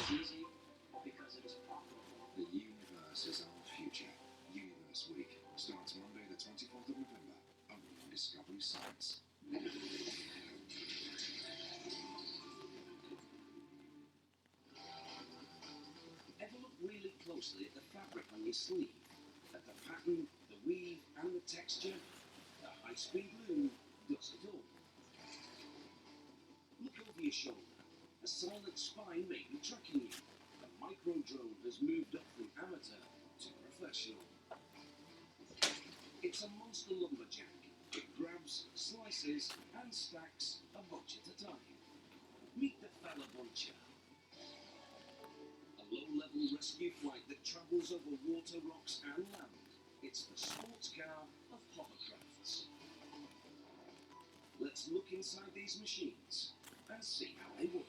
It's easy because it is profitable. The universe is our future. Universe Week starts Monday the 24th of November, only on Discovery Science. Ever look really closely at the fabric on your sleeve? At the pattern, the weave, and the texture? The high-speed loom does it all. Look over your shoulder. A silent spine may be tracking you. The micro-drone has moved up from amateur to professional. It's a monster lumberjack. It grabs, slices, and stacks a bunch at a time. Meet the fella buncher. A low-level rescue flight that travels over water, rocks, and land. It's the sports car of hovercrafts. Let's look inside these machines and see how they work.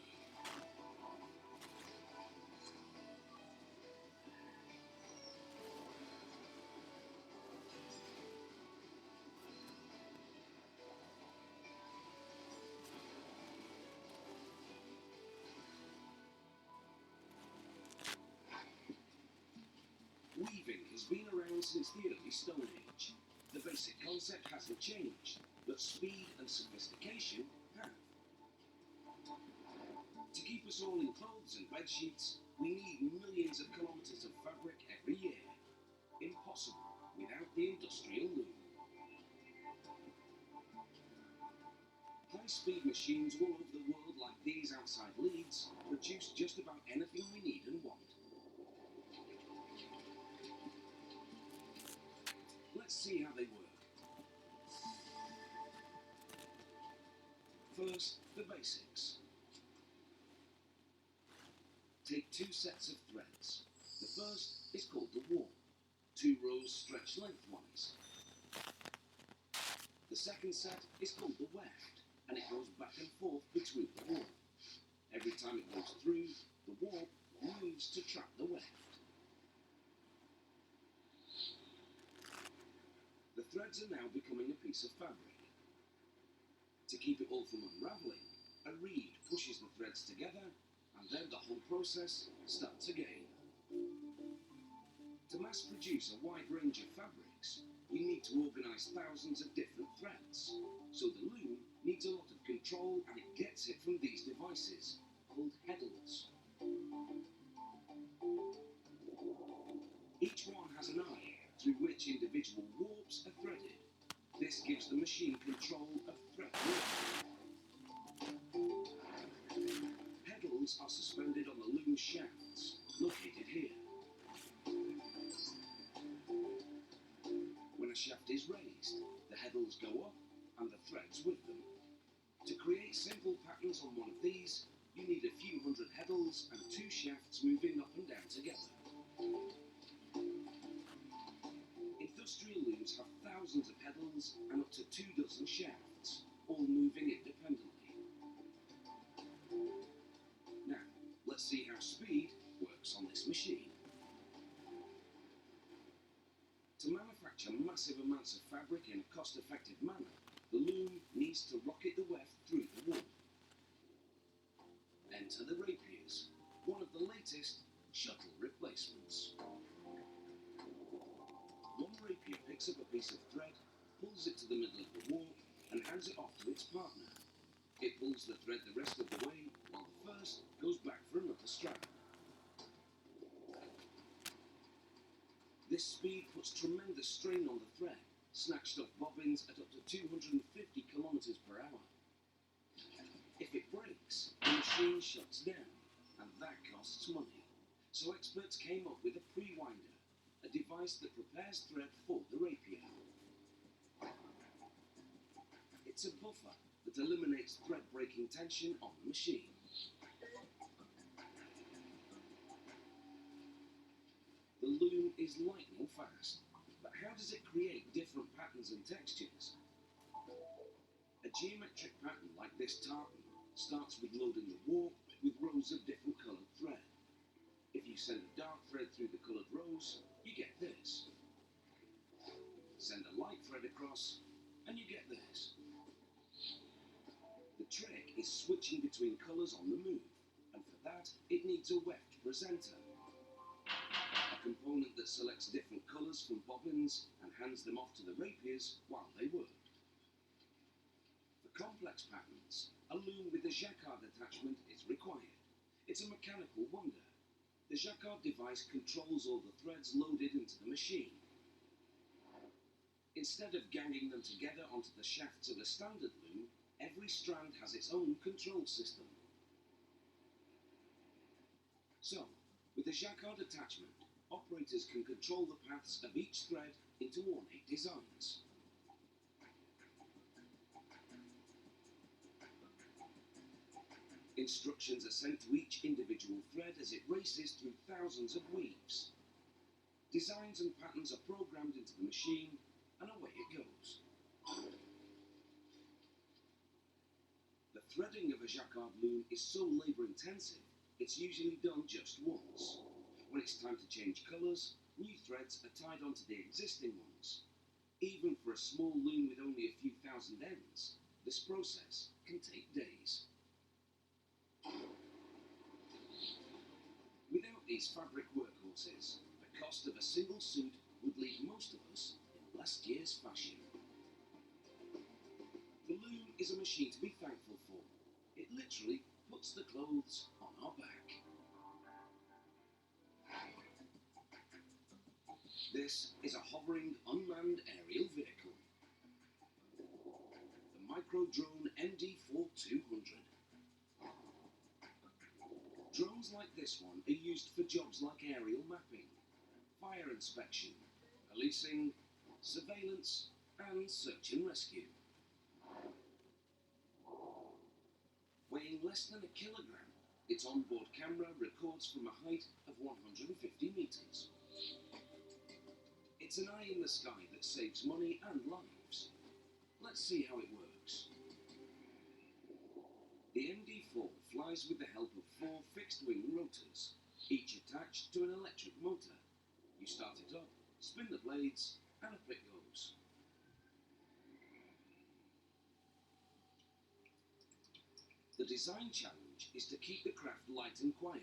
Weaving has been around since the early Stone Age. The basic concept hasn't changed, but speed and sophistication have. To keep us all in clothes and bed sheets, we need millions of kilometers of fabric every year. Impossible without the industrial loom. High-speed machines all over the world like these outside Leeds produce just about anything we need and want. Let's see how they work. First, the basics. Take two sets of threads. The first is called the warp. 2 rows stretch lengthwise. The second set is called the weft, and it goes back and forth between the warp. Every time it goes through, the warp moves to trap the weft. The threads are now becoming a piece of fabric. To keep it all from unravelling, a reed pushes the threads together, and then the whole process starts again. To mass produce a wide range of fabrics, you need to organise thousands of different threads. So the loom needs a lot of control, and it gets it from these devices, called heddles. Each one has an eye, through which individual warps are threaded. This gives the machine control of thread movement. Heddles are suspended on the loom shafts, located here. When a shaft is raised, the heddles go up and the threads with them. To create simple patterns on one of these, you need a few hundred heddles and 2 shafts moving up and down together. Industrial looms have thousands of heddles and up to 2 dozen shafts, all moving independently. Now, let's see how speed works on this machine. To manufacture massive amounts of fabric in a cost-effective manner, the loom needs to rocket the weft through the warp. Enter the rapiers, one of the latest shuttle replacements. One rapier picks up a piece of thread, pulls it to the middle of the warp, and hands it off to its partner. It pulls the thread the rest of the way, while the first goes back for another strand. This speed puts tremendous strain on the thread, snatched off bobbins at up to 250 kilometers per hour. If it breaks, the machine shuts down, and that costs money. So experts came up with a pre-winder, a device that prepares thread for the rapier. It's a buffer that eliminates thread-breaking tension on the machine. The loom is lightning fast, but how does it create different patterns and textures? A geometric pattern like this tartan starts with loading the warp with rows of different coloured thread. If you send a dark thread through the coloured rows, you get this. Send a light thread across, and you get this. The trick is switching between colours on the move, and for that, it needs a weft presenter, a component that selects different colours from bobbins and hands them off to the rapiers while they work. For complex patterns, a loom with a jacquard attachment is required. It's a mechanical wonder. The jacquard device controls all the threads loaded into the machine. Instead of ganging them together onto the shafts of a standard loom, every strand has its own control system. So, with a jacquard attachment, operators can control the paths of each thread into ornate designs. Instructions are sent to each individual thread as it races through thousands of weaves. Designs and patterns are programmed into the machine, and away it goes. The threading of a jacquard loom is so labour-intensive, it's usually done just once. When it's time to change colours, new threads are tied onto the existing ones. Even for a small loom with only a few thousand ends, this process can take days. Without these fabric workhorses, the cost of a single suit would leave most of us in last year's fashion. The loom is a machine to be thankful for. It literally puts the clothes on our back. This is a hovering, unmanned aerial vehicle. The micro-drone MD-4200. Drones like this one are used for jobs like aerial mapping, fire inspection, policing, surveillance, and search and rescue. Weighing less than a kilogram, its onboard camera records from a height of 150 meters. It's an eye in the sky that saves money and lives. Let's see how it works. The MD-4 flies with the help of 4 fixed-wing rotors, each attached to an electric motor. You start it up, spin the blades, and up it goes. The design challenge is to keep the craft light and quiet,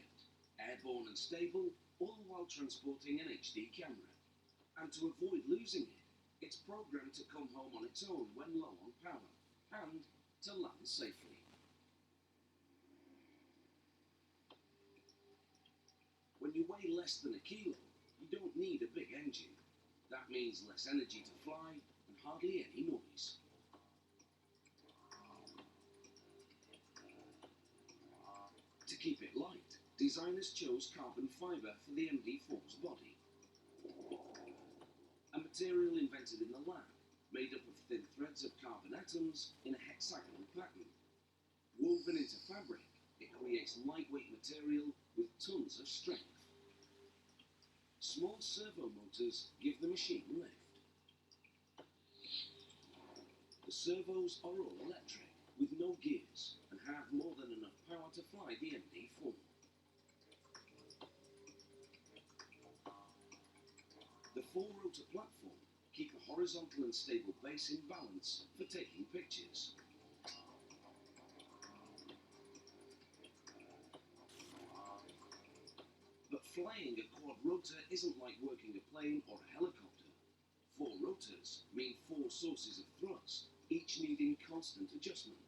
airborne and stable, all while transporting an HD camera. And to avoid losing it, it's programmed to come home on its own when low on power, and to land safely. When you weigh less than a kilo, you don't need a big engine. That means less energy to fly and hardly any noise. To keep it light, designers chose carbon fibre for the MD-4's body. A material invented in the lab, made up of thin threads of carbon atoms in a hexagonal pattern. Woven into fabric, it creates lightweight material with tons of strength. Small servo motors give the machine lift. The servos are all electric, with no gears, and have more than enough power to fly the MD-4. The 4-rotor platform keep a horizontal and stable base in balance for taking pictures. But flying a quad rotor isn't like working a plane or a helicopter. 4 rotors mean 4 sources of thrust, each needing constant adjustment.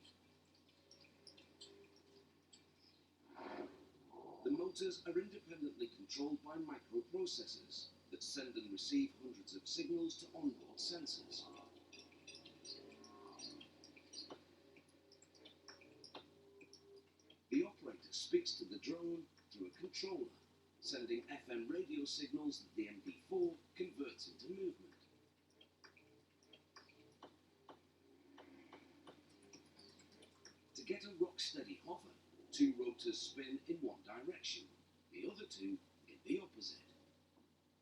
The motors are independently controlled by microprocessors that send and receive hundreds of signals to onboard sensors. The operator speaks to the drone through a controller, sending FM radio signals that the MD-4 converts into movement. To get a rock-steady hover, 2 rotors spin in one direction, the other 2 in the opposite.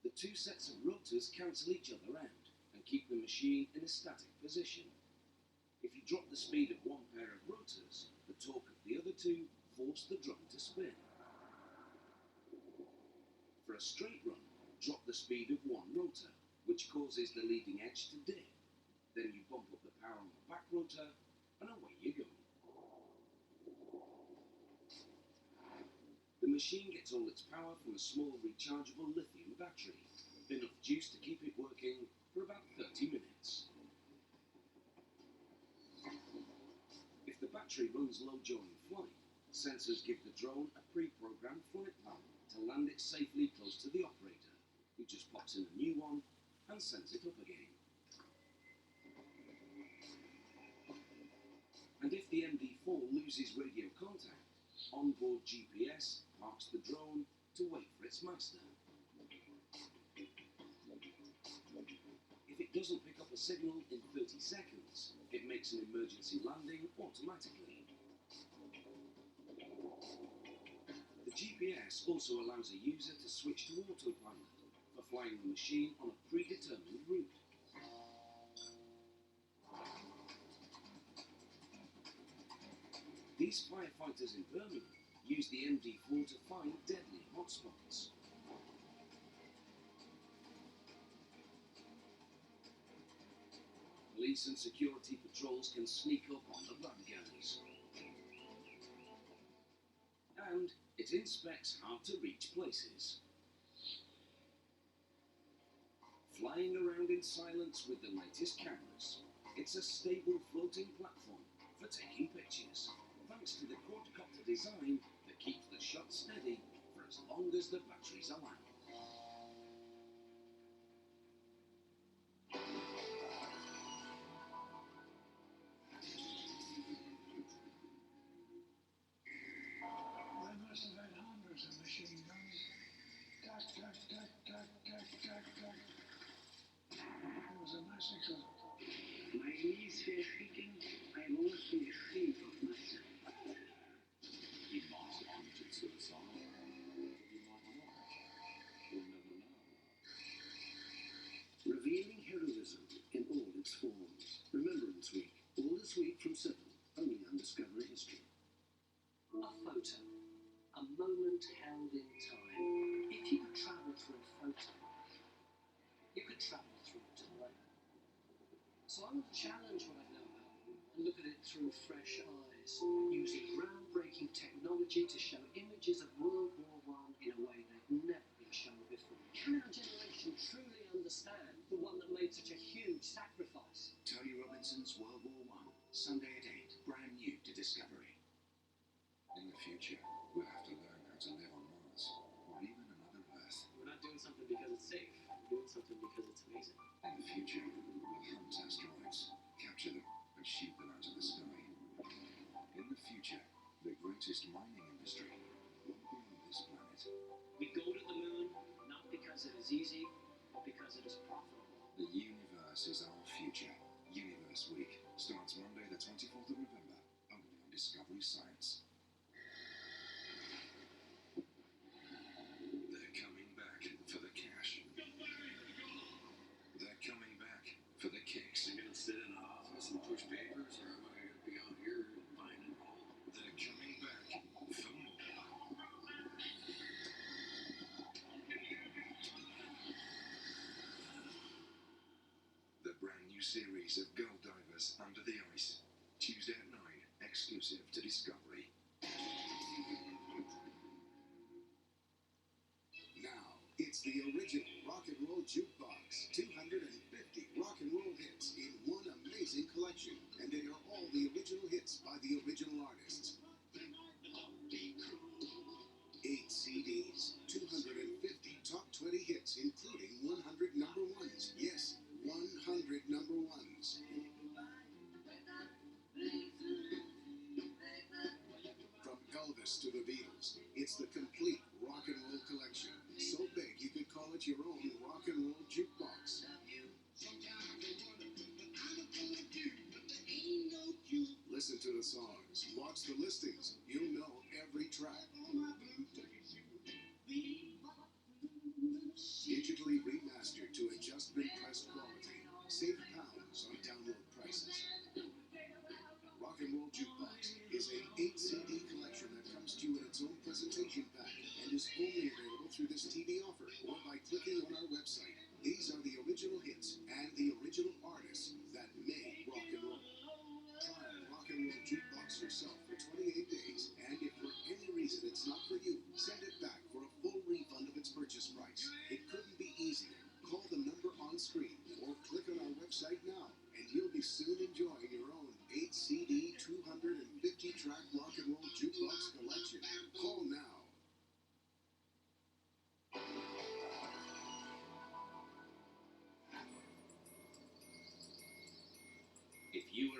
The 2 sets of rotors cancel each other out and keep the machine in a static position. If you drop the speed of one pair of rotors, the torque of the other 2 force the drum to spin. For a straight run, drop the speed of one rotor, which causes the leading edge to dip. Then you bump up the power on the back rotor, and away you go. The machine gets all its power from a small rechargeable lithium battery, enough juice to keep it working for about 30 minutes. If the battery runs low during flight, sensors give the drone a pre-programmed flight plan to land it safely close to the operator, who just pops in a new one and sends it up again. And if the MD4 loses radio contact, onboard GPS marks the drone to wait for its master. If it doesn't pick up a signal in 30 seconds, it makes an emergency landing automatically. The GPS also allows a user to switch to autopilot for flying the machine on a predetermined route. These firefighters in Birmingham use the MD4 to find deadly hotspots. Police and security patrols can sneak up on the bad guys. And it inspects hard-to-reach places. Flying around in silence with the latest cameras, it's a stable floating platform for taking pictures, thanks to the quadcopter design that keeps the shot steady for as long as the batteries allow. They must have had hundreds of machine guns. Tack, tack, tack, tack, tack, tack, tack. It was a massacre. My knees were creaking. I almost been ashamed of myself. He might have committed suicide. He might not. We'll never know. Revealing heroism in all its forms. Remembrance Week. All this week from 7, only on Discovery History. A photo. A moment held in time. If you could travel through a photo, you could travel through time. So I want to challenge what I know about and look at it through fresh eyes, using groundbreaking technology to show images of World War I in a way they've never been shown before. Can our generation truly understand the one that made such a huge sacrifice? Tony Robinson's World War I. Sunday at 8. Brand new to Discovery. In the future, we'll have to learn how to live on Mars, or even another Earth. We're not doing something because it's safe. We're doing something because it's amazing. In the future, we'll hunt asteroids, capture them, and shoot them out of the sky. In the future, the greatest mining industry won't be on this planet. We go to the moon not because it is easy, but because it is profitable. The universe is our future. Universe Week starts Monday the 24th of November, only on Discovery Science. They're coming back for the cash. They're coming back for the kicks. I'm gonna sit in an office and push papers, or am I gonna be out here finding gold? They're coming back for more. The brand new series of Gold Divers Under the Ice. Tuesday at 9, exclusive to Discovery. Now, it's the original rock and roll jukebox. 250 rock and roll hits in one amazing collection. And they are all the original hits by the original artists. 8 CDs, 250 top 20 hits, including 100 number ones. Yes, 100 number ones. From Elvis to the Beatles, it's the complete rock and roll collection. So big you could call it your own rock and roll jukebox. Listen to the songs, watch the listings, you'll know every track. Digitally remastered to adjustment pressed quality. Save pounds on download prices. Rock and Roll Jukebox is a 8 CD collection that comes to you in its own presentation pack and is only available through this TV offer or by clicking on our website. These are the original hits and the original artists that made rock and roll. Try Rock and Roll Jukebox yourself for 28 days, and if for any reason it's not for you, send it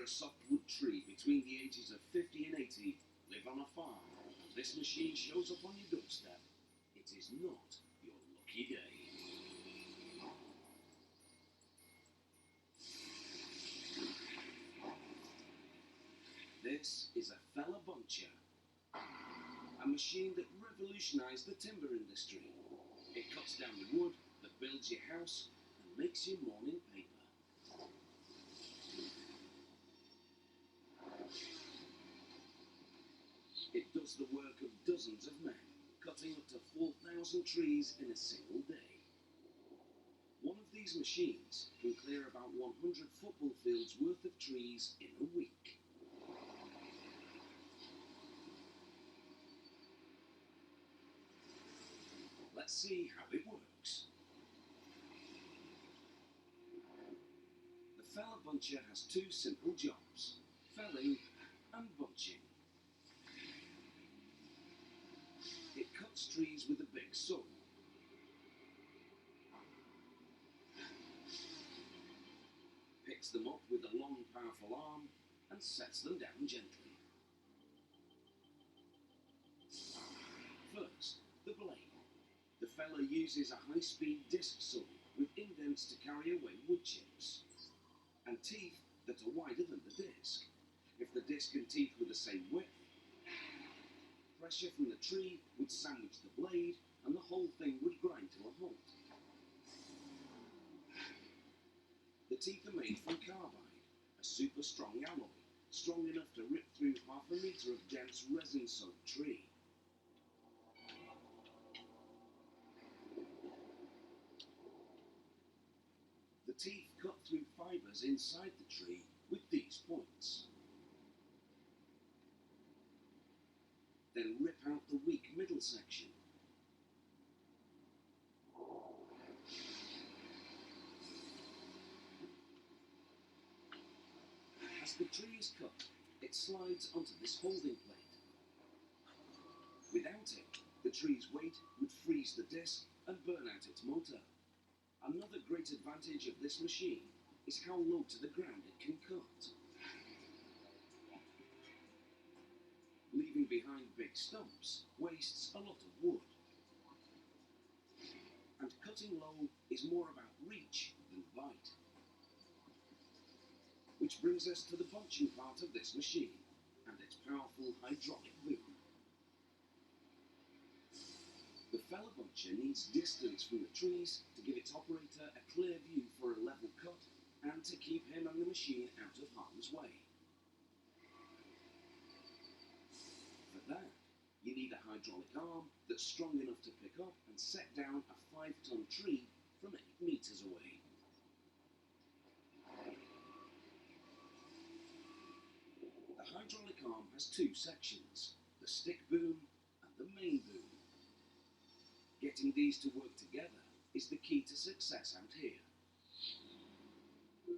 whether a softwood tree between the ages of 50 and 80 live on a farm, and this machine shows up on your doorstep, it is not your lucky day. This is a fella buncher, a machine that revolutionised the timber industry. It cuts down the wood that builds your house and makes your morning paper. It does the work of dozens of men, cutting up to 4,000 trees in a single day. One of these machines can clear about 100 football fields worth of trees in a week. Let's see how it works. The fella buncher has two simple jobs: felling and bunching. It cuts trees with a big saw. Picks them up with a long, powerful arm and sets them down gently. First, the blade. The fella uses a high-speed disc saw with indents to carry away wood chips, and teeth that are wider than the disc. If the disc and teeth were the same width, pressure from the tree would sandwich the blade and the whole thing would grind to a halt. The teeth are made from carbide, a super strong alloy, strong enough to rip through 1/2 metre of dense resin-soaked tree. The teeth cut through fibres inside the tree with these points. Then rip out the weak middle section. As the tree is cut, it slides onto this holding plate. Without it, the tree's weight would freeze the disc and burn out its motor. Another great advantage of this machine is how low to the ground it can cut. Leaving behind big stumps wastes a lot of wood. And cutting low is more about reach than bite. Which brings us to the bunching part of this machine and its powerful hydraulic boom. The fella buncher needs distance from the trees to give its operator a clear view for a level cut and to keep him and the machine out of harm's way. For that, you need a hydraulic arm that's strong enough to pick up and set down a 5-ton tree from 8 metres away. The hydraulic arm has two sections, the stick boom and the main boom. Getting these to work together is the key to success out here.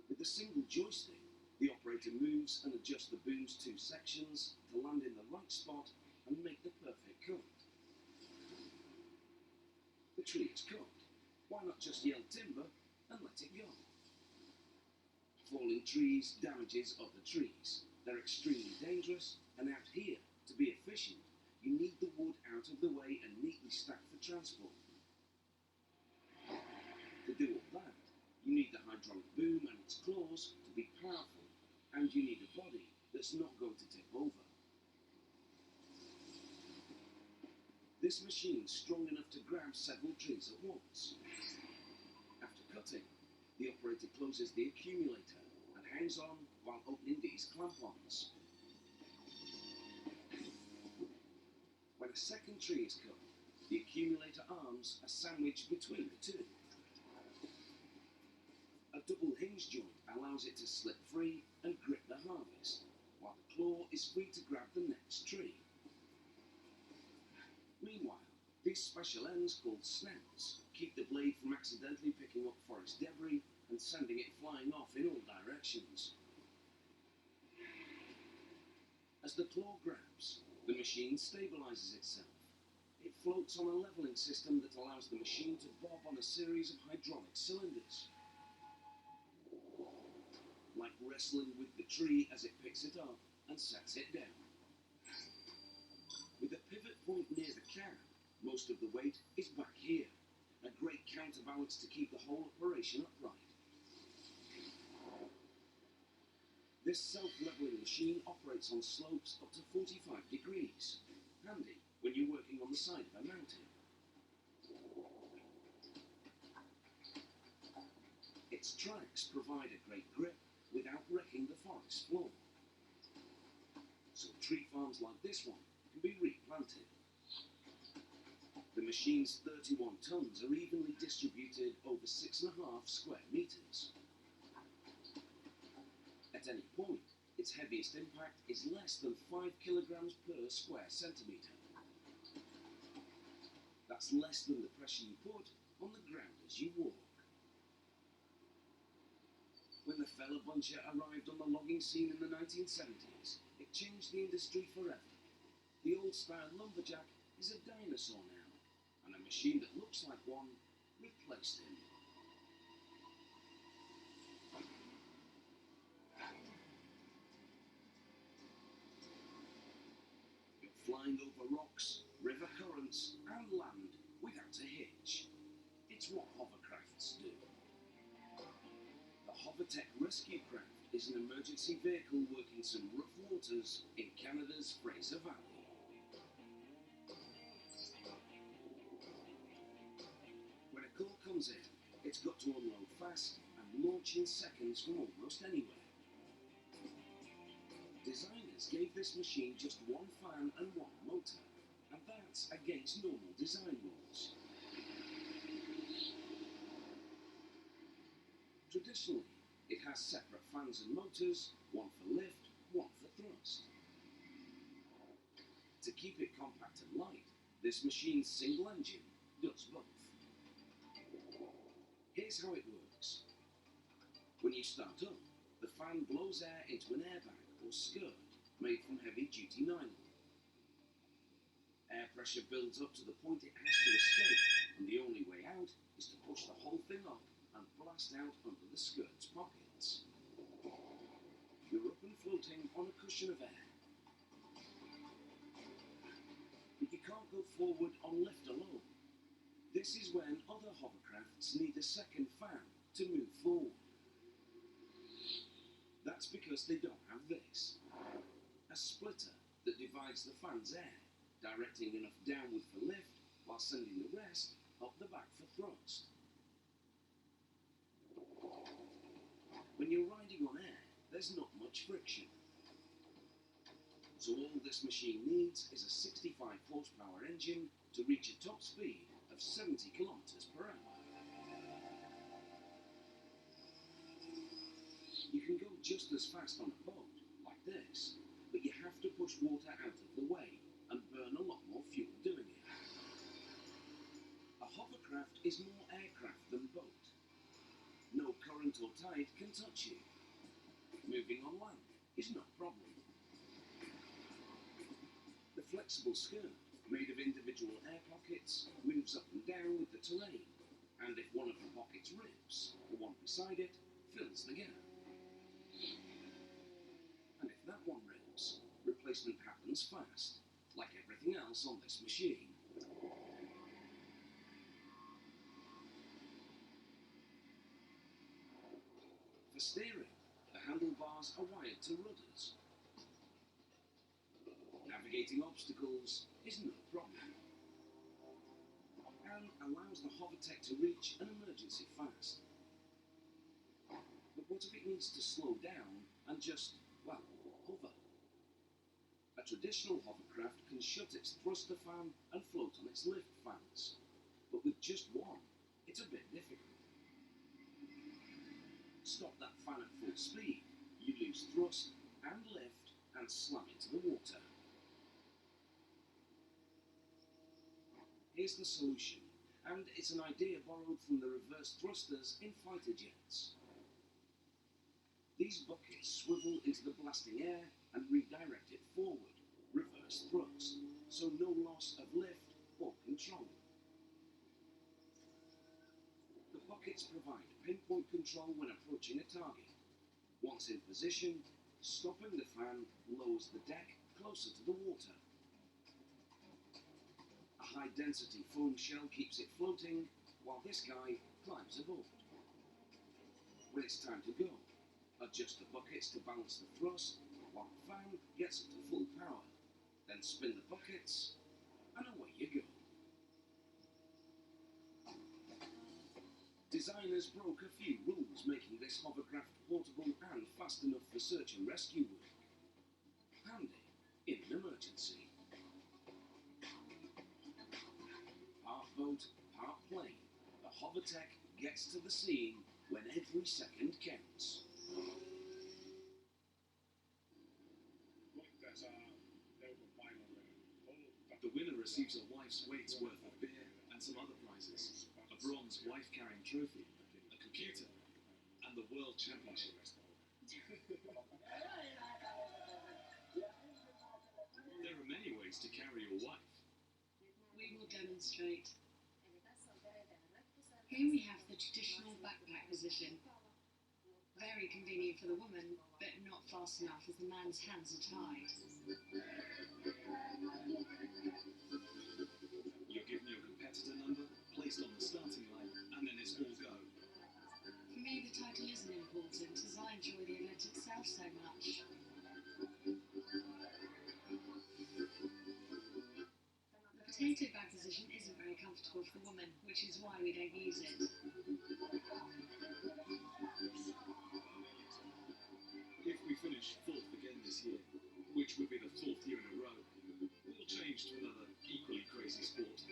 With a single joystick, the operator moves and adjusts the boom's two sections to land in the right spot and make the perfect cut. The tree is cut. Why not just yell timber and let it go? Falling trees damages other trees. They're extremely dangerous, and out here, to be efficient, you need the wood out of the way and neatly stacked for transport. To do all that, you need the hydraulic boom and its claws to be powerful, and you need a body that's not going to tip over. This machine's strong enough to grab several trees at once. After cutting, the operator closes the accumulator and hangs on while opening these clamp-ons. When a second tree is cut, the accumulator arms are sandwiched between the two. A double hinge joint allows it to slip free and grip the harvest, while the claw is free to grab the next tree. Meanwhile, these special ends, called snouts, keep the blade from accidentally picking up forest debris and sending it flying off in all directions. As the claw grabs, the machine stabilizes itself. It floats on a leveling system that allows the machine to bob on a series of hydraulic cylinders. like wrestling with the tree as it picks it up and sets it down. With a pivot point near the cab, most of the weight is back here, a great counterbalance to keep the whole operation upright. This self-leveling machine operates on slopes up to 45 degrees, handy when you're working on the side of a mountain. Its tracks provide a great grip without wrecking the forest floor. So tree farms like this one can be replanted. The machine's 31 tons are evenly distributed over 6.5 square meters. At any point, its heaviest impact is less than 5 kilograms per square centimetre. That's less than the pressure you put on the ground as you walk. When the fella buncher arrived on the logging scene in the 1970s, it changed the industry forever. The old-style lumberjack is a dinosaur now, and a machine that looks like one replaced him. You're flying over rocks, river currents, and land without a hitch. It's what hovercrafts do. The Hovertech Rescue Craft is an emergency vehicle working some rough waters in Canada's Fraser Valley. When a call comes in, it's got to unload fast and launch in seconds from almost anywhere. Designers gave this machine just one fan and one motor, and that's against normal design rules. Traditionally, it has separate fans and motors, one for lift, one for thrust. To keep it compact and light, this machine's single engine does both. Here's how it works. When you start up, the fan blows air into an airbag or skirt made from heavy-duty nylon. Air pressure builds up to the point it has to escape, and the only way out is to push the whole thing up and blast out under the skirt's pockets. You're up and floating on a cushion of air. But you can't go forward on lift alone. This is when other hovercrafts need a second fan to move forward. That's because they don't have this. A splitter that divides the fan's air, directing enough downward for lift while sending the rest up the back for thrust. When you're riding on air, there's not much friction. So all this machine needs is a 65 horsepower engine to reach a top speed of 70 kilometers per hour. You can go just as fast on a boat, like this, but you have to push water out of the way and burn a lot more fuel doing it. A hovercraft is more aircraft than boat. No current or tide can touch you. Moving on land is no problem. The flexible skirt, made of individual air pockets, moves up and down with the terrain, and if one of the pockets rips, the one beside it fills the gap. And if that one rips, replacement happens fast, like everything else on this machine. For steering, the handlebars are wired to rudders. Navigating obstacles is no problem, and allows the Hovertech to reach an emergency fast. But what if it needs to slow down and just, well, hover? A traditional hovercraft can shut its thruster fan and float on its lift fans, but with just one, it's a bit difficult. Stop that fan at full speed, you lose thrust and lift and slam into the water. Here's the solution, and it's an idea borrowed from the reverse thrusters in fighter jets. These buckets swivel into the blasting air and redirect it forward, reverse thrust, so no loss of lift or control. The buckets provide pinpoint control when approaching a target. Once in position, stopping the fan lowers the deck closer to the water. A high-density foam shell keeps it floating, while this guy climbs aboard. When it's time to go, adjust the buckets to balance the thrust, while the fan gets up to full power. Then spin the buckets, and away you go. Designers broke a few rules, making this hovercraft portable and fast enough for search and rescue work. Handy in an emergency. Part boat, part plane, the Hovertech gets to the scene when every second counts. The winner receives a wife's weight's worth of beer and some other prizes. A bronze wife-carrying trophy, a computer, and the World Championship. There are many ways to carry your wife. We will demonstrate. Here we have the traditional backpack position. Very convenient for the woman, but not fast enough as the man's hands are tied. You're given your competitor number, placed on the starting line, and then it's all go. For me, the title isn't important, as I enjoy the event itself so much. The potato bag position isn't very comfortable for the woman, which is why we don't use it. If we finish fourth again this year, which would be the fourth year in a row, we'll change to another equally crazy sport.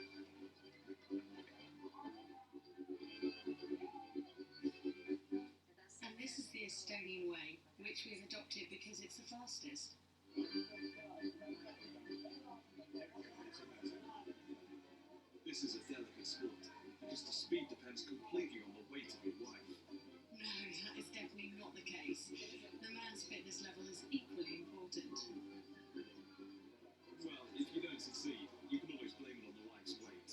And this is the Estonian way, which we've adopted because it's the fastest. This is a delicate sport, because the speed depends completely on the weight of your wife. No, that is definitely not the case. The man's fitness level is equally important. Well, if you don't succeed, you can always blame it on the wife's weight.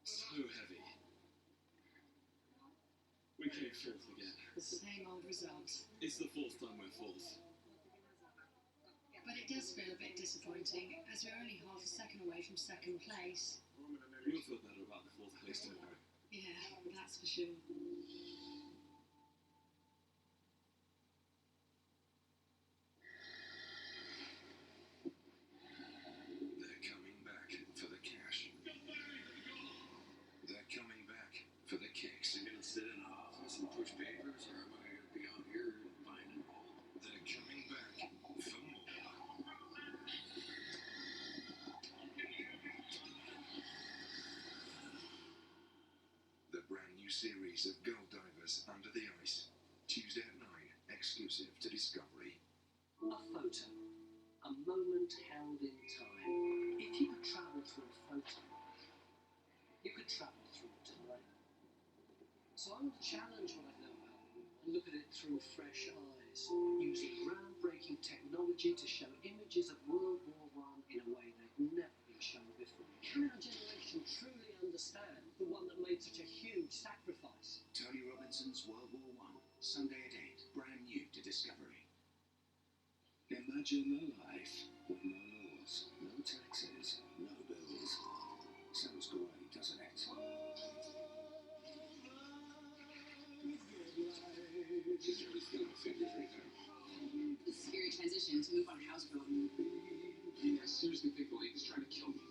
So heavy. We came fourth again. The same old result. It's the fourth time we're fourth. But it does feel a bit disappointing, as we're only half a second away from second place. You'll feel better about the fourth place tomorrow. Yeah, that's for sure. They're coming back for the cash. They're coming back for the kicks. I'm gonna sit in an office and push papers, or am I gonna be out here finding gold? They're coming back for more. The brand new series of Gold Divers Under the Ice. Tuesday at 9, exclusive to Discovery. A photo. A moment held in time. If you could travel through a photo, you could travel through time. So I want to challenge what I know about and look at it through fresh eyes, using groundbreaking technology to show images of World War I in a way they've never been shown before. Can our generation truly understand the one that made such a huge sacrifice? Tony Robinson's World War I, Sunday at 8, brand new to Discovery. Imagine a life with no laws, no taxes, no bills. Sounds great, doesn't it? It's a scary transition to move on houseboat. I seriously think the lady's trying to kill me.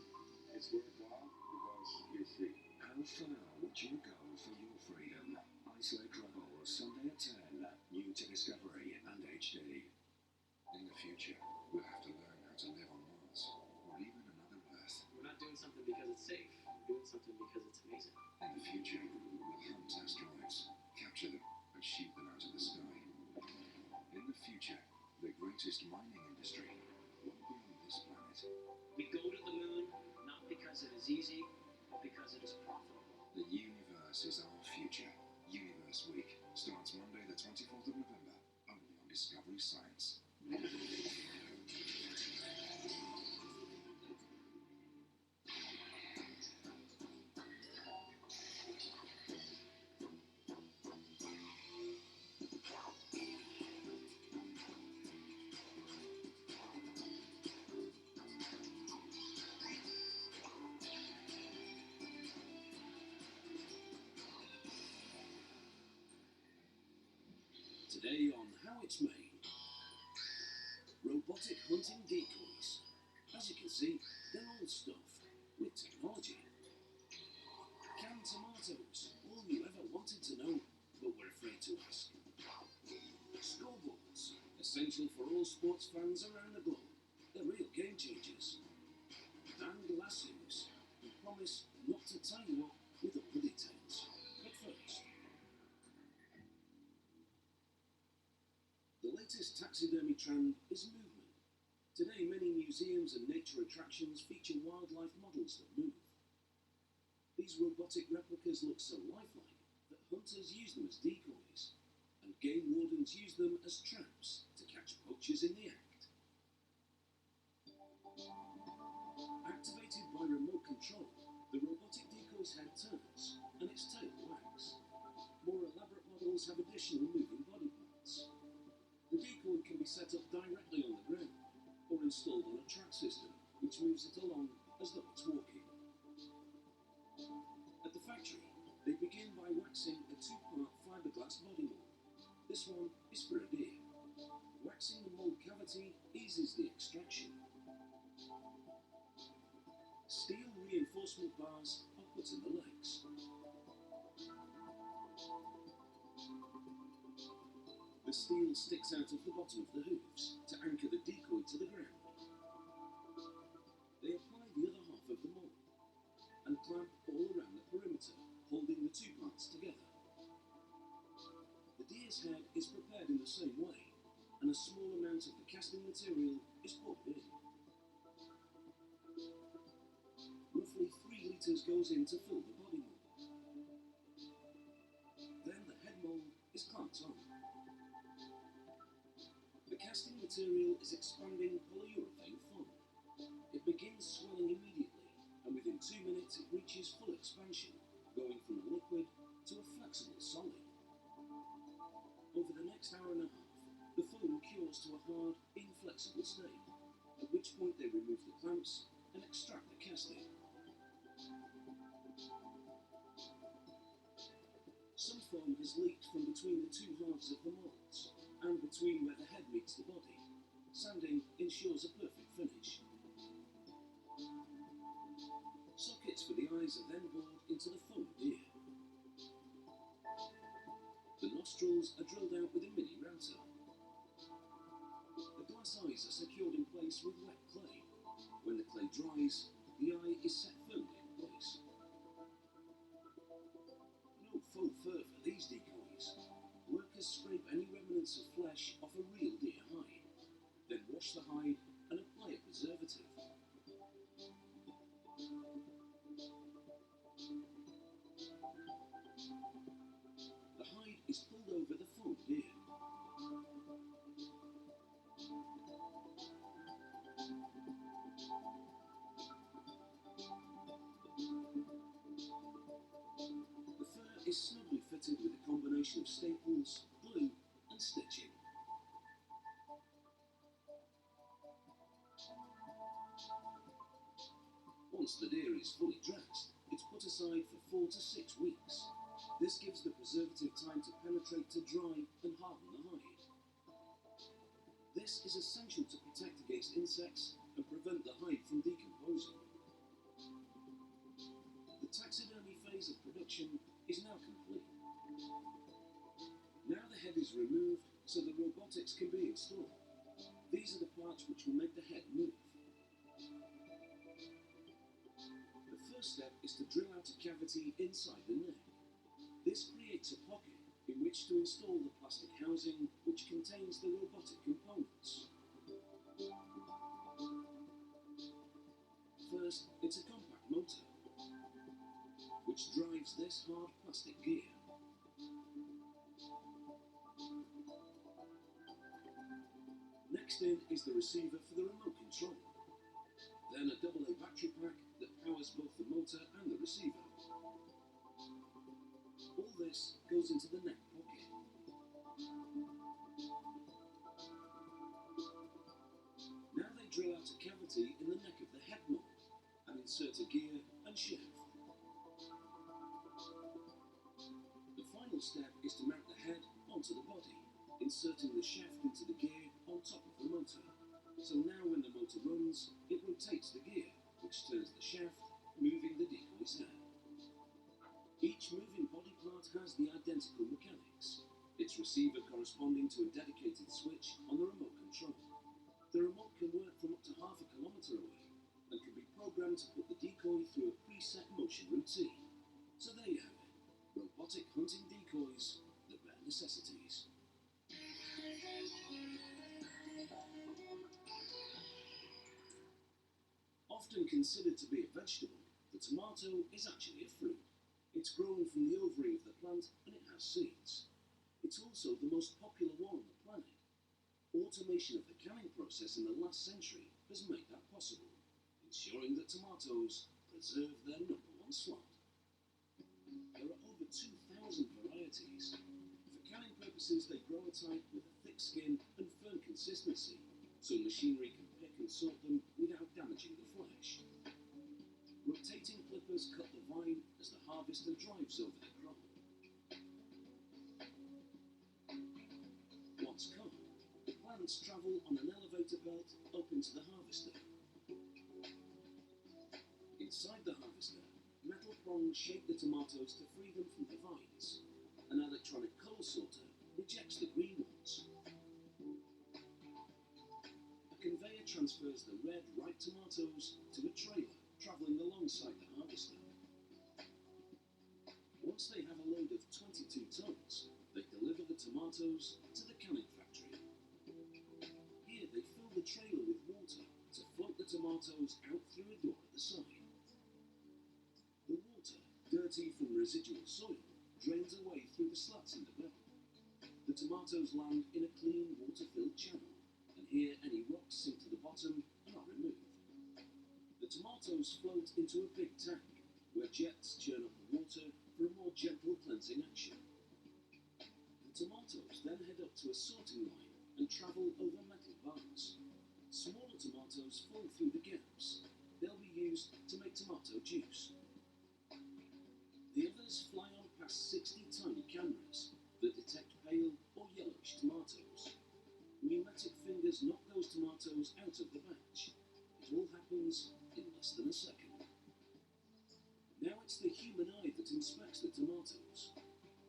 It's worthwhile because you're free. How far would you go for your freedom? Isolate Travel, Sunday at 10, new to Discovery and HD. In the future, we'll have to learn how to live on Mars, or even another Earth. We're not doing something because it's safe. We're doing something because it's amazing. In the future, we'll hunt asteroids, capture them, and shoot them out of the sky. In the future, the greatest mining industry won't be on this planet. We go to the moon not because it is easy, but because it is profitable. The universe is our future. Universe Week starts Monday the 24th of November, only on Discovery Science. Today on How It's Made. Robotic hunting decoys. As you can see, they're old stuff with technology. Canned tomatoes, all you ever wanted to know but were afraid to ask. Scoreboards, essential for all sports fans around the globe. They're real game changers. And lassos, who promise not to tie you up with all the details. But first, the latest taxidermy trend is movement. Today, many museums and nature attractions feature wildlife models that move. These robotic replicas look so lifelike that hunters use them as decoys, and game wardens use them as traps to catch poachers in the act. Activated by remote control, the robotic decoy's head turns and its tail wags. More elaborate models have additional moving body parts. The decoy can be set up directly on the ground or installed on a track system, which moves it along as though it's walking. At the factory, they begin by waxing a two-part fiberglass body mold. This one is for a deer. Waxing the mold cavity eases the extraction. Steel reinforcement bars are put in the legs. The steel sticks out of the bottom of the hooves to anchor the decoy to the ground. They apply the other half of the mold and clamp all around the perimeter, holding the two parts together. The deer's head is prepared in the same way, and a small amount of the casting material is poured in. Roughly 3 litres goes in to fill the body mold. Then the head mold is clamped on. The casting material is expanding polyurethane foam. It begins swelling immediately, and within 2 minutes it reaches full expansion, going from a liquid to a flexible solid. Over the next hour and a half, the foam cures to a hard, inflexible state, at which point they remove the clamps and extract the casting. Some foam has leaked from between the two halves of the molds, and between where the head meets the body. Sanding ensures a perfect finish. Sockets for the eyes are then bored into the foam deer. The nostrils are drilled out with a mini router. The glass eyes are secured in place with wet clay. When the clay dries, the eye is set firmly in place. No faux fur for these decoys. Workers scrape any remnants of flesh off a real deer hide, then wash the hide and apply a preservative. The hide is pulled over the foam deer. The fur is snugly fitted with a combination of staples, glue and stitching. Once the deer is fully dressed, it's put aside for 4 to 6 weeks. This gives the preservative time to penetrate to dry and harden the hide. This is essential to protect against insects and prevent the hide from decomposing. The taxidermy phase of production is now complete. Now the head is removed so the robotics can be installed. These are the parts which will make the head move. The first step is to drill out a cavity inside the neck. This creates a pocket in which to install the plastic housing which contains the robotic components. First, it's a compact motor, which drives this hard plastic gear. Next in is the receiver for the remote control. Then a AA battery pack that powers both the motor and the receiver. All this goes into the neck pocket. Now they drill out a cavity in the neck of the head mold and insert a gear and shaft. The final step is to mount the head onto the body. inserting the shaft into the gear on top of the motor. So now when the motor runs, it rotates the gear, which turns the shaft, moving the decoy's head. Each moving body part has the identical mechanics, its receiver corresponding to a dedicated switch on the remote control. The remote can work from up to half a kilometre away and can be programmed to put the decoy through a preset motion routine. So there you have it, robotic hunting decoys, the bare necessities. Often considered to be a vegetable, the tomato is actually a fruit. It's grown from the ovary of the plant and it has seeds. It's also the most popular one on the planet. Automation of the canning process in the last century has made that possible, ensuring that tomatoes preserve their #1 slot. There are over 2,000 varieties. For canning purposes, they grow a type with a thick skin and firm consistency, so machinery can pick and sort them without damaging the flesh. Rotating clippers cut the vine as the harvester drives over the crop. Once cut, the plants travel on an elevator belt up into the harvester. Inside the harvester, metal prongs shape the tomatoes to free them from the vines. An electronic colour sorter rejects the green ones. A conveyor transfers the red, ripe tomatoes to a trailer travelling alongside the harvester. Once they have a load of 22 tons, they deliver the tomatoes to the canning factory. Here they fill the trailer with water to float the tomatoes out through a door at the side. The water, dirty from residual soil, drains away through the slats in the belt. The tomatoes land in a clean, water-filled channel, and here any rocks sink to the bottom and are removed. The tomatoes float into a big tank, where jets churn up the water for a more gentle cleansing action. The tomatoes then head up to a sorting line and travel over metal bars. Smaller tomatoes fall through the gaps. They'll be used to make tomato juice. The others fly on past 60 tiny cameras that detect pale or yellowish tomatoes. Pneumatic fingers knock those tomatoes out of the batch. It all happens in less than a second. Now it's the human eye that inspects the tomatoes.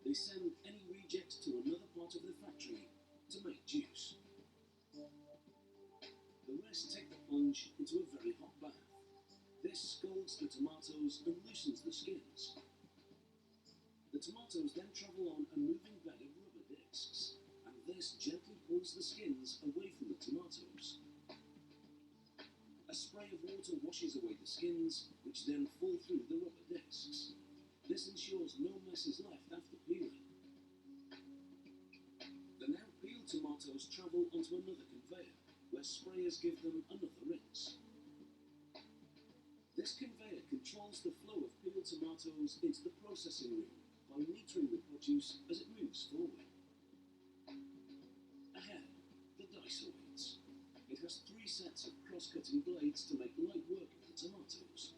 They send any rejects to another part of the factory to make juice. The rest take the plunge into a very hot bath. This scalds the tomatoes and loosens the skins. The tomatoes then travel on a moving bed of rubber discs, and this gently pulls the skins away from the tomatoes. A spray of water washes away the skins, which then fall through the rubber discs. This ensures no mess is left after peeling. The now peeled tomatoes travel onto another conveyor, where sprayers give them another rinse. This conveyor controls the flow of peeled tomatoes into the processing room by metering the produce as it moves forward. Ahead, the dicer waits. It has 3 sets of cross-cutting blades to make light work of the tomatoes.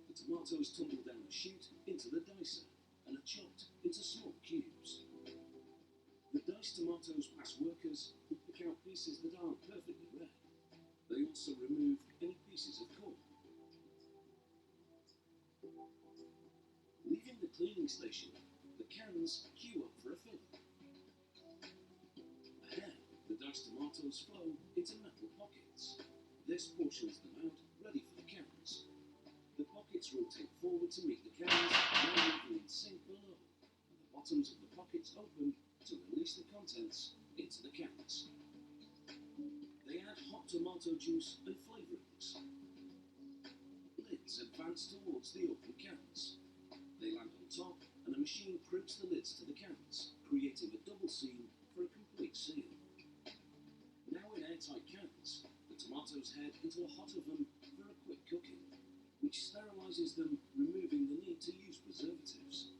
The tomatoes tumble down a chute into the dicer and are chopped into small cubes. The diced tomatoes pass workers who pick out pieces that aren't perfectly red. They also remove any pieces of corn. Leaving the cleaning station, the cans queue up for a fill. Ahead, the diced tomatoes flow into metal pockets. This portions them out, ready for the cans. The pockets rotate forward to meet the cans, now moving in sync below, and the bottoms of the pockets open to release the contents into the cans. They add hot tomato juice and flavourings. Lids advance towards the open cans. They land on top, and a machine crimps the lids to the cans, creating a double seam for a complete seal. Now in airtight cans, the tomatoes head into a hot oven for a quick cooking, which sterilises them, removing the need to use preservatives.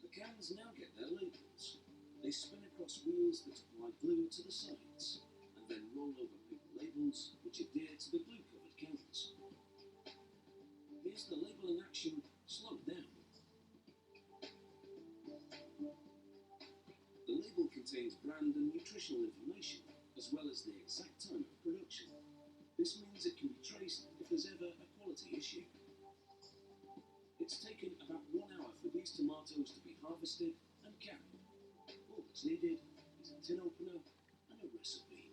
The cans now get their labels. They spin across wheels that apply glue to the sides, and then roll over paper labels which adhere to the glue-covered cans. Here's the labelling action slowed down. means it can be traced if there's ever a quality issue. It's taken about 1 hour for these tomatoes to be harvested and canned. All that's needed is a tin opener and a recipe.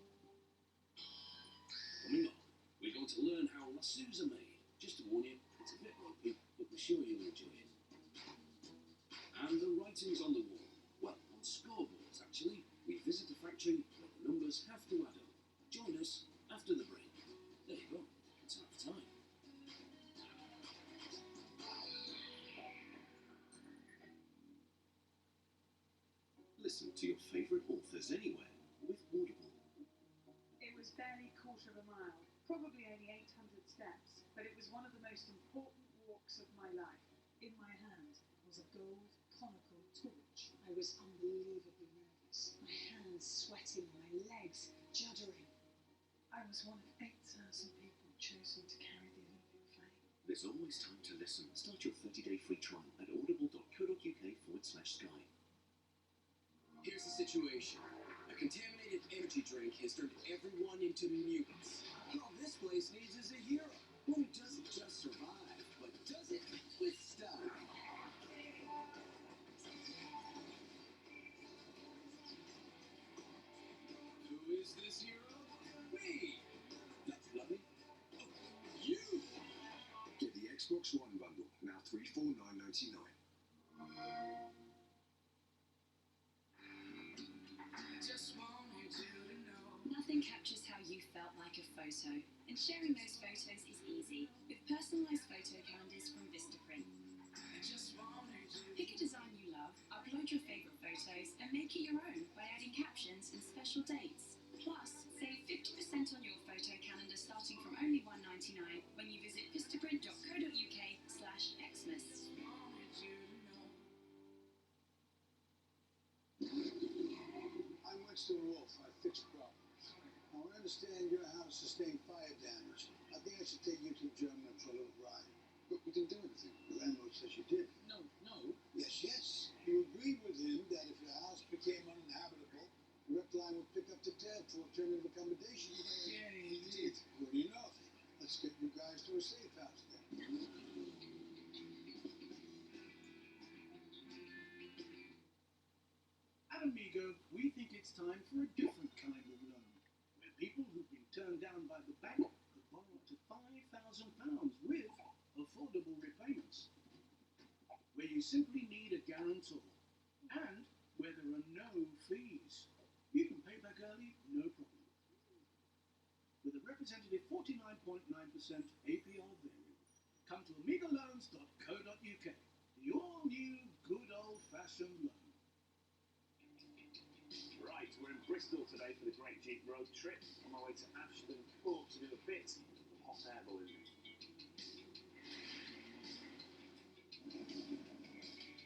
Coming up, we're going to learn how lassos are made. Just to warn you, it's a bit ropey, but we're sure you'll enjoy it. And the writings on the wall. Well, on scoreboards actually. We visit a factory where the numbers have to add up. Join us after the break. There you go, it's half time. Listen to your favourite authors anywhere with Audible. It was barely a quarter of a mile, probably only 800 steps, but it was one of the most important walks of my life. In my hand was a gold conical torch. I was unbelievably nervous. My hands sweating, my legs juddering. I was one of 8,000 people chosen to carry the Olympic flag. There's always time to listen. Start your 30-day free trial at audible.co.uk/Sky. Here's the situation. A contaminated energy drink has turned everyone into mutants. All this place needs is a hero. One who doesn't just survive, but does it with style. Who is this hero? Me! That's lovely. Oh, you! Get the Xbox One bundle, now $349.99. Nothing captures how you felt like a photo, and sharing those photos is easy with personalised photo calendars from Vistaprint. Pick a design you love, upload your favourite photos, and make it your own by adding captions and special dates. Plus, save 50% on your photo calendar starting from only $1.99 when you visit vistaprint.co.uk/Xmas. I'm Winston Wolfe. I fix problems. Now, I understand you know how to sustain fire damage. I think I should take you to Germany for a little ride. But we didn't do anything. The landlord says you did. No. Yes, yes. You agreed with him that if your house became uninhabitable, the rep line would pick up the tab for alternative accommodation. Yeah, he did. Good enough. Let's get you guys to a safe house then. At Amigo, we think it's time for a different kind of loan, where people who've been turned down by the bank could borrow up to £5,000 with affordable repayments, where you simply need a guarantor, and where there are no fees. You can pay back early, no problem. With a representative 49.9% APR variable. Come to amigoloans.co.uk, the all-new, good old-fashioned loan. Right, we're in Bristol today for the Great Jeep Road Trip. On my way to Ashton Court to do a bit of hot air ballooning.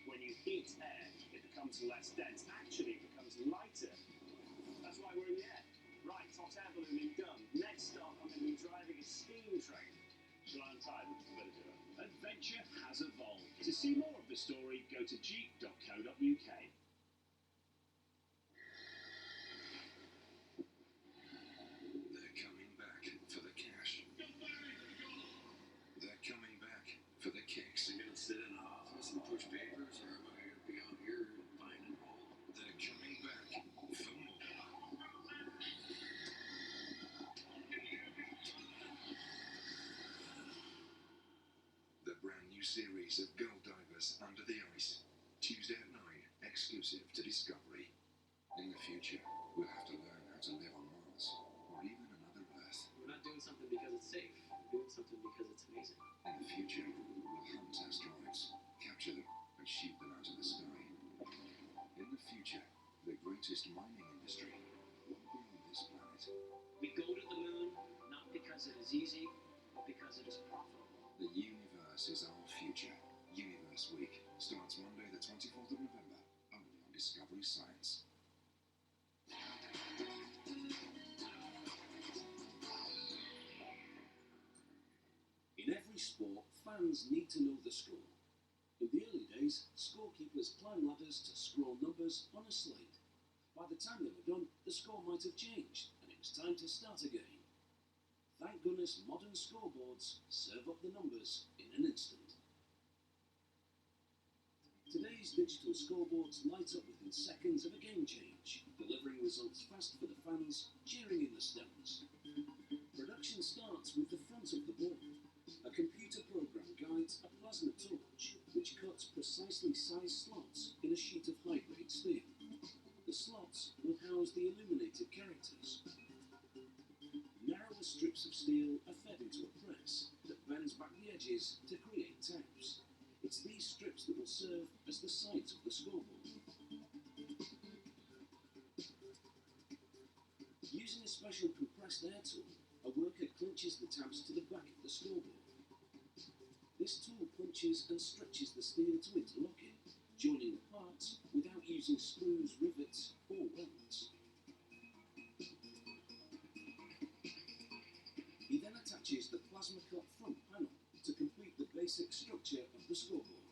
When you heat air, it becomes less dense. Actually, it becomes lighter. That's why we're in the air. Right, hot air ballooning done. Next stop, I'm going to be driving a steam train. Shall I untie them? Better do it. Adventure has evolved. To see more of the story, go to jeep.co.uk. They're coming back for the cash. They're coming back for the kicks. I'm gonna sit in an office and push papers, or am I gonna be out here buying and roll? They're coming back for more. The brand new series of Girl Divers Under the Ice. Tuesday at 9, exclusive to Discovery. In the future, we'll have to learn how to live on Mars, or even another Earth. We're not doing something because it's safe. We're doing something because it's amazing. In the future, we'll hunt asteroids, capture them, and shoot them out of the sky. In the future, the greatest mining industry won't be on this planet. We go to the moon not because it is easy, but because it is profitable. The universe is our future. Universe Week starts Monday the 24th of November, only on Discovery Science. In every sport, fans need to know the score. In the early days, scorekeepers climbed ladders to scroll numbers on a slate. By the time they were done, the score might have changed, and it was time to start again. Thank goodness modern scoreboards serve up the numbers in an instant. Today's digital scoreboards light up within seconds of a game change, delivering results fast for the fans cheering in the stands. Production starts with the front of the ball. A computer program guides a plasma torch, which cuts precisely sized slots in a sheet of high-grade steel. The slots will house the illuminated characters. Narrower strips of steel are fed into a press that bends back the edges to create tabs. It's these strips that will serve as the sides of the scoreboard. Using a special compressed air tool, a worker clinches the tabs to the back of the scoreboard. This tool punches and stretches the steel to interlock it, joining the parts without using screws, rivets, or welds. He then attaches the plasma cut front panel to complete the basic structure of the scoreboard.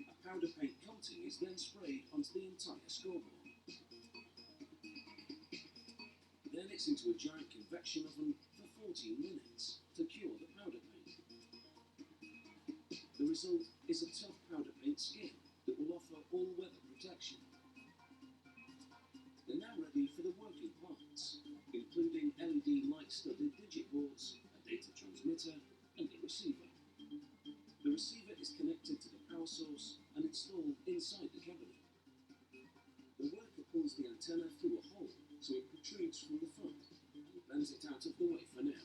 A powder paint coating is then sprayed onto the entire scoreboard. Then it's into a giant convection oven for 14 minutes to cure the powder paint. The result is a tough powder paint skin that will offer all-weather protection. They're now ready for the working parts, including LED light-studded digit boards, a data transmitter, and a receiver. The receiver is connected to the power source and installed inside the cabinet. The worker pulls the antenna through a hole so it protrudes from the front and bends it out of the way for now.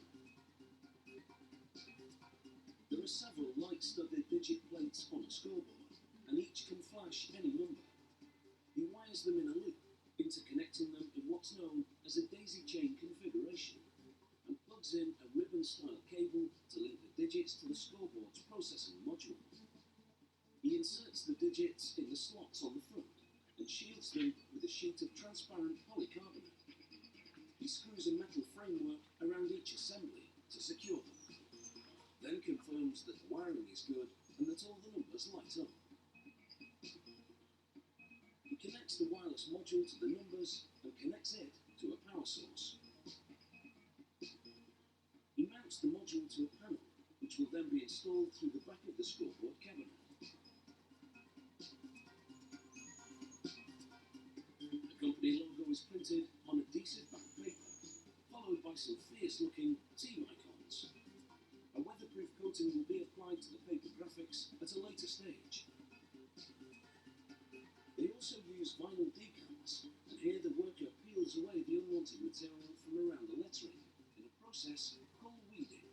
There are several light-studded digit plates on a scoreboard, and each can flash any number. He wires them in a loop, interconnecting them in what's known as a daisy chain configuration, and plugs in a ribbon-style cable to link the digits to the scoreboard's processing module. He inserts the digits in the slots on the front and shields them with a sheet of transparent polycarbonate. He screws a metal framework around each assembly to secure them, then confirms that the wiring is good and that all the numbers light up. He connects the wireless module to the numbers and connects it to a power source. He mounts the module to a panel, which will then be installed through the back of the scoreboard cabinet. The company logo is printed on adhesive back paper, followed by some fierce-looking team icons. A weatherproof coating will be applied to the paper graphics at a later stage. They also use vinyl decals, and here the worker peels away the unwanted material from around the lettering in a process called weeding.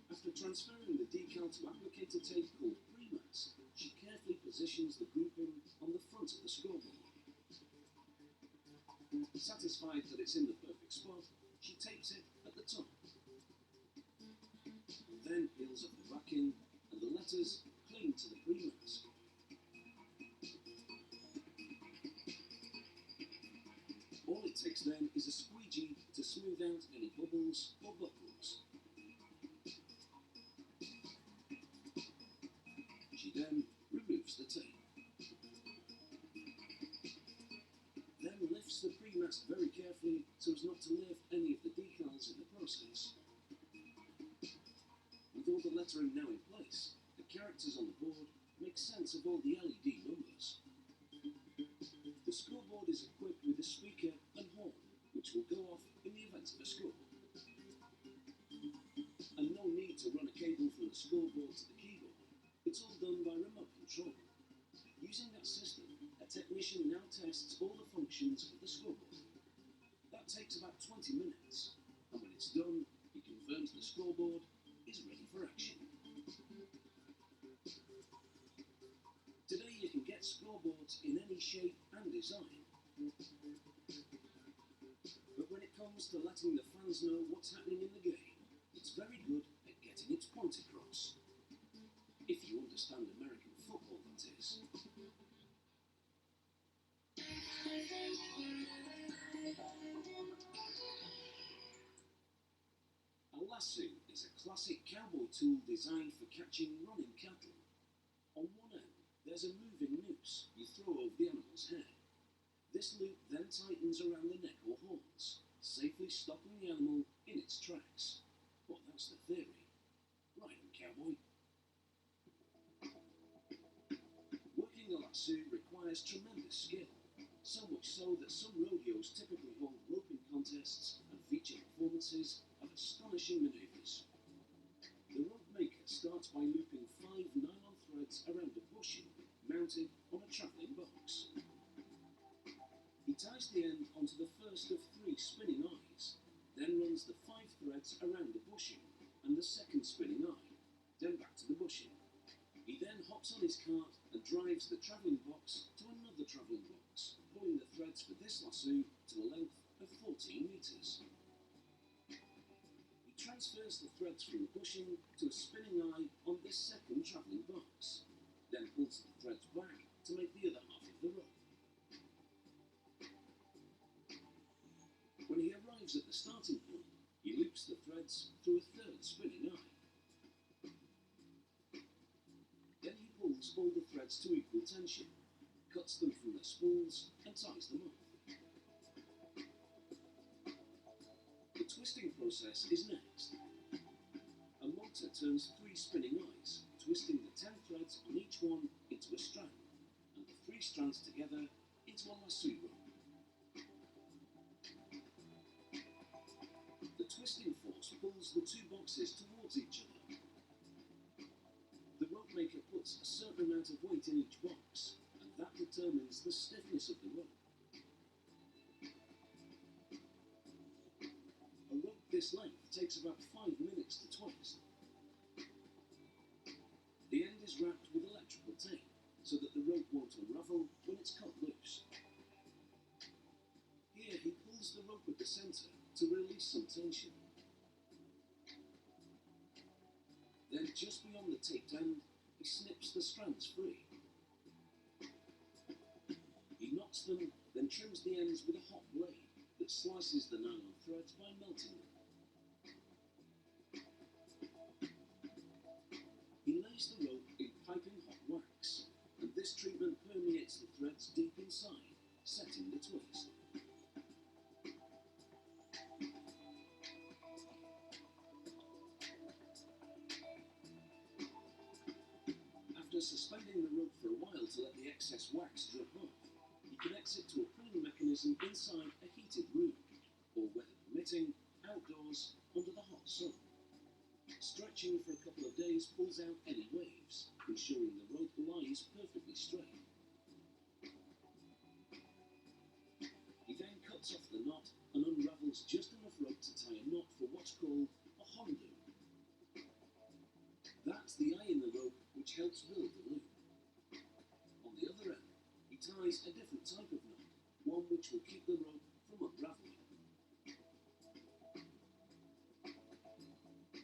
After transferring the decal to applicator tape called pre-mass, she carefully positions the grouping on the front of the scoreboard. Satisfied that it's in the perfect spot, she tapes it at the top. Then peels up the backing, and the letters cling to the pre-mask. All it takes then is a squeegee to smooth out any bubbles or buckles. She then removes the tape. Then lifts the pre-mask very carefully so as not to lift any of the decals in the process. With all the lettering now in place, the characters on the board make sense of all the LED numbers. The scoreboard is equipped with a speaker and horn, which will go off in the event of a score. And no need to run a cable from the scoreboard to the keyboard. It's all done by remote control. Using that system, a technician now tests all the functions of the scoreboard. That takes about 20 minutes, and when it's done, he confirms the scoreboard is ready for action. Today you can get scoreboards in any shape and design. But when it comes to letting the fans know what's happening in the game, it's very good at getting its point across. If you understand American football, that is. A lasso is a classic cowboy tool designed for catching running cattle. On one end, there's a moving noose you throw over the animal's head. This loop then tightens around the neck or horns. safely stopping the animal in its tracks. Well, that's the theory. Right on, cowboy. Working a lasso requires tremendous skill, so much so that some rodeos typically hold roping contests and feature performances of astonishing maneuvers. The rope maker starts by looping 5 nylon threads around a bushing mounted on a travelling box. He ties the end onto the first of 3 spinning eyes, then runs the 5 threads around the bushing and the second spinning eye, then back to the bushing. He then hops on his cart and drives the travelling box to another travelling box, pulling the threads for this lasso to a length of 14 metres. He transfers the threads from the bushing to a spinning eye on this second travelling box, then pulls the threads back to make the other half of the rope. When he arrives at the starting point, he loops the threads through a third spinning eye. Then he pulls all the threads to equal tension, cuts them from their spools, and ties them off. The twisting process is next. A motor turns 3 spinning eyes, twisting the 10 threads on each one into a strand, and the 3 strands together into a lasso rope. The twisting force pulls the 2 boxes towards each other. The rope maker puts a certain amount of weight in each box, and that determines the stiffness of the rope. A rope this length takes about 5 minutes to twist. The end is wrapped with electrical tape, so that the rope won't unravel when it's cut loose. Here he pulls the rope at the centre to release some tension. Then, just beyond the taped end, he snips the strands free. He knots them, then trims the ends with a hot blade that slices the nylon threads by melting them. He lays the rope in piping hot wax, and this treatment permeates the threads deep inside, setting the twist. After suspending the rope for a while to let the excess wax drip off, he connects it to a pulling mechanism inside a heated room, or weather permitting, outdoors, under the hot sun. Stretching for a couple of days pulls out any waves, ensuring the rope lies perfectly straight. He then cuts off the knot and unravels just enough rope to tie a knot for what's called a hondo. That's the eye in the rope which helps build the loop. On the other end, he ties a different type of knot, one which will keep the rope from unravelling.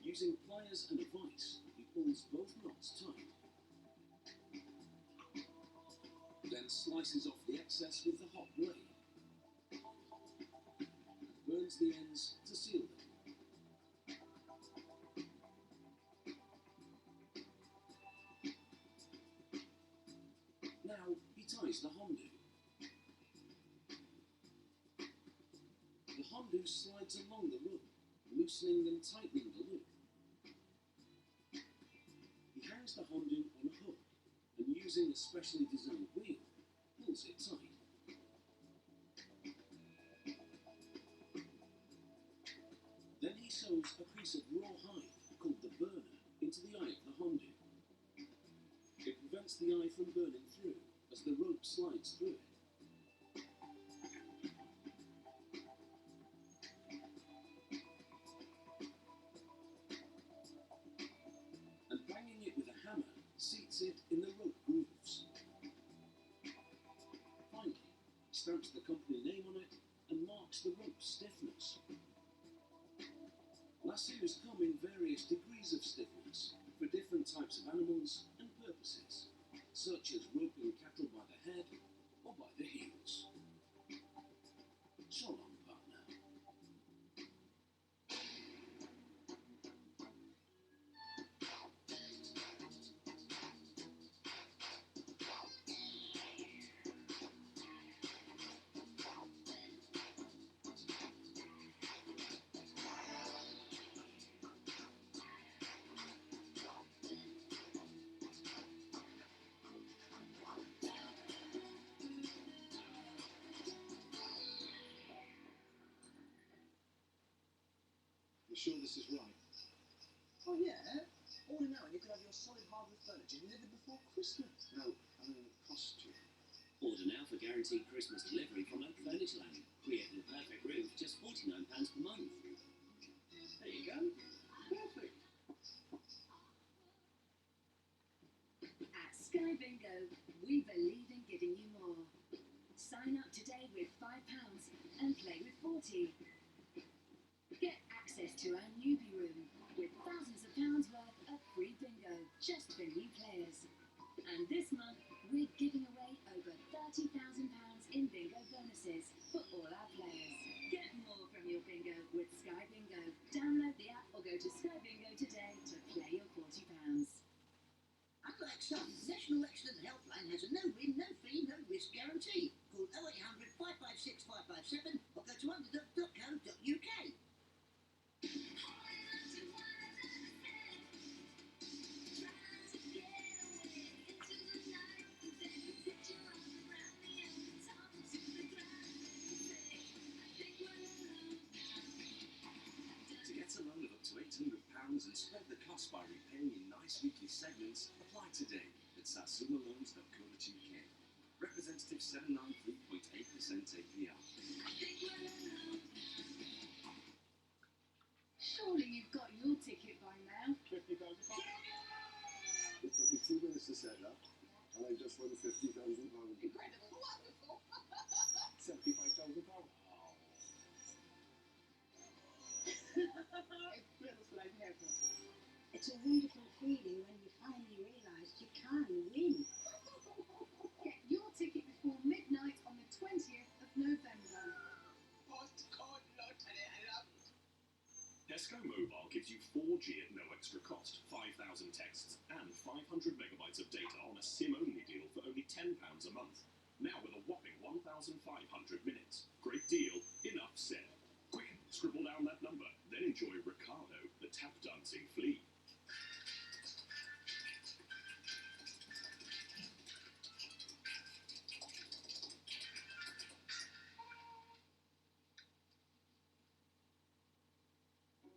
Using pliers and a vice, he pulls both knots tight. Then slices off the excess with the hot blade, and burns the ends to seal them. Now he ties the hondo. The hondo slides along the rope, loosening and tightening the loop. He hangs the hondo on a hook, and using a specially designed wheel, pulls it tight. Then he sews a piece of raw hide, called the burner, into the eye of the hondo. It prevents the eye from burning through, as the rope slides through it. And banging it with a hammer seats it in the rope grooves. Finally, he stamps the company name on it and marks the rope's stiffness. Lassos come in various degrees of stiffness for different types of animals and purposes, such as roping cattle by the head or by the heels. So long, partner. You sure this is right? Oh yeah? All in all, you could have your solid hardwood furniture delivered before Christmas. No, I mean the cost you. Order now for guaranteed Christmas delivery from Oak Furnitureland. Creating the perfect room for just £49 per month. There you go. Perfect. At Sky Bingo, we believe in giving you more. Sign up today with £5 and play with 40. Get access to our newbie room with thousands of pounds worth of free bingo just for new players. And this month, we're giving away over £30,000 in bingo bonuses for all our players. Get more from your bingo with Sky Bingo. Download the app or go to Sky Bingo today to play your £40. Unlike some, National Accident Helpline has a no-win, no-fee, no-risk guarantee. Call 0800 556 557 or go to underdog.co.uk. To get a loan of up to £800 and spread the cost by repaying in nice weekly segments, apply today at satsumaloans.co.uk. Representative 793.8% APR. Surely you've got your ticket by now. £50,000. It took me 2 minutes to set up, and I just won £50,000. Incredible. Wonderful. £75,000. It feels like heaven. It's a wonderful feeling when you finally realise you can win. Get your ticket before midnight on the 20th of November. Postcode lottery, I love it. Tesco Mobile gives you 4G at no extra cost, 5,000 texts, and 500 megabytes of data on a SIM-only deal for only £10 a month. Now with a whopping 1,500 minutes. Great deal, enough said. Quick, scribble down that number, then enjoy Ricardo, the tap-dancing flea.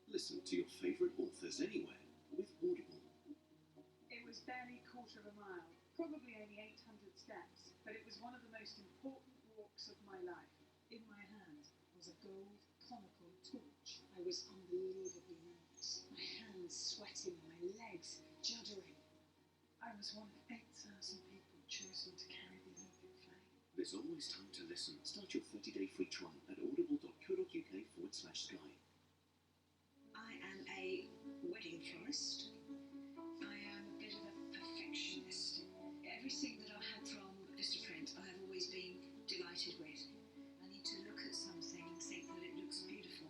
Listen to your favourite authors anywhere with Audible. It was barely a quarter of a mile, probably only 800 steps, but it was one of the most important walks of my life. In my hand was a gold conical torch. I was unbelievably nervous, my hands sweating, my legs juddering. I was one of 8,000 people chosen to carry the Olympic flag. There's always time to listen. Start your 30-day free trial at audible.co.uk/Sky. I am a wedding florist. I am a bit of a perfectionist. Everything that I've had from Vistaprint I have always been delighted with. I need to look at something and think that it looks beautiful.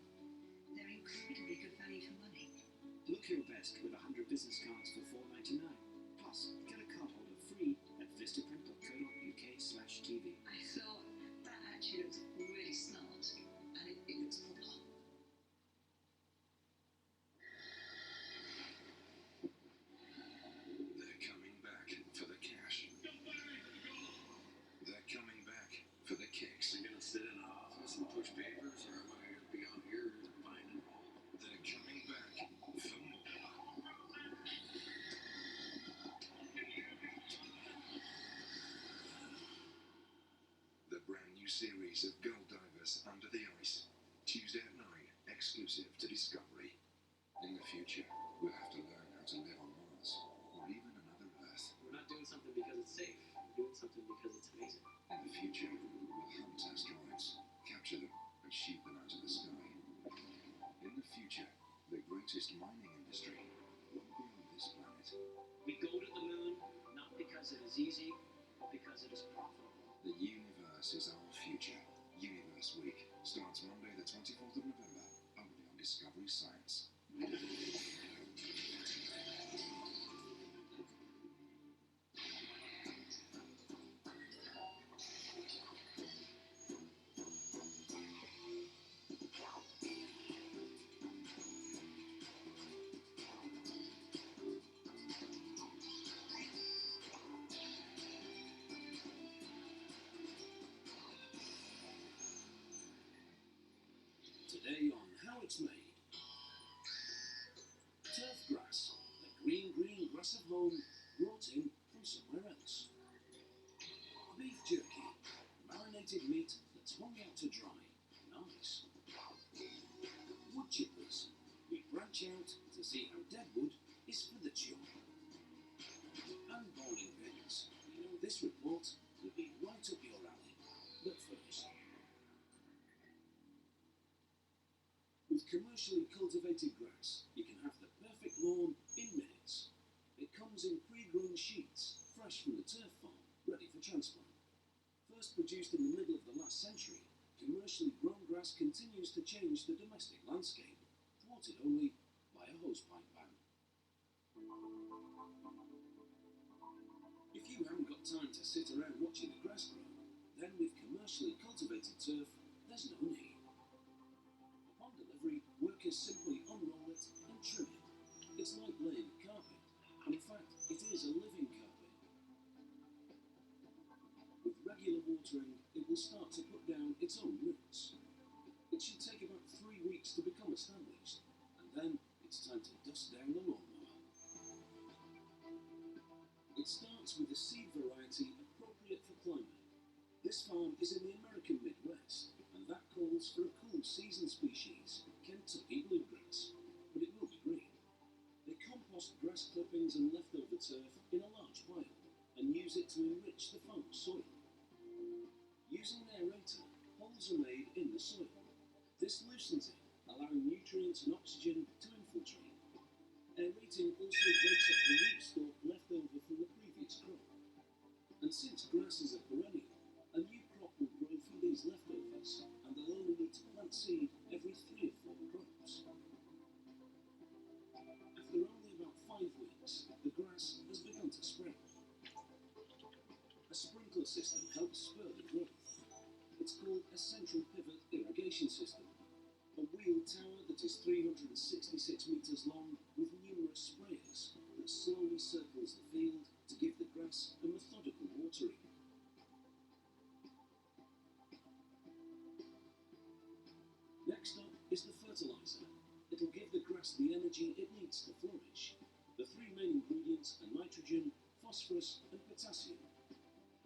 They're incredibly good value for money. Look your best with 100 business cards for £4.99. Plus, get a card holder free at vistaprint.co.uk/TV. I thought that actually looks really smart and it looks proper. They're coming back for the cash. They're coming back for the kicks. I'm gonna sit in office and push papers, or am I gonna be on here buying and roll? They're coming back for more. The brand new series of Gold Divers Under the Ice. Tuesday at 9, exclusive to Discovery. In the future, we'll have to learn how to live on Mars, or even another Earth. We're not doing something because it's safe. We're doing something because it's amazing. In the future, we'll hunt asteroids, capture them, and shoot them out of the sky. In the future, the greatest mining industry won't be on this planet. We go to the moon not because it is easy, but because it is profitable. The universe is our future. Universe Week starts Monday the 24th of November, only on Discovery Science. Today on How It's Made. change the domestic landscape, thwarted only by a hosepipe ban. If you haven't got time to sit around watching the grass grow, then with commercially cultivated turf, there's no need. Upon delivery, workers simply unroll it and trim it. It's like laying a carpet, and in fact, it is a living carpet. With regular watering, it will start to put down its own roots. It should take about 3 weeks to become established, and then it's time to dust down the lawnmower. It starts with a seed variety appropriate for climate. This farm is in the American Midwest, and that calls for a cool season species, Kentucky bluegrass, but it will be green. They compost grass clippings and leftover turf in a large pile, and use it to enrich the farm's soil. Using an aerator, holes are made in the soil. This loosens it, allowing nutrients and oxygen to infiltrate. Aerating also breaks up the root stalk left over from the previous crop. And since grass is a perennial, a new crop will grow from these leftovers, and they'll only need to plant seed every 3 or 4 crops. After only about 5 weeks, the grass has begun to sprout. A sprinkler system helps spur the growth. It's called a central pivot irrigation system, a wheeled tower that is 366 metres long with numerous sprayers that slowly circles the field to give the grass a methodical watering. Next up is the fertiliser. It'll give the grass the energy it needs to flourish. The 3 main ingredients are nitrogen, phosphorus and potassium.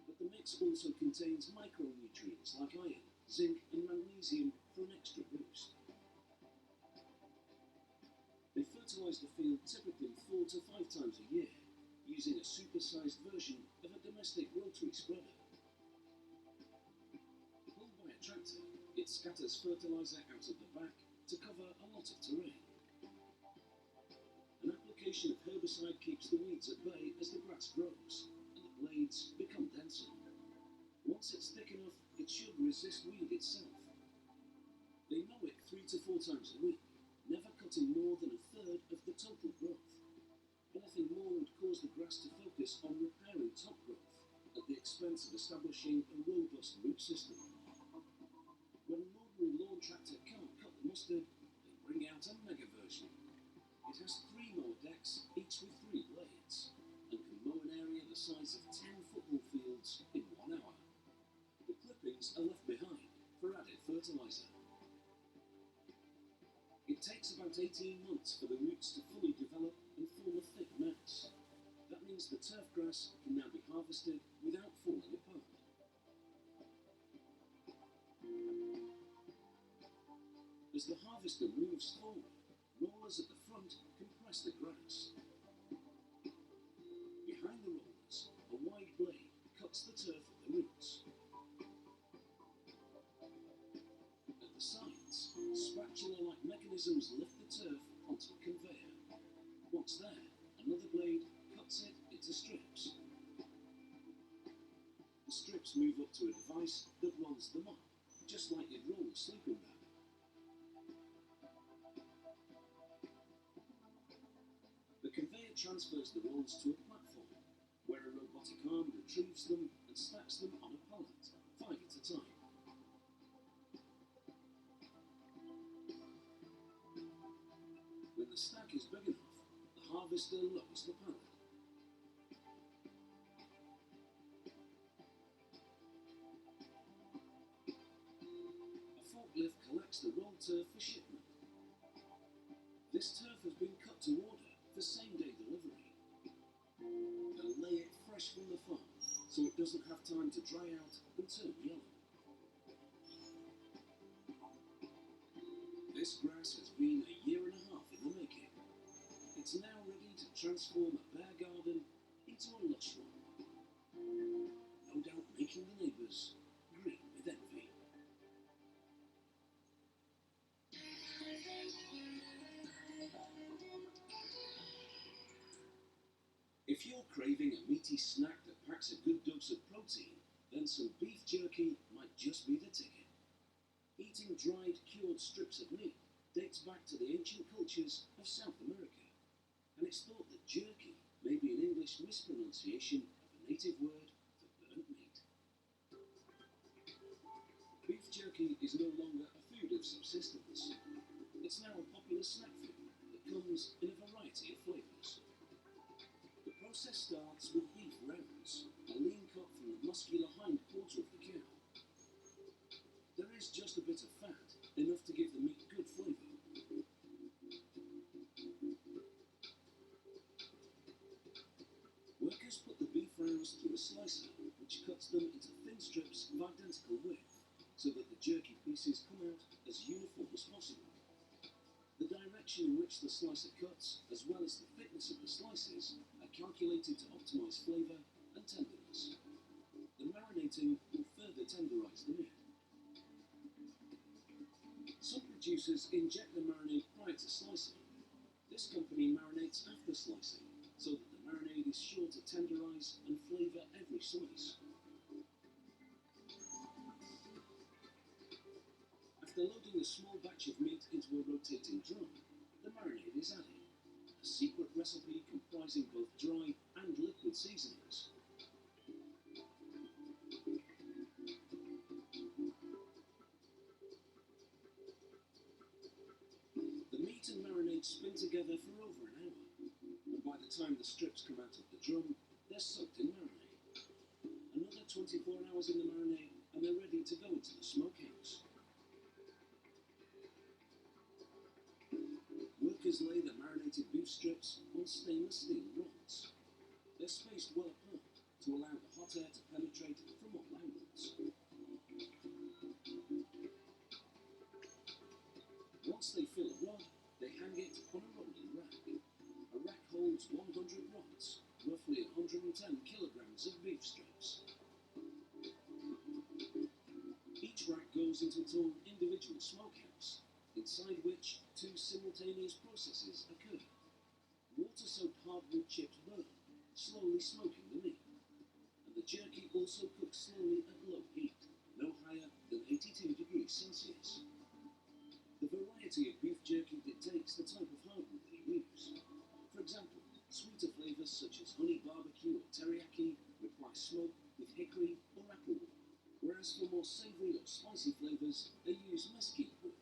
But the mix also contains micronutrients like iron, zinc and magnesium for an extra boost. They fertilise the field typically 4 to 5 times a year, using a supersized version of a domestic rotary spreader. Pulled by a tractor, it scatters fertiliser out of the back to cover a lot of terrain. An application of herbicide keeps the weeds at bay as the grass grows, and the blades become denser. Once it's thick enough, it should resist weed itself. They mow it 3 to 4 times a week, never cutting more than a third of the total growth. Anything more would cause the grass to focus on repairing top growth, at the expense of establishing a robust root system. When an ordinary lawn tractor can't cut the mustard, they bring out a mega version. It has 3 mower decks, each with 3 blades, and can mow an area the size of 10 football fields in 1 hour. The clippings are left behind for added fertiliser. It takes about 18 months for the roots to fully develop and form a thick mass. That means the turf grass can now be harvested without falling apart. As the harvester moves forward, rollers at the front compress the grass. Behind the rollers, a wide blade cuts the turf at the roots. At the sides, spatula-like mechanisms lift the turf onto a conveyor. Once there, another blade cuts it into strips. The strips move up to a device that rolls them up, just like you'd roll a sleeping bag. The conveyor transfers the rolls to a platform, where a robotic arm retrieves them and stacks them on a pallet, 5 at a time. When the stack is big enough, the harvester lowers the pallet. A forklift collects the rolled turf for shipment. This turf has been cut to order for same-day delivery. They'll lay it fresh from the farm, so it doesn't have time to dry out and turn yellow. This grass has been a year and a half in the making. It's now ready to transform a bare garden into a lush one. No doubt making the neighbours green with envy. If you're craving a meaty snack that packs a good dose of protein, then some beef jerky might just be the ticket. Eating dried, cured strips of meat dates back to the ancient cultures of South America, and it's thought that jerky may be an English mispronunciation of a native word for burnt meat. Beef jerky is no longer a food of subsistence. It's now a popular snack food that comes in a variety of flavours. The process starts with beef rounds, a lean cut from the muscular hind quarter of the cow. There is just a bit of fat, enough to give the meat good flavour. Workers put the beef rounds through a slicer, which cuts them into thin strips of identical width, so that the jerky pieces come out as uniform as possible. The direction in which the slicer cuts, as well as the thickness of the slices, are calculated to optimise flavour and tenderness. The marinating will further tenderise the meat. Some producers inject the marinade prior to slicing. This company marinates after slicing, so that the marinade is sure to tenderise and flavour every slice. After loading a small batch of meat into a rotating drum, the marinade is added, a secret recipe comprising both dry and liquid seasonings. The meat and marinade spin together for over an hour, and by the time the strips come out of the drum, they're soaked in marinade. Another 24 hours in the marinade, and they're ready to go into the smokehouse. Workers lay the marinated beef strips on stainless steel rods. They're spaced well apart to allow the hot air to penetrate from all angles. Once they fill a rod, they hang it on a rolling rack. A rack holds 100 rods, roughly 110 kilograms of beef strips. Each rack goes into its own individual smokehouse, inside which two simultaneous processes occur. Water-soaked hardwood chips burn, slowly smoking the meat, and the jerky also cooks slowly at low heat, no higher than 82 degrees Celsius. The variety of beef jerky dictates the type of hardwood they use. For example, sweeter flavours such as honey barbecue or teriyaki require smoke with hickory or applewood, whereas for more savoury or spicy flavours, they use mesquite wood.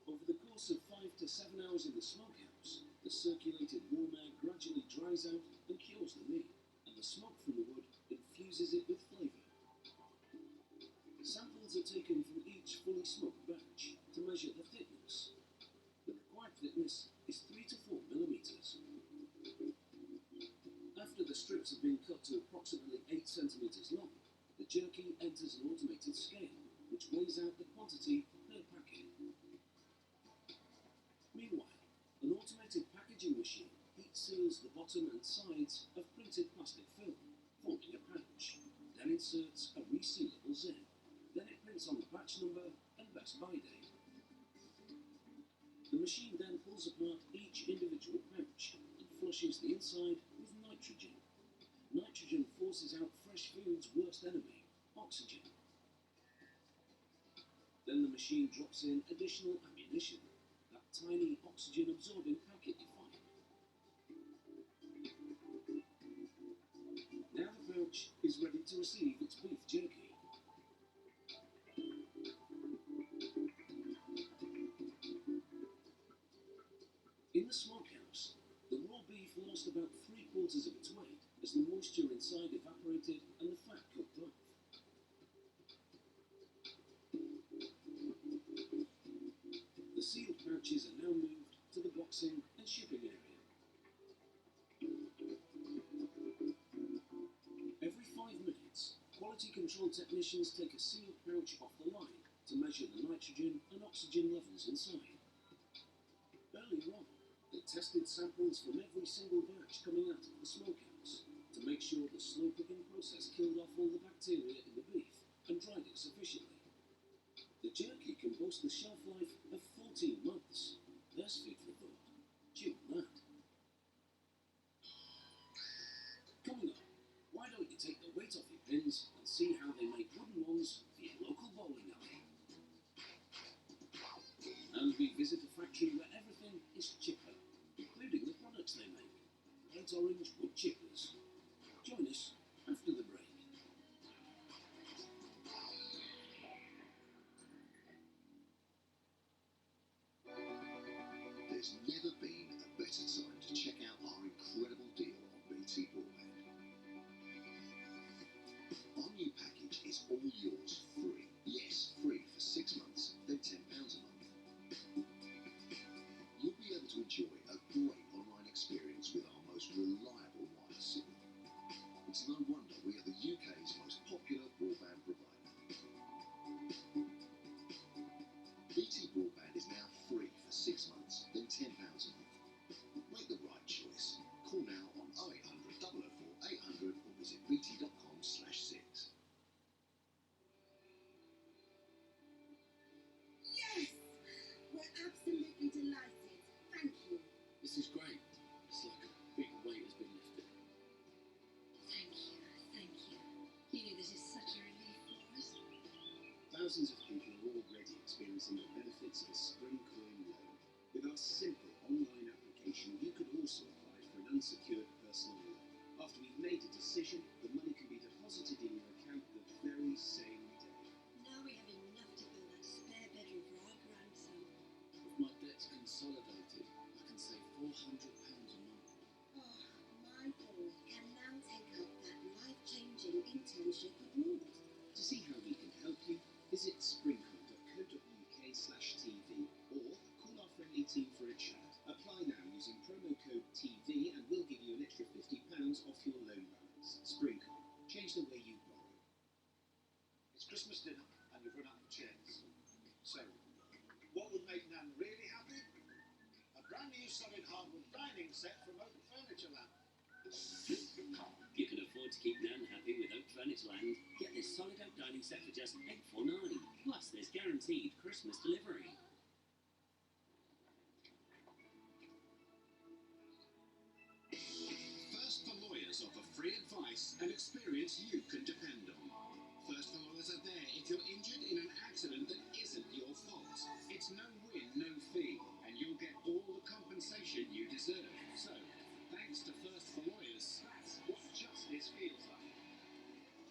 Over the course of 5 to 7 hours in the smokehouse, the circulated warm air gradually dries out and cures the meat, and the smoke from the wood infuses it with flavour. Samples are taken from each fully smoked batch to measure the thickness. The required thickness is 3 to 4 millimetres. After the strips have been cut to approximately 8 centimetres long, the jerky enters an automated scale, which weighs out the quantity per packet. Meanwhile, an automated packaging machine heat seals the bottom and sides of printed plastic film, forming a pouch, then inserts a resealable zip. Then it prints on the batch number and best by date. The machine then pulls apart each individual pouch and flushes the inside with nitrogen. Nitrogen forces out fresh food's worst enemy, oxygen. Then the machine drops in additional ammunition, that tiny oxygen-absorbing packet you find. Now the pouch is ready to receive its beef jerky. In the smokehouse, the raw beef lost about 3/4 of its weight as the moisture inside evaporated and the fat cooked off. The sealed pouches are now moved to the boxing and shipping area. Every 5 minutes, quality control technicians take a sealed pouch off the line to measure the nitrogen and oxygen levels inside. Earlier on, they tested samples from every single batch coming out of the smokehouse to make sure the slow cooking process killed off all the bacteria in the beef and dried it sufficiently. The jerky can boast a shelf life of 14 months. There's food for thought. Chew on that. Coming up, why don't you take the weight off your pins and see how they make wooden ones for your local bowling alley? solid hardwood dining set from Oak Furniture Land. If you can afford to keep Nan happy with Oak Furniture Land, get this solid oak dining set for just $849. Plus, there's guaranteed Christmas delivery. First for Lawyers offer free advice and experience you can depend on. First for Lawyers are there if you're injured in an accident that isn't your fault. It's no win, no fee, and you'll get all the compensation you deserve. So, thanks to First for Lawyers, that's what justice feels like.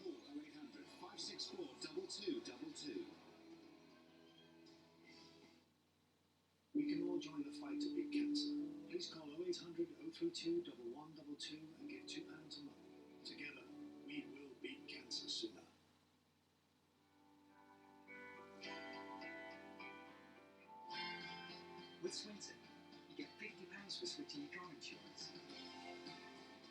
Call 0800 564 2222. We can all join the fight to beat cancer. Please call 0800 032 1122 and give £2 a month. Together, we will beat cancer sooner. With Swinton, you get £50 for switching your car insurance.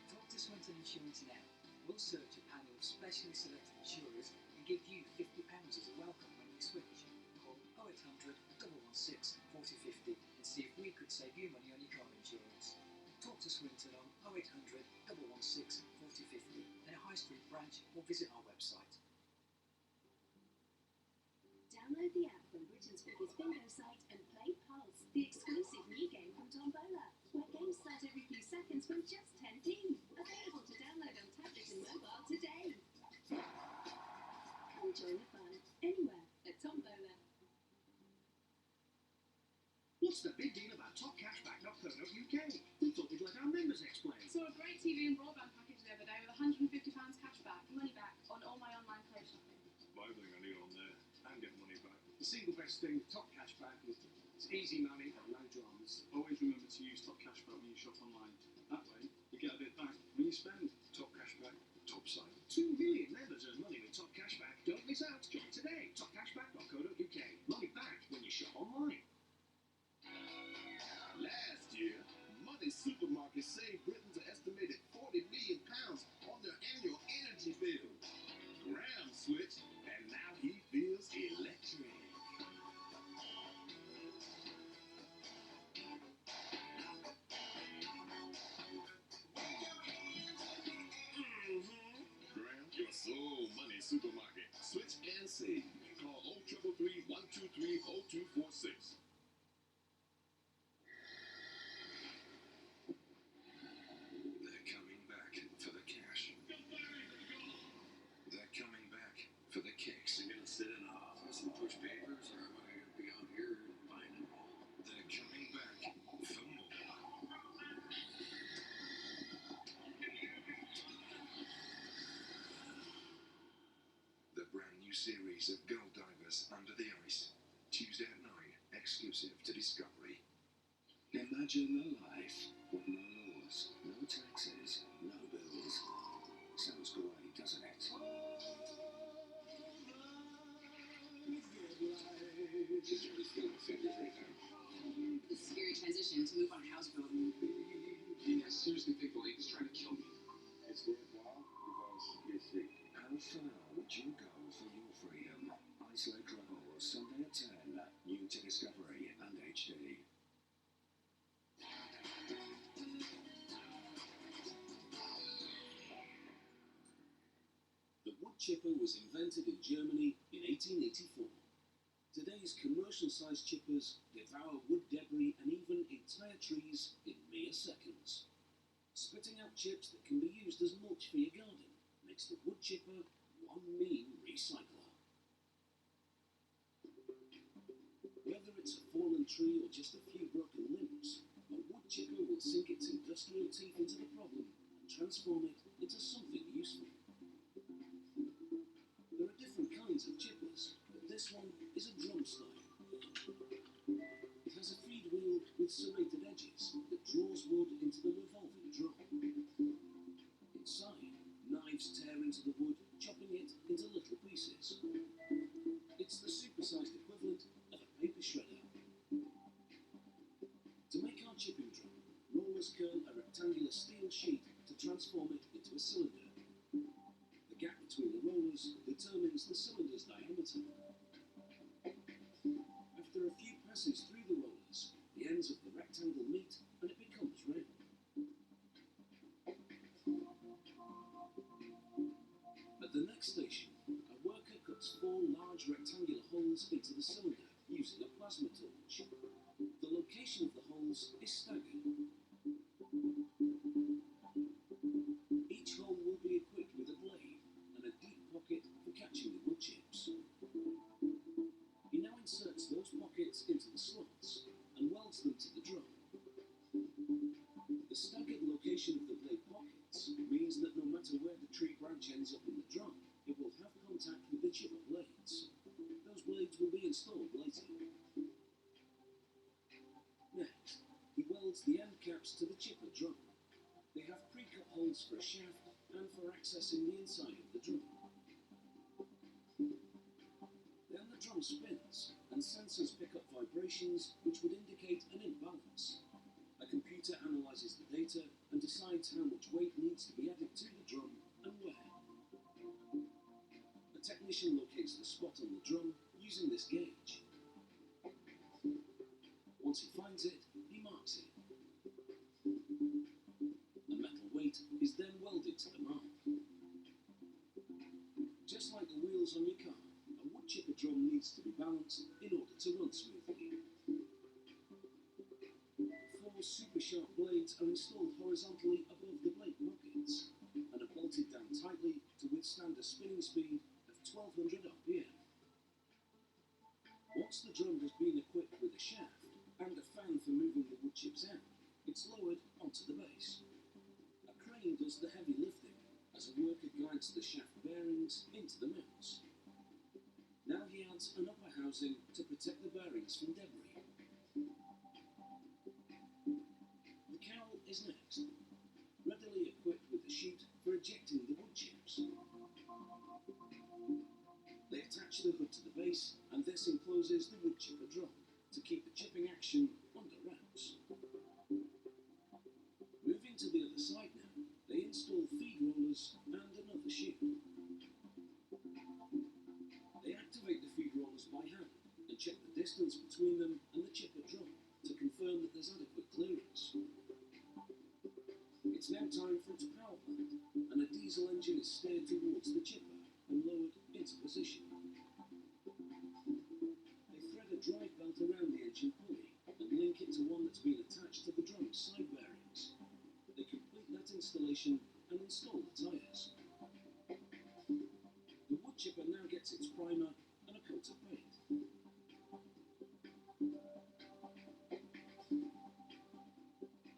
Talk to Swinton Insurance now. We'll search a panel of specially selected insurers and give you £50 as a welcome when you switch. Call 0800 116 4050 and see if we could save you money on your car insurance. Talk to Swinton on 0800 116 4050 in a high street branch or visit our website. Download the app from Britain's biggest bingo site and play Pulse, the exclusive new game from Tombola, where games start every few seconds from just 10p. Available to download on tablet and mobile today. Come join the fun anywhere at Tombola. What's the big deal about topcashback.co.uk? We thought we'd let our members explain. Saw a great TV and broadband package the other day with £150 cashback, money back on all my online clothes shopping. Buy everything I need on there and get money back. The single best thing, Top Cashback, is it's easy money and no dramas. Always remember to use Top Cashback when you shop online. That way, you get a bit back when you spend. Top Cashback, top side. 2 million members earn money with Top Cashback. Don't miss out. Join today. Topcashback.co.uk. Money back when you shop online. Last year, Money Supermarket saved Britons an estimated £40 million on their annual energy bill. Graham switched, and now he feels electric. Graham, your soul Money Supermarket. Switch and save. Call 0333 123 0246. They're coming back for the cash. They're coming back for the kicks. I'm gonna sit in office and push papers, or am I gonna be out here buying it? They're coming back for more. The brand new series of Gold Divers Under the Ice. Tuesday at 9, exclusive to Discovery. Imagine a life with no laws, no taxes, no bills. Sounds great, doesn't it? It's a scary transition to move on a houseboat. I seriously think the lady's trying to kill me. It's worthwhile because, you see, How far would you go for your freedom? Isolate Travel, Sunday at 10, new to Discovery and HD. The wood chipper was invented in Germany in 1884. Today's commercial-sized chippers devour wood debris and even entire trees in mere seconds. Spitting out chips that can be used as mulch for your garden makes the wood chipper one mean recycler. Whether it's a fallen tree or just a few broken limbs, a wood chipper will sink its industrial teeth into the problem and transform it into something useful. There are different kinds of chippers, but this one is a drum style. It has a feed wheel with serrated edges that draws wood into the revolving drum. Inside, knives tear into the wood, chopping it into little pieces. It's the supersized equivalent of a paper shredder. To make our chipping drum, rollers curl a rectangular steel sheet to transform it into a cylinder. The gap between the rollers determines the cylinder's diameter. After a few passes through the rollers, the ends of the rectangle meet and location of the blade pockets means that no matter where the tree branch ends up in the drum, it will have contact with the chipper blades. Those blades will be installed later. Next, he welds the end caps to the chipper drum. They have pre-cut holes for a shaft and for accessing the inside of the drum. Then the drum spins, and sensors pick up vibrations which would indicate an imbalance. A computer analyzes the data and decides how much weight needs to be added to the drum and where. A technician locates the spot on the drum using this gauge. Once he finds it, he marks it. A metal weight is then welded to the mark. Just like the wheels on your car, a wood chipper drum needs to be balanced in order to run smoothly. 4 super sharp blades are installed horizontally above the blade pockets and are bolted down tightly to withstand a spinning speed of 1200 RPM. Once the drum has been equipped with a shaft and a fan for moving the wood chips out, it's lowered onto the base. A crane does the heavy lifting as a worker guides the shaft bearings into the mounts. Now he adds an upper housing to protect the bearings from debris. The cowl is next, readily equipped with a chute for ejecting the wood chips. They attach the hood to the base, and this encloses the wood chipper drum to keep the chipping action under wraps. Moving to the other side now, they install feed rollers and another chute. They activate the feed rollers by hand and check the distance between them and the chipper drum to confirm that there's adequate clearance. It's now time for its power plant, and a diesel engine is steered towards the chipper and lowered into position. They thread a drive belt around the engine pulley and link it to one that's been attached to the drum's side bearings. They complete that installation and install the tyres. The wood chipper now gets its primer and a coat of paint.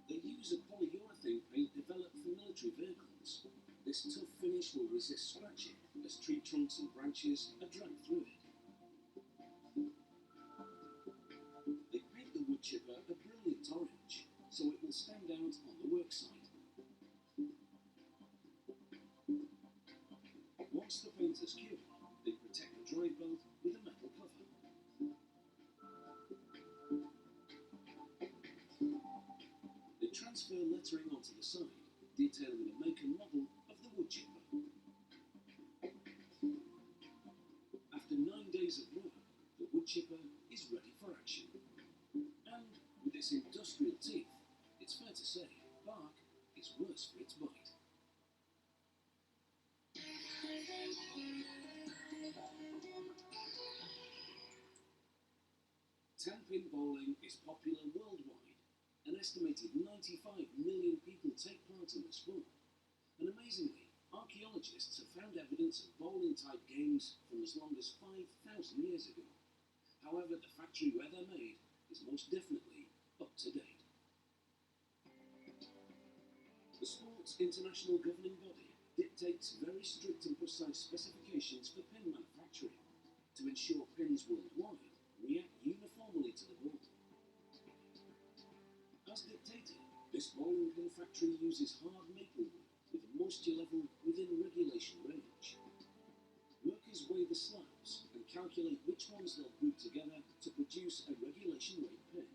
They use a polyurethane paint developed for military vehicles. This tough finish will resist scratching as tree trunks and branches are dragged through it. They paint the wood chipper a brilliant orange, so it will stand out on the worksite. Once the paint is cured, they protect the drive belt with a metal cover. They transfer lettering onto the side, detailing the make and model of the wood chipper. After 9 days of work, the wood chipper is ready for action. And with its industrial teeth, it's fair to say bark is worse for its bite. 10-pin bowling is popular worldwide. An estimated 95 million people take part in the sport. And amazingly, archaeologists have found evidence of bowling-type games from as long as 5,000 years ago. However, the factory where they're made is most definitely up to date. The sport's international governing body dictates very strict and precise specifications for pin manufacturing to ensure pins worldwide react uniformly to the ball. As dictated, this bowling pin factory uses hard maple wood with a moisture level within regulation range. Workers weigh the slabs and calculate which ones they'll glue together to produce a regulation weight pin.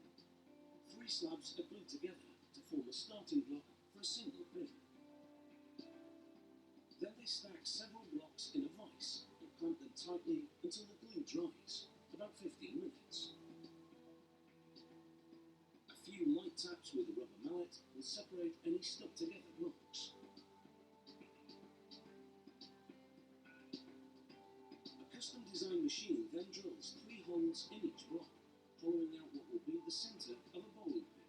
3 slabs are glued together to form a starting block for a single pin. Then they stack several blocks in a vise and clamp them tightly until the glue dries, about 15 minutes. A few light taps with a rubber mallet will separate any stuck-together blocks. A custom-designed machine then drills 3 holes in each block, hollowing out what will be the centre of a bowling pin.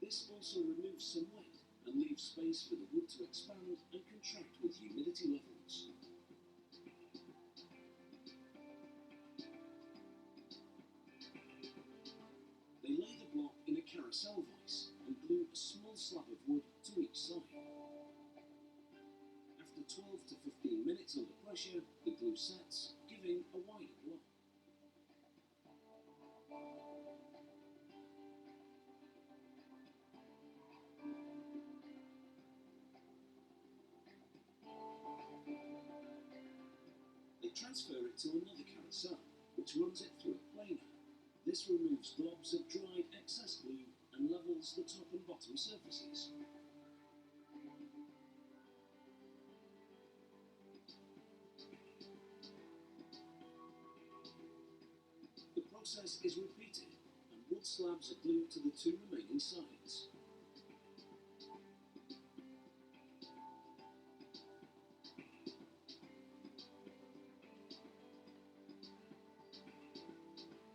This also removes some weight and leaves space for the wood to expand and contract with humidity levels. They lay the block in a carousel vise and glue a small slab of wood to pressure, the glue sets, giving a wider block. They transfer it to another carousel, which runs it through a planer. This removes globs of dried excess glue and levels the top and bottom surfaces. The process is repeated, and wood slabs are glued to the two remaining sides.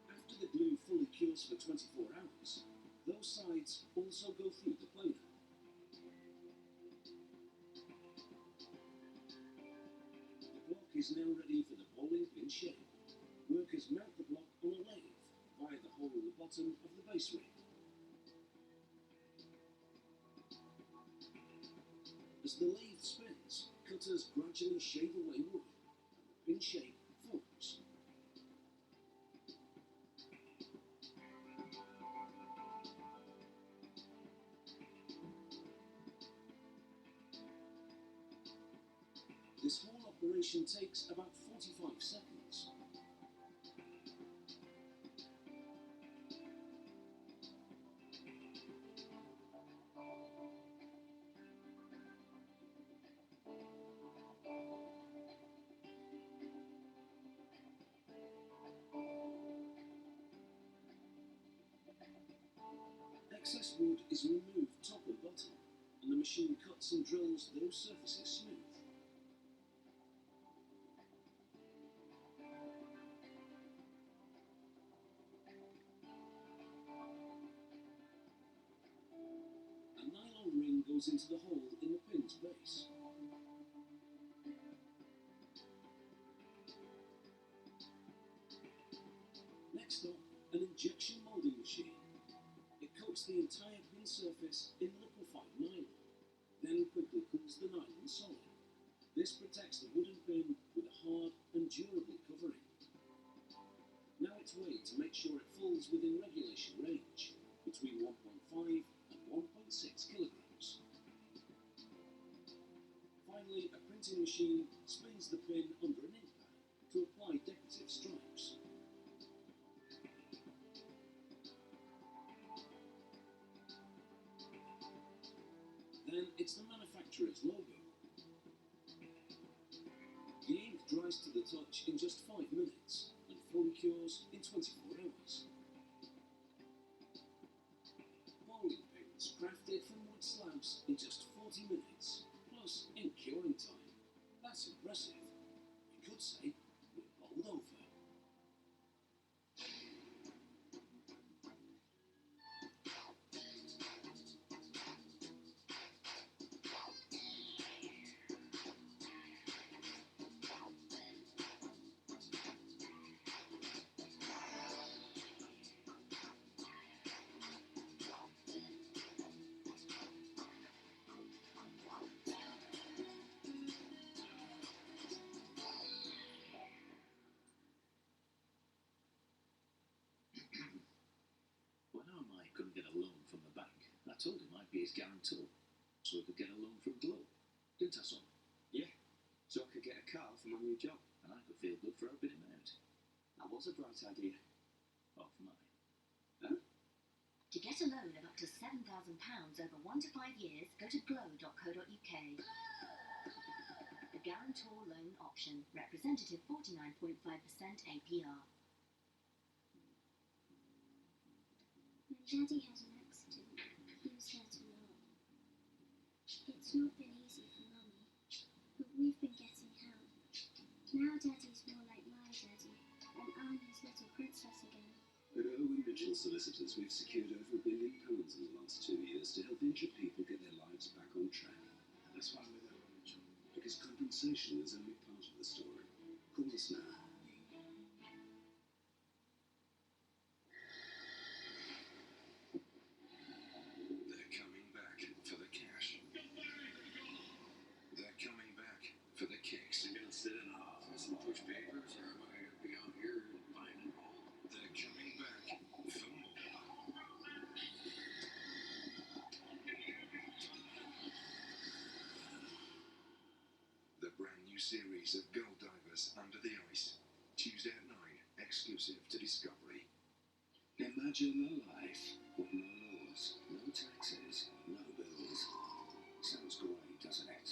After the glue fully cures for 24 hours, those sides also go through the planer. The block is now ready for the bowling pin shape. Workers mount the block on a lathe via the hole in the bottom of the base ring. As the lathe spins, cutters gradually shave away wood, and the pin shape forms. This whole operation takes about 45 seconds. Excess wood is removed top and bottom, and the machine cuts and drills those surfaces smooth. A nylon ring goes into the hole in the pin's base. Next up, an injection moulding machine. It coats the entire pin surface in liquefied nylon, then quickly cools the nylon solid. This protects the wooden pin with a hard and durable covering. Now it's weighed to make sure it falls within regulation range, between 1.5 and 1.6 kilograms. Finally, a printing machine spins the pin under an ink pad to apply decorative stripes. Then it's the manufacturer's logo. The ink dries to the touch in just 5 minutes and fully cures in 24 hours. Bowling pins crafted from wood slabs in just 40 minutes, plus ink curing time. That's impressive. You could say we're bowled over. When our Mike couldn't get a loan from the bank, I told him I'd be his guarantor, so he could get a loan from Globe. Didn't I, son? Yeah, so I could get a car for my new job. And I could feel good for helping him out. That was a bright idea. Of mine. Huh? To get a loan of up to £7,000 over 1 to 5 years, go to glow.co.uk. The guarantor loan option, representative 49.5% APR. When Daddy had an accident, he was there to laugh. It's not been easy for Mummy, but we've been getting help. Now Daddy's more like my daddy, and I'm his little princess again. At Owen Mitchell Solicitors, we've secured over £1 billion in the last 2 years to help injured people get their lives back on track. That's why I'm with Owen Mitchell. Because compensation is only part of the story. Call us now. They're coming back for the cash. They're coming back for the kicks. I'm going to sit in half. series of girl divers under the ice. Tuesday at 9, exclusive to Discovery. Imagine a life with no laws, no taxes, no bills. Sounds great, doesn't it?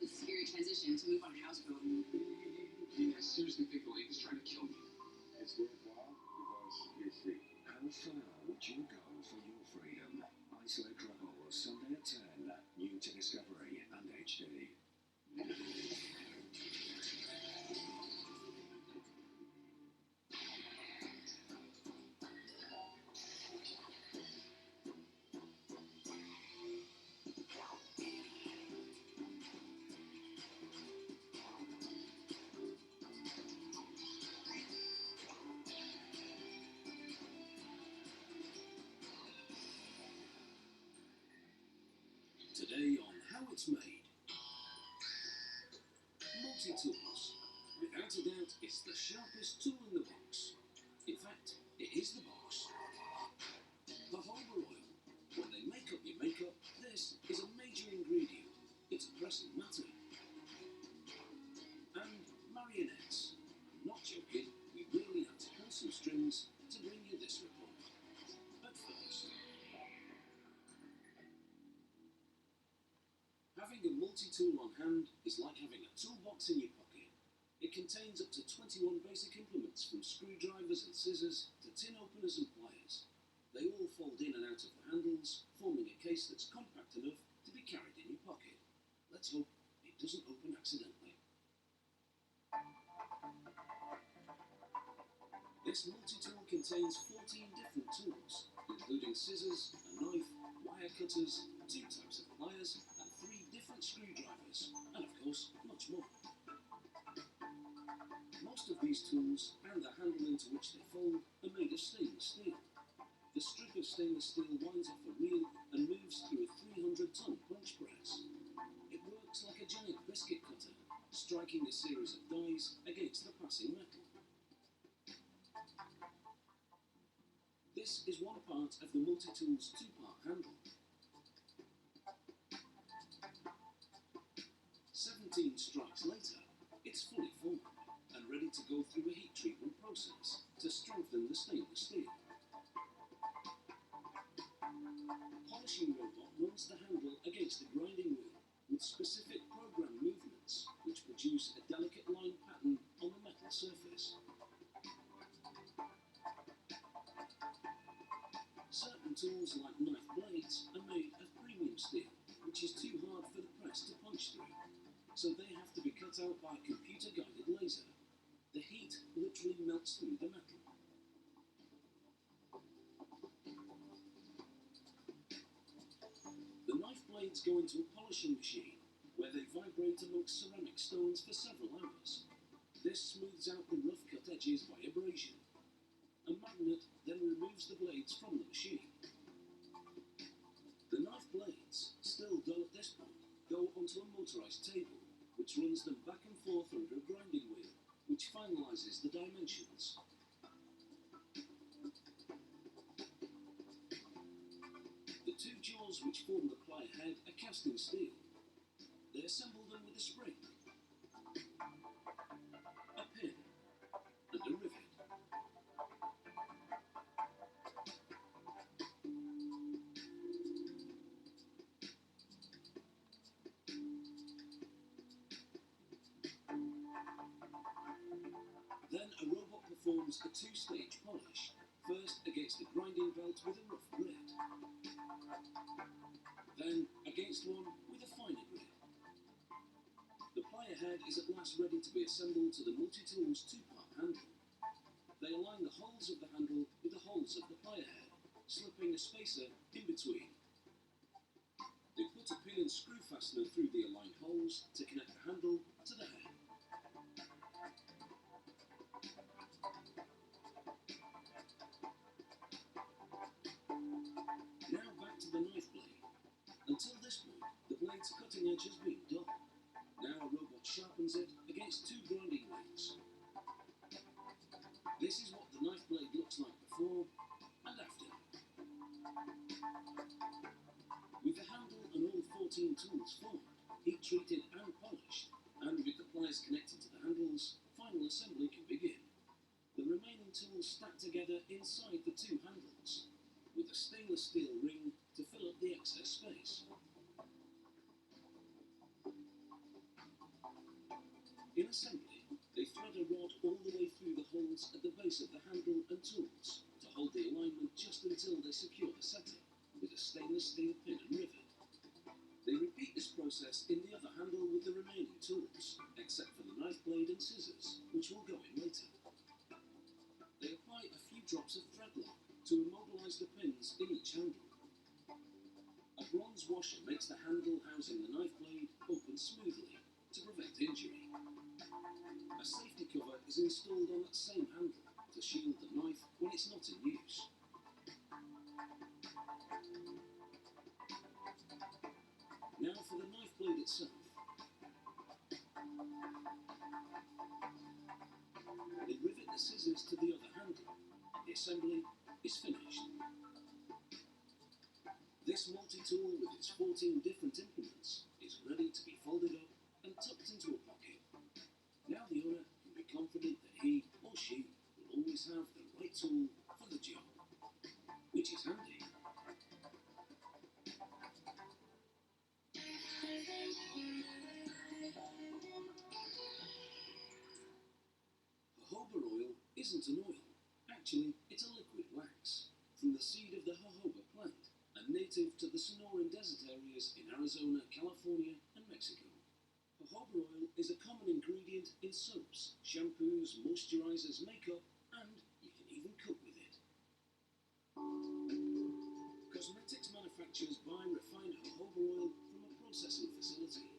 It's a scary transition to move on a houseboat. I seriously think the lady's trying to kill me. It's worthwhile because you're free. How far would you go for your freedom? Isolate Travel, Sunday at 10, new to Discovery and HD. Today on How It's Made. Multi-tools. Without a doubt, it's the sharpest tool in the box. In fact, it is the box. The Hober oil. When they make up your makeup, this is a major ingredient. It's a pressing matter. And marionettes. I'm not joking, we really had to pull some strings to bring you this report. But first, having a multi-tool on hand is like having a toolbox in your pocket. It contains up to 21 basic implements from screwdrivers and scissors to tin openers and pliers. They all fold in and out of the handles, forming a case that's compact enough to be carried in your pocket. Let's hope it doesn't open accidentally. This multi-tool contains 14 different tools, including scissors, a knife, wire cutters, 2 types of pliers, and 3 different screwdrivers, and of course, much more. Most of these tools, and the handle into which they fold, are made of stainless steel. The strip of stainless steel winds off a reel and moves through a 300-ton punch press. It works like a giant biscuit cutter, striking a series of dies against the passing metal. This is one part of the multi-tool's 2-part handle. 17 strikes later, it's fully formed and ready to go through a heat treatment process to strengthen the stainless steel. A polishing robot runs the handle against the grinding wheel with specific program movements which produce a delicate line pattern on the metal surface. Certain tools like knife blades are made of premium steel, which is too hard for the press to punch through, so they have to be cut out by a computer-guided laser. The heat literally melts through the metal. The knife blades go into a polishing machine, where they vibrate amongst ceramic stones for several hours. This smooths out the rough cut edges by abrasion. A magnet then removes the blades from the machine. The knife blades, still dull at this point, go onto a motorised table, which runs them back and forth under a grinding wheel, which finalises the dimensions. The 2 jaws which form the ply head are cast in steel. They assemble them with a spring, a pin, and a rivet. Then a robot performs a 2-stage polish, first against the grinding belt with a rough grit, then against one with a finer grit. The plier head is at last ready to be assembled to the multi-tool's 2-part handle. They align the holes of the handle with the holes of the plier head, slipping a spacer in between. They put a pin and screw fastener through the aligned holes to connect the handle to the head. Now back to the knife blade. Until this point, the blade's cutting edge has been dull. Now a robot sharpens it against 2 grinding wheels. This is what the knife blade looks like before and after. 14 tools formed, heat treated and polished, and with the pliers connected to the handles, final assembly can begin. The remaining tools stacked together inside the two handles, with a stainless steel ring to fill up the excess space. In assembly, they thread a rod all the way through the holes at the base of the handle and tools to hold the alignment just until they secure the setting with a stainless steel pin and rivet. They repeat this process in the other handle with the remaining tools, except for the knife blade and scissors, which will go in later. They apply a few drops of thread lock to immobilize the pins in each handle. A bronze washer makes the handle housing the knife blade open smoothly to prevent injury. A safety cover is installed on that same handle to shield the knife when it's not in use. Now for the knife blade itself. They rivet the scissors to the other handle. The assembly is finished. This multi-tool with its 14 different implements is ready to be folded up and tucked into a pocket. Now the owner can be confident that he or she will always have the right tool for the job, which is handy. Jojoba oil isn't an oil. Actually, it's a liquid wax from the seed of the jojoba plant, a native to the Sonoran desert areas in Arizona, California, and Mexico. Jojoba oil is a common ingredient in soaps, shampoos, moisturizers, makeup, and you can even cook with it. Cosmetics manufacturers buy refined jojoba oil from a processing facility.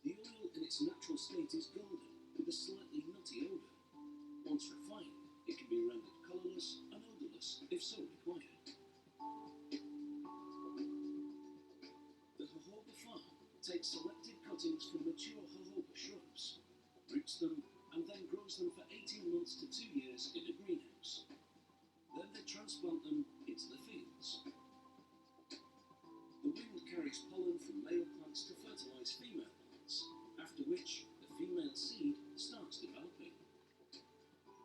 The oil in its natural state is golden, with a slightly nutty odor. Once refined, it can be rendered colorless and odorless if so required. The jojoba farm takes selected cuttings from mature jojoba shrubs, roots them, and then grows them for 18 months to 2 years in a greenhouse. Then they transplant them into the fields. The wind carries pollen from male plants to fertilize female plants, after which the female seed starts developing.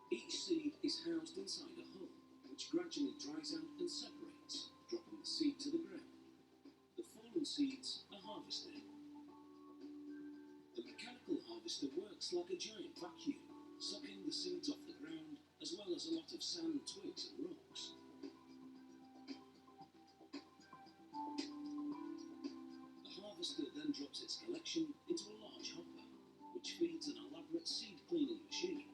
Each seed is housed inside a hull, which gradually dries out and separates, dropping the seed to the ground. The fallen seeds are harvested. The mechanical harvester works like a giant vacuum, sucking the seeds off the ground, as well as a lot of sand, twigs and rocks. The harvester then drops its collection into a large hopper, which feeds an elaborate seed cleaning machine.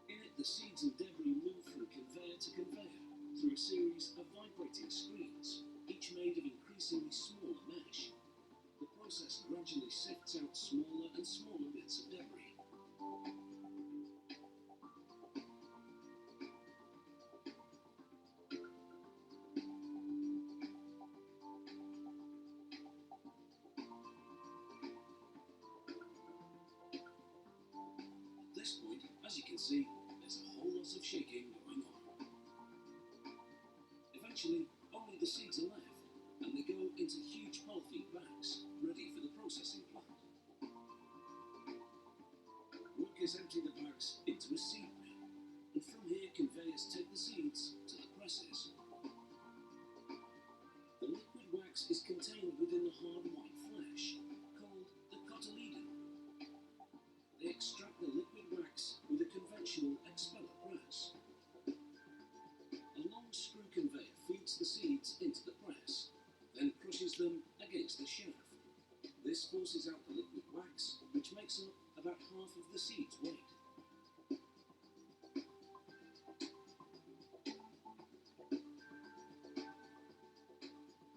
In it, the seeds and debris move from conveyor to conveyor through a series of vibrating screens, each made of increasingly smaller mesh. The process gradually sifts out smaller and smaller bits of debris. At this point, as you can see, there's a whole lot of shaking going on. Eventually, only the seeds are left, and they go into huge polythene bags, ready for the processing plant. Workers empty the bags into a seed bin, and from here conveyors take the seeds to the presses. The liquid wax is contained within the hard white flesh, called the cotyledon. They extract the liquid wax with a conventional expeller press. A long screw conveyor feeds the seeds into the press, then crushes them against the shaft. This forces out the liquid wax, which makes up about half of the seed's weight.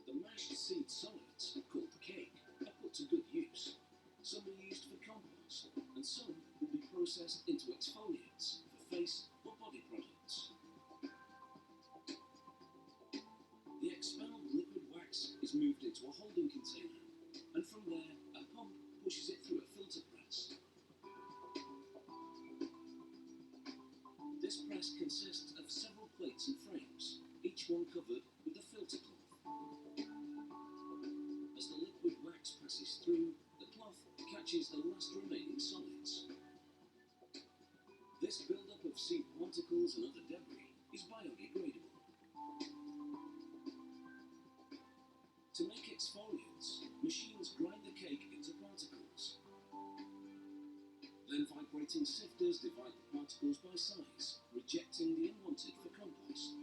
The mashed seed solids, called cake, are put to good use. Some are used for compost, and some will be processed into exfoliants for face or body products. The expelled liquid wax is moved into a holding container, and from there, a pump pushes it through a filter press. This press consists of several plates and frames, each one covered with a filter cloth. wax passes through, the cloth catches the last remaining solids. This build-up of seed particles and other debris is biodegradable. To make exfoliants, machines grind the cake into particles. Then vibrating sifters divide the particles by size, rejecting the unwanted for compost.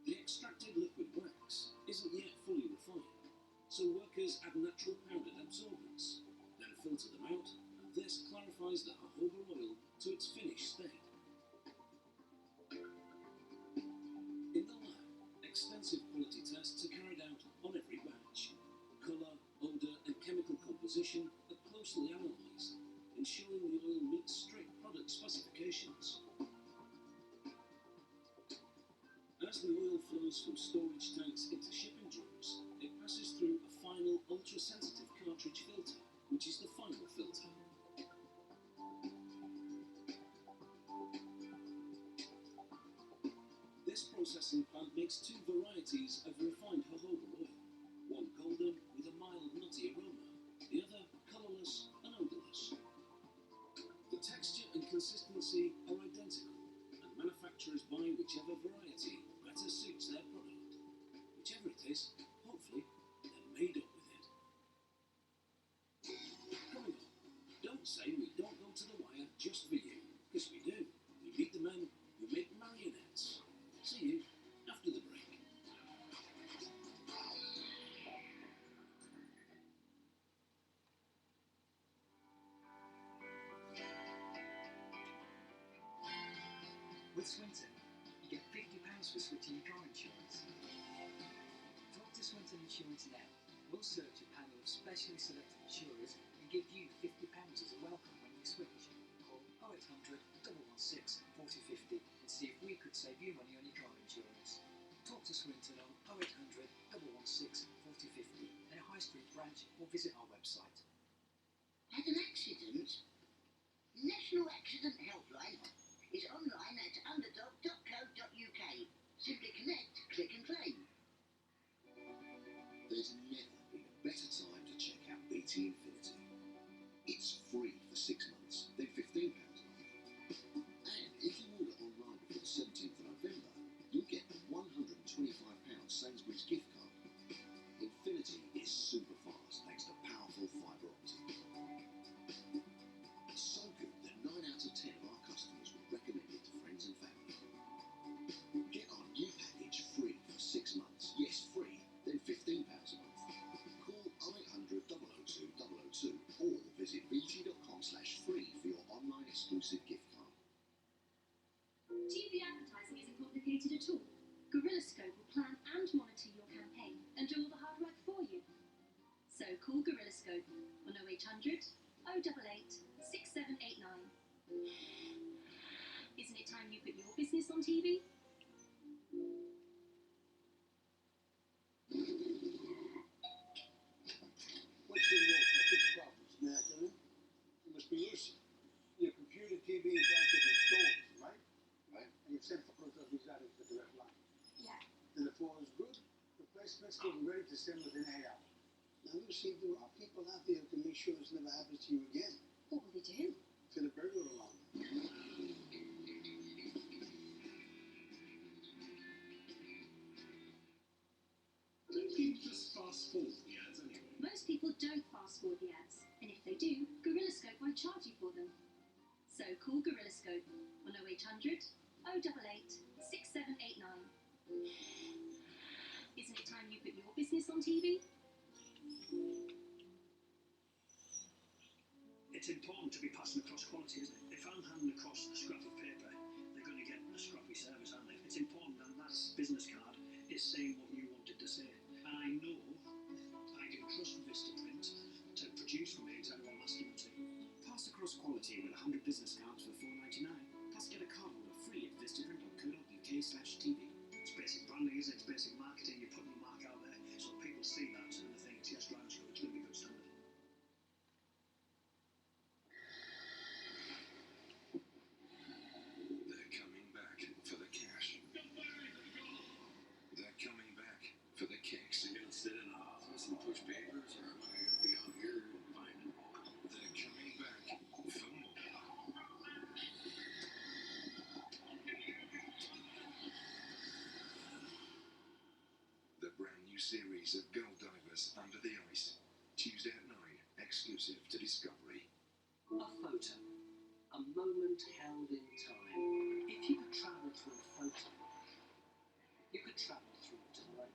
The extracted liquid wax isn't yet fully refined, so workers add natural powdered absorbents, then filter them out, and this clarifies the jojoba oil to its finished state. In the lab, extensive quality tests are carried out on every batch. Colour, odour and chemical composition are closely analysed, ensuring the oil meets strict product specifications. As the oil flows from storage tanks into shipping drums, it passes through a final ultra-sensitive cartridge filter, which is the final filter. This processing plant makes two varieties of refined jojoba oil, one golden with a mild nutty aroma, the other colourless and odourless. The texture and consistency are identical, and manufacturers buy whichever variety better suits their product. Whichever it is, hopefully, they're made up with it. Coming up, don't say we don't go to the wire just for you, because we do. We meet the men who make marionettes. See you after the break. With Swinton, you get £50 for switching your car insurance. Talk to Swinton Insurance now. We'll search a panel of specially selected insurers and give you £50 as a welcome when you switch. Call 0800 116 4050 and see if we could save you money on your car insurance. Talk to Swinton on 0800 116 4050 in a high street branch or visit our website. Had an accident? The National Accident Helpline is online at underdog.co.uk. Simply connect, click and claim. There's never been a better time to check out BT Infinity. It's free for 6 months, then £15 off. And if you order online before the 17th of November, you'll get a £125 Sainsbury's gift card. Infinity is super fast thanks to powerful fibre optic. So good that 9 out of 10 of our customers will recommend it to friends and family. Get our new package free for 6 months. Yes, free, then £15 a month. Call 0800 002 002 or visit bt.com/free for your online exclusive gift card. TV advertising isn't complicated at all. Gorillascope will plan and monitor your campaign and do all the hard work for you. So call Gorillascope on 0800 088 6789. Isn't it time you put your business on TV? What's your work? I fix problems, Matthew. You must be Lucy. Your computer, TV, and backup installed, right? Right. And you've sent photos of these items to the direct line. Yeah. Then if all is good, replacements will be ready to send within 8 hours. Now, Lucy, there are people out there who can make sure this never happens to you again. What will they do? For the burglar alarm. Don't you just fast forward the ads anyway? Most people don't fast forward the ads, and if they do, Gorillascope won't charge you for them. So call Gorillascope on 0800 088 6789. Isn't it time you put your business on TV? It's important to be passing across quality, isn't it? If I'm handing across a scrap of paper, they're going to get a scrappy service, aren't they? It's important that that business card is saying what you wanted to say. I know I can trust Vistaprint to produce for me exactly what I'm asking them to. Pass across quality with 100 business cards for £4.99. Plus get a card holder free at vistaprint.co.uk/TV. It's basic branding, isn't it? It's basic marketing. You're putting the mark out there so people see that and they think, yes, right, it's going to be good standard. They're coming back for the cash. They're coming back moment held in time. If you could travel through a photo, you could travel through time.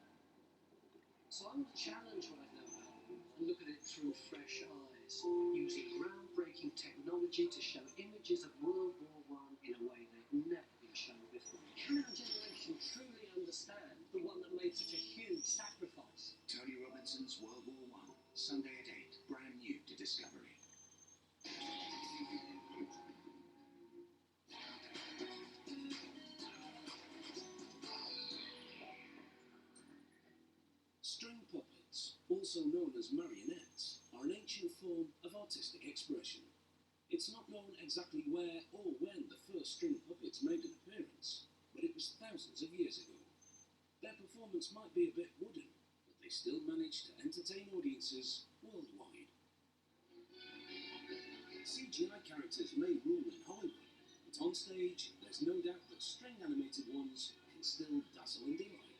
So I will challenge what I know how and look at it through fresh eyes, using groundbreaking technology to show images of World War I in a way they've never been shown before. Can our generation truly understand the one that made such a huge sacrifice? Tony Robinson's World War I, Sunday at 8, brand new to Discovery. String puppets, also known as marionettes, are an ancient form of artistic expression. It's not known exactly where or when the first string puppets made an appearance, but it was thousands of years ago. Their performance might be a bit wooden, but they still managed to entertain audiences worldwide. CGI characters may rule in Hollywood, but on stage, there's no doubt that string animated ones can still dazzle and delight.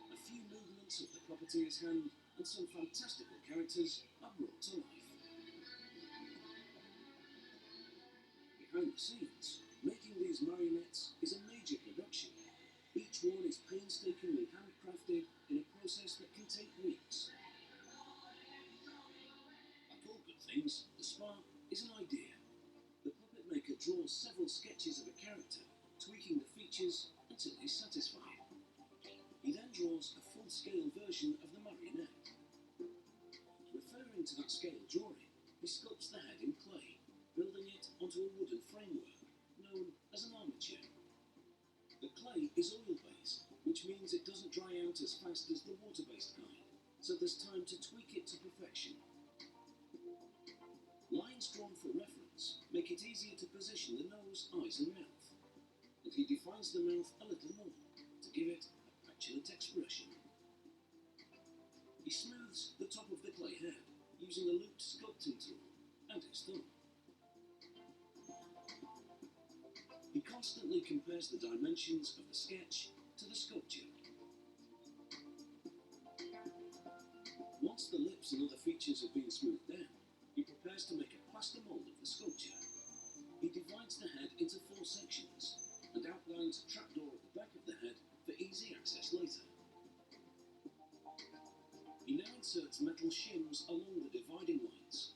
A few movements of the puppeteer's hand and some fantastical characters are brought to life. Behind the scenes, making these marionettes is a major production. Each one is painstakingly handcrafted in a process that can take weeks. Like all good things, the spark is an idea. The puppet maker draws several sketches of a character, tweaking the features until he's satisfied. He then draws a full-scale version of the marionette. Referring to that scale drawing, he sculpts the head in clay, building it onto a wooden framework, known as an armature. The clay is oil-based, which means it doesn't dry out as fast as the water-based kind, so there's time to tweak it to perfection. Lines drawn for reference make it easier to position the nose, eyes and mouth, and he defines the mouth a little more to give it a petulant expression. He smooths the top of the clay head using a looped sculpting tool and his thumb. He constantly compares the dimensions of the sketch to the sculpture. Once the lips and other features have been smoothed down, he prepares to make a plaster mould of the sculpture. He divides the head into 4 sections and outlines a trapdoor at the back of the head for easy access later. He now inserts metal shims along the dividing lines.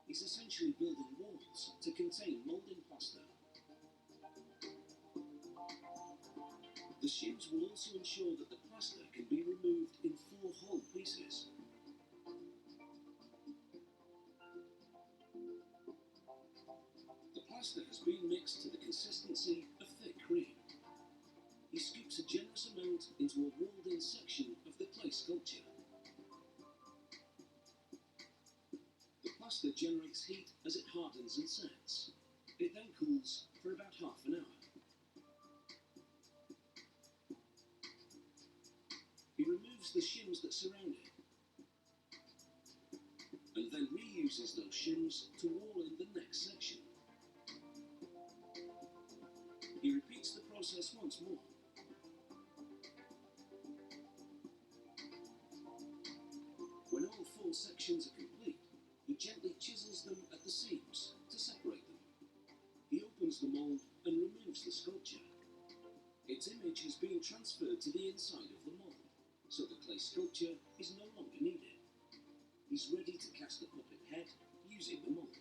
He's essentially building walls to contain moulding plaster. The shims will also ensure that the plaster can be removed in 4 whole pieces. The plaster has been mixed to the consistency of thick cream. He scoops a generous amount into a walled-in section of the clay sculpture. The plaster generates heat as it hardens and sets. It then cools for about half an hour. He removes the shims that surround it, and then reuses those shims to wall in the next section. He repeats the process once more. When all 4 sections are complete, he gently chisels them at the seams to separate them. He opens the mould and removes the sculpture. Its image has been transferred to the inside of the mould, so the clay sculpture is no longer needed. He's ready to cast the puppet head using the mould.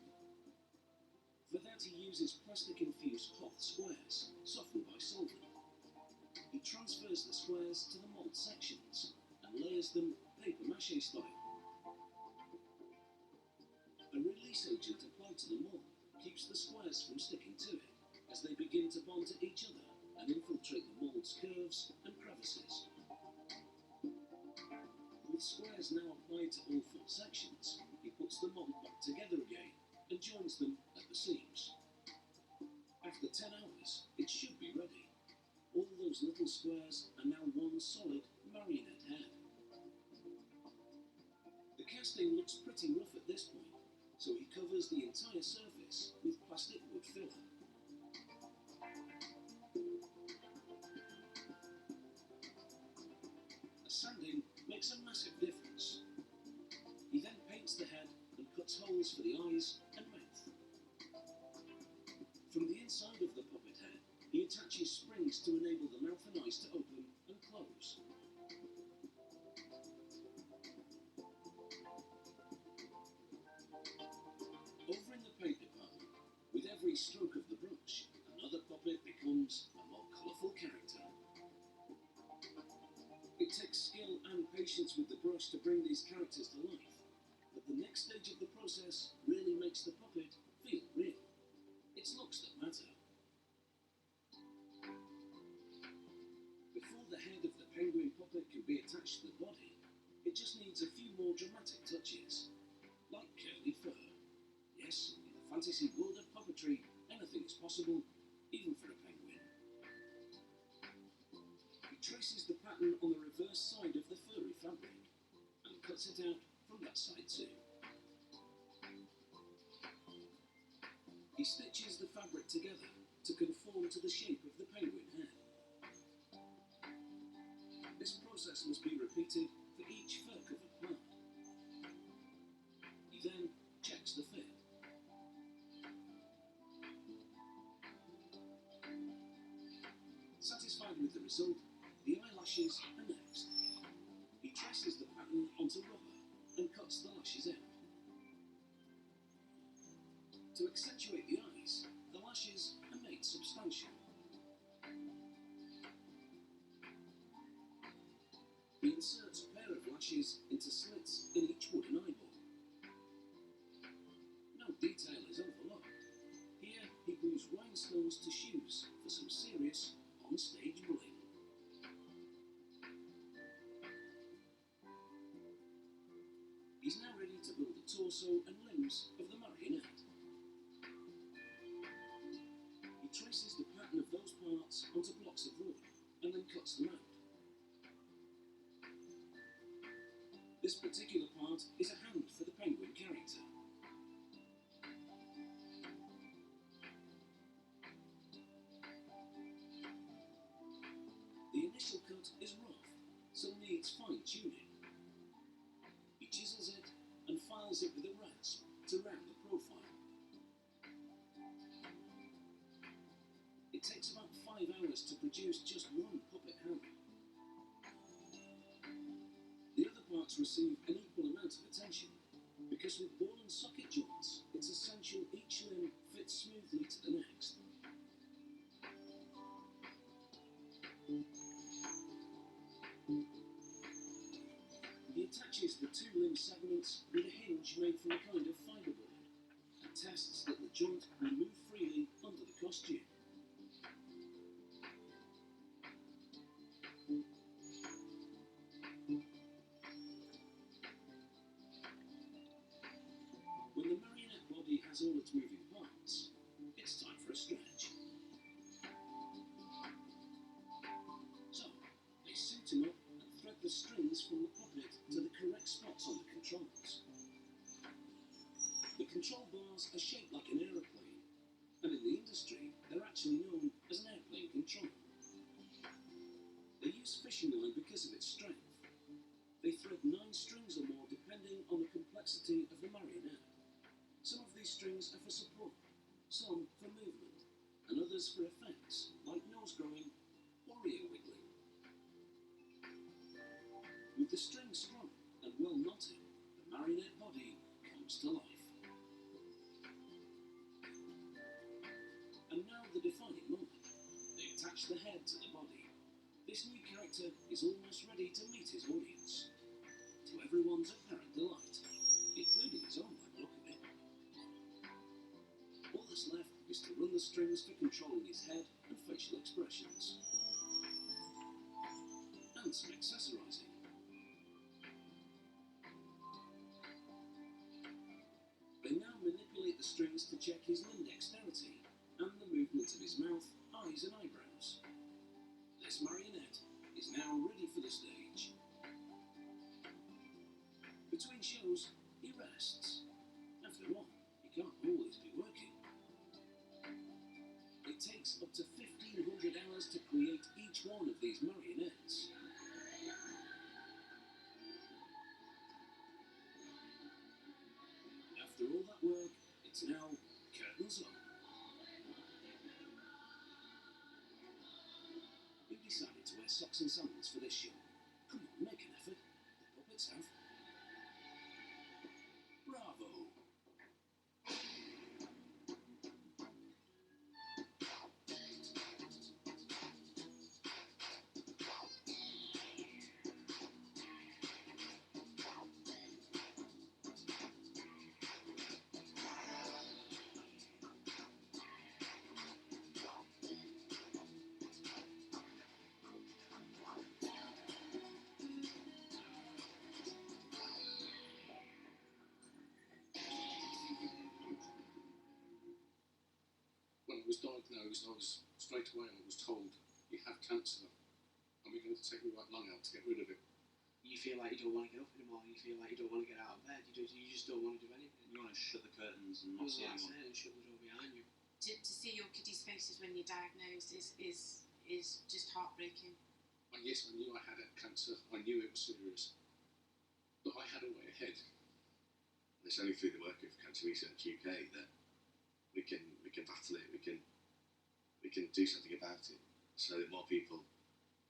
For that he uses plastic-infused cloth squares, softened by solvent. He transfers the squares to the mould sections and layers them paper-mache style. A release agent applied to the mould keeps the squares from sticking to it as they begin to bond to each other and infiltrate the mould's curves and crevices. With squares now applied to all 4 sections, he puts the mould back together again and joins them at the seams. After 10 hours, it should be ready. All those little squares are now one solid marionette head. The casting looks pretty rough at this point, so he covers the entire surface with plastic wood filler. Sanding makes a massive difference. He then paints the head and cuts holes for the eyes and mouth. becomes a more colourful character. It takes skill and patience with the brush to bring these characters to life, but the next stage of the process really makes the puppet feel real. It's looks that matter. Before the head of the penguin puppet can be attached to the body, it just needs a few more dramatic touches, like curly fur. Yes, in the fantasy world of puppetry, anything is possible, even for a penguin. He traces the pattern on the reverse side of the furry fabric, and cuts it out from that side too. He stitches the fabric together to conform to the shape of the penguin head. This process must be repeated for each fur-covered part. He then checks the fit. Satisfied with the result, the eyelashes are next. He traces the pattern onto rubber and cuts the lashes out. To accentuate the eyes, the lashes are made substantial. He inserts a pair of lashes into slits in each wooden eyeball. No detail is overlooked. Here he glues rhinestones to shoes for some serious on-stage bling. He's now ready to build the torso and limbs of the marionette. He traces the pattern of those parts onto blocks of wood and then cuts them out. This particular part is a hand for the penguin character. The initial cut is rough, so needs fine-tuning. He chisels it and files it with a rasp to round the profile. It takes about 5 hours to produce just one puppet hand. The other parts receive an equal amount of attention, because with ball and socket joints, it's essential each limb fits smoothly to the next. He attaches the two limb segments with a hinge made from a kind of fiberboard, and tests that the joint will move freely under the costume. When the marionette body has all its moving parts, it's time for a stretch. So, they suit him up and thread the strings from the puppet to the correct spots on the controls. The control bars are shaped like an aeroplane, and in the industry, they're actually known as an airplane control. They use fishing line because of its strength. They thread 9 strings or more depending on the complexity of the marionette. Some of these strings are for support, some for movement, and others for effects, like nose growing or ear wiggling. With the string strong and well knotted, the marionette body comes to life. And now the defining moment. They attach the head to the body. This new character is almost ready to meet his audience, to everyone's apparent delight, including his own by the look of it. All that's left is to run the strings for controlling his head and facial expressions. And some accessorizing. They now manipulate the strings to check his limb dexterity and the movement of his mouth, eyes and eyebrows. This marionette is now ready for the stage. Between shows, he rests. After all, he can't always be working. It takes up to 1,500 hours to create each one of these marionettes. After all that work, it's now curtains up. Who decided to wear socks and sandals for this show? Come on, make an effort. The puppets have. Bravo! was diagnosed, straight away I was told, you have cancer, and we're going to take your right lung out to get rid of it. You feel like you don't want to get up anymore, you feel like you don't want to get out of bed, you just don't want to do anything. You want to shut the curtains and not see anyone. That's it, and shut the door behind you. To see your kiddies' faces when you're diagnosed is just heartbreaking. And yes, I knew I had cancer, I knew it was serious, but I had a way ahead. And it's only through the work of Cancer Research UK that we can battle it, we can do something about it, so that more people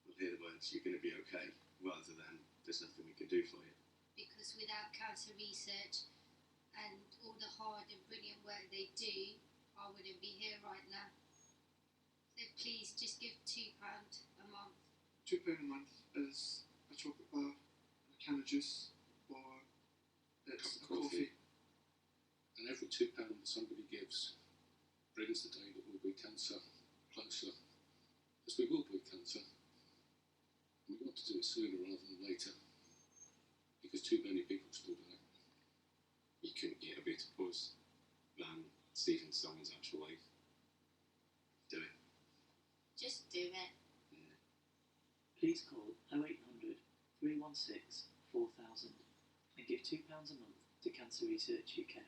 will hear the words, you're going to be okay, rather than there's nothing we can do for you. Because without cancer research and all the hard and brilliant work they do, I wouldn't be here right now. So please just give £2 a month. £2 a month is a chocolate bar, a can of juice, or it's a coffee. And every £2 that somebody gives brings the day that we'll beat cancer closer, as we will beat cancer. And we want to do it sooner rather than later, because too many people still die. You couldn't get a better buzz than Stephen Song's actual life. Do it. Just do it. Yeah. Please call 0800 316 4000 and give £2 a month to Cancer Research UK.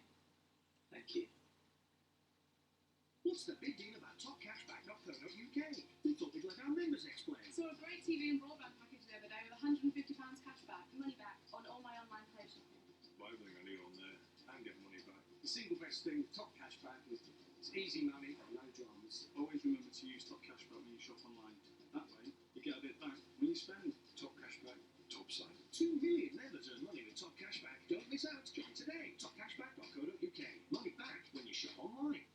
Thank you. What's the big deal about topcashback.co.uk? We thought we'd let our members explain. Saw a great TV and broadband package the other day with £150 cash back, money back on all my online play shopping. Buy everything I need on there and get money back. The single best thing with Top Cashback is it's easy money, no dramas. Always remember to use Top Cashback when you shop online. That way, you get a bit back when you spend. Top Cashback, top side. 2 million members earn money with Top Cashback. Don't miss out. Join today. Topcashback.co.uk. Money back when you shop online.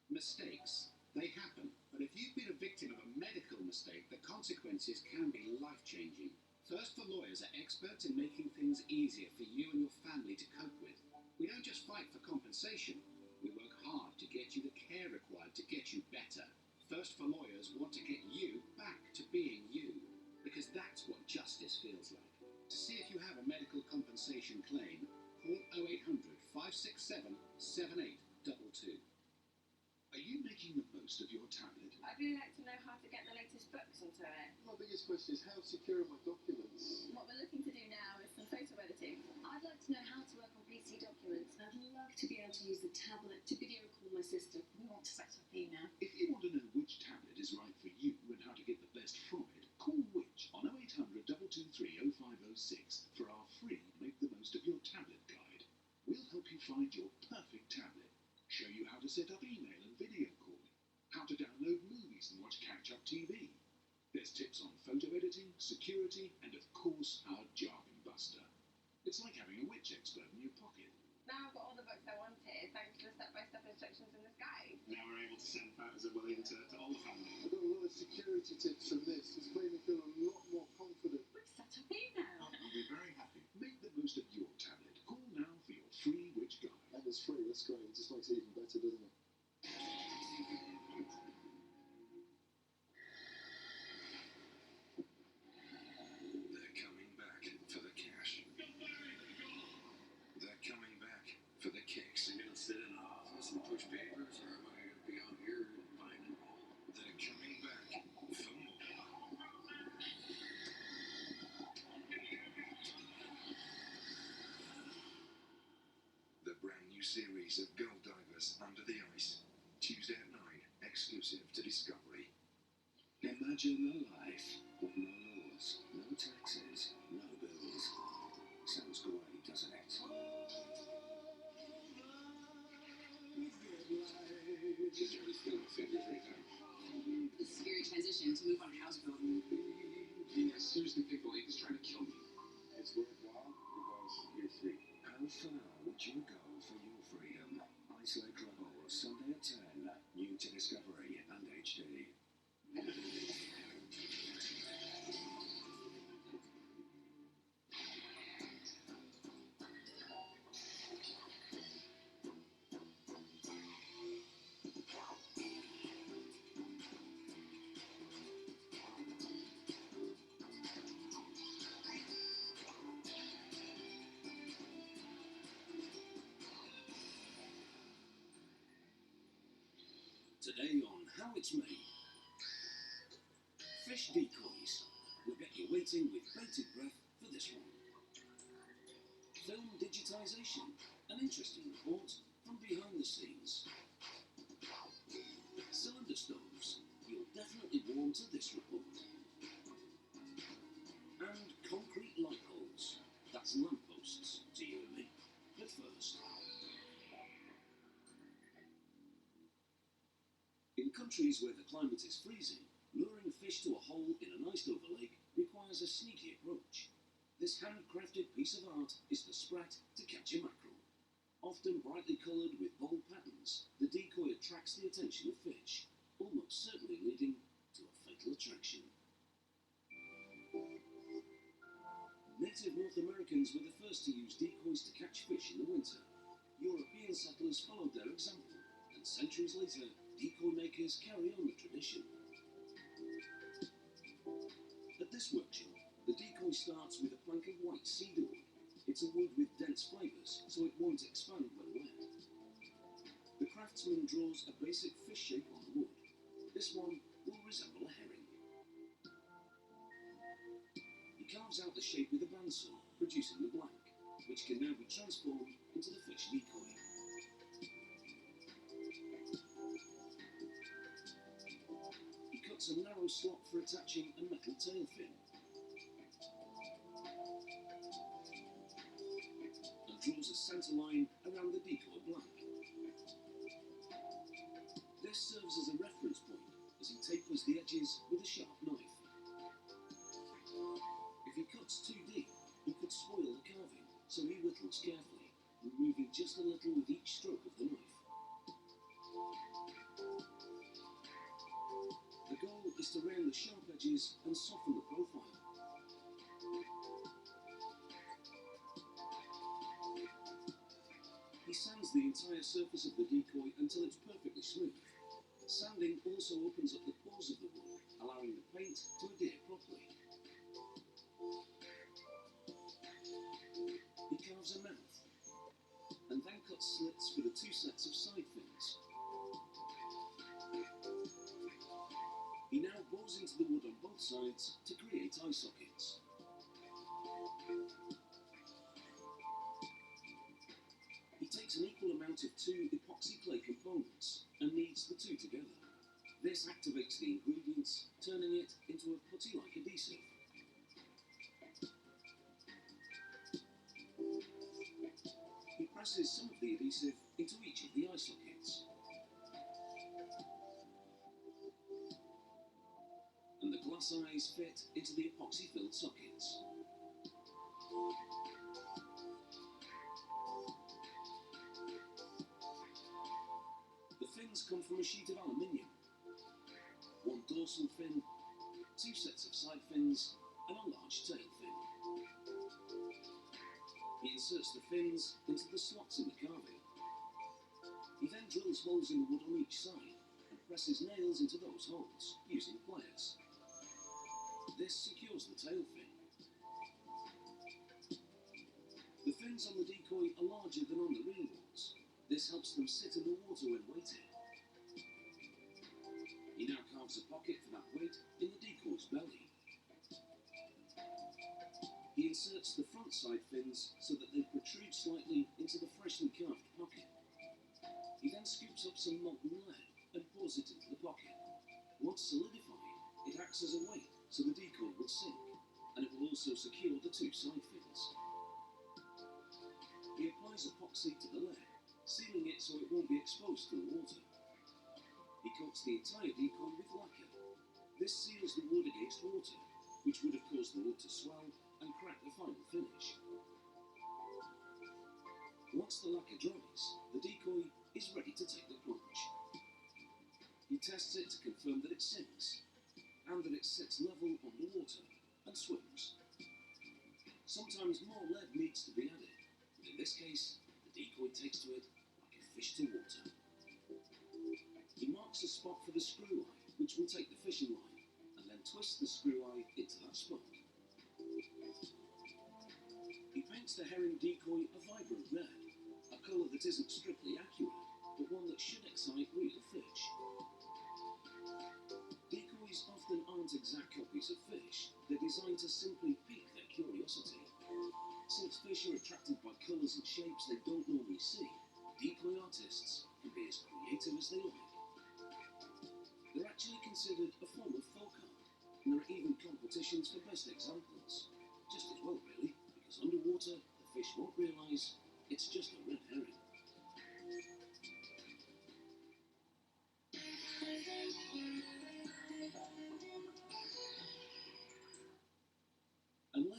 Mistakes. They happen, but if you've been a victim of a medical mistake, the consequences can be life-changing. First for Lawyers are experts in making things easier for you and your family to cope with. We don't just fight for compensation, we work hard to get you the care required to get you better. First for Lawyers want to get you back to being you, because that's what justice feels like. To see if you have a medical compensation claim, call 0800 567 7822. Are you making the most of your tablet? I'd really like to know how to get the latest books onto it. My biggest question is how secure are my documents? What we're looking to do now is some photo editing. I'd like to know how to work on PC documents. I'd love to be able to use the tablet to video call my sister. We want to set up email. If you want to know which tablet is right for you and how to get the best from it, call Which on 0800 223 0506 for our free Make the Most of Your Tablet guide. We'll help you find your perfect tablet, show you how to set up email and video calling, how to download movies and watch catch-up TV. There's tips on photo editing, security, and of course our jargon buster. It's like having a Which expert in your pocket. Now I've got all the books I wanted, thanks to the step-by-step instructions in this guide. Now we're able to send photos of William to all the family. I got a lot of security tips from this. It's made me feel a lot more confident. We've set up email. You'll be very happy. Make the most of your tablet. Call now for your free Which guide. And it's free, that's great. It just makes it even better, doesn't it? They're coming back for the cash. They're coming back for the kicks. I'm gonna sit in an office and push papers, or am I gonna be out here and find and roll? They're coming back for more. The brand new series of Gold Divers Under the Ice. Tuesday at 9, exclusive to Discovery. Imagine a life with no laws, no taxes, no bills. Sounds great, doesn't it? Did you really feel my fingers right now? It's a scary transition to move on a houseboat. I seriously think the lake is trying to kill me. It's worthwhile because you see. How far would you go for your freedom? Isolate Travel, Sunday at 10, new to Discovery and HD. Today on How It's Made. Fish decoys. We'll get you waiting with bated breath for this one. Film digitisation. An interesting report from behind the scenes. Cylinder stoves. You'll definitely warm to this report. And concrete light poles. That's lampposts to you and me. But first, in countries where the climate is freezing, luring fish to a hole in an iced-over lake requires a sneaky approach. This handcrafted piece of art is the sprat to catch a mackerel. Often brightly coloured with bold patterns, the decoy attracts the attention of fish, almost certainly leading to a fatal attraction. Native North Americans were the first to use decoys to catch fish in the winter. European settlers followed their example, and centuries later, decoy makers carry on the tradition. At this workshop, the decoy starts with a plank of white cedar wood. It's a wood with dense fibres, so it won't expand when wet. The craftsman draws a basic fish shape on the wood. This one will resemble a herring. He carves out the shape with a bandsaw, producing the blank, which can now be transformed into the fish decoy. He cuts a narrow slot for attaching a metal tail fin, and draws a centre line around the decoy blank. This serves as a reference point as he tapers the edges with a sharp knife. If he cuts too deep, he could spoil the carving, so he whittles carefully, removing just a little with each stroke of the knife. The goal is to round the sharp edges and soften the profile. He sands the entire surface of the decoy until it's perfectly smooth. Sanding also opens up the pores of the wood, allowing the paint to adhere properly. He carves a mouth, and then cuts slits for the two sets of side fins. He now bores into the wood on both sides to create eye sockets. He takes an equal amount of two epoxy clay components and kneads the two together. This activates the ingredients, turning it into a putty-like adhesive. He presses some of the adhesive into each of the eye sockets. And the glass eyes fit into the epoxy-filled sockets. The fins come from a sheet of aluminium. One dorsal fin, two sets of side fins, and a large tail fin. He inserts the fins into the slots in the carving. He then drills holes in the wood on each side and presses nails into those holes using pliers. This secures the tail fin. The fins on the decoy are larger than on the real ones. This helps them sit in the water when weighted. He now carves a pocket for that weight in the decoy's belly. He inserts the front side fins so that they protrude slightly into the freshly carved pocket. He then scoops up some molten lead and pours it into the pocket. Once solidified, it acts as a weight so the decoy will sink, and it will also secure the two side fins. He applies epoxy to the lead, sealing it so it won't be exposed to the water. He coats the entire decoy with lacquer. This seals the wood against water, which would have caused the wood to swell and crack the final finish. Once the lacquer dries, the decoy is ready to take the plunge. He tests it to confirm that it sinks, and that it sits level on the water and swims. Sometimes more lead needs to be added, but in this case, the decoy takes to it like a fish to water. He marks a spot for the screw eye, which will take the fishing line, and then twists the screw eye into that spot. He paints the herring decoy a vibrant red, a colour that isn't strictly accurate, but one that should excite real fish.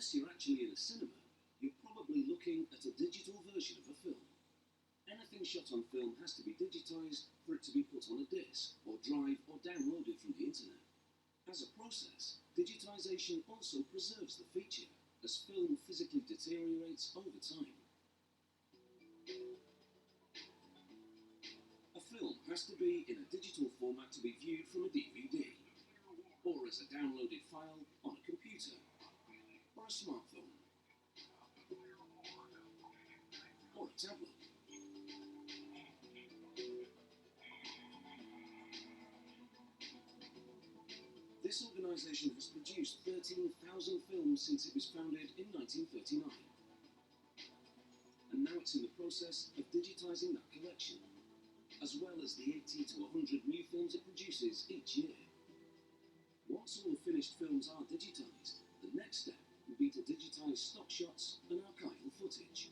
unless you're actually in a cinema, you're probably looking at a digital version of a film. Anything shot on film has to be digitised for it to be put on a disc, or drive, or downloaded from the internet. As a process, digitisation also preserves the feature, as film physically deteriorates over time. A film has to be in a digital format to be viewed from a DVD, or as a downloaded file on a computer, or a smartphone, or a tablet. This organisation has produced 13,000 films since it was founded in 1939. And now it's in the process of digitising that collection, as well as the 80 to 100 new films it produces each year. Once all the finished films are digitised, the next step will be to digitise stock shots and archival footage.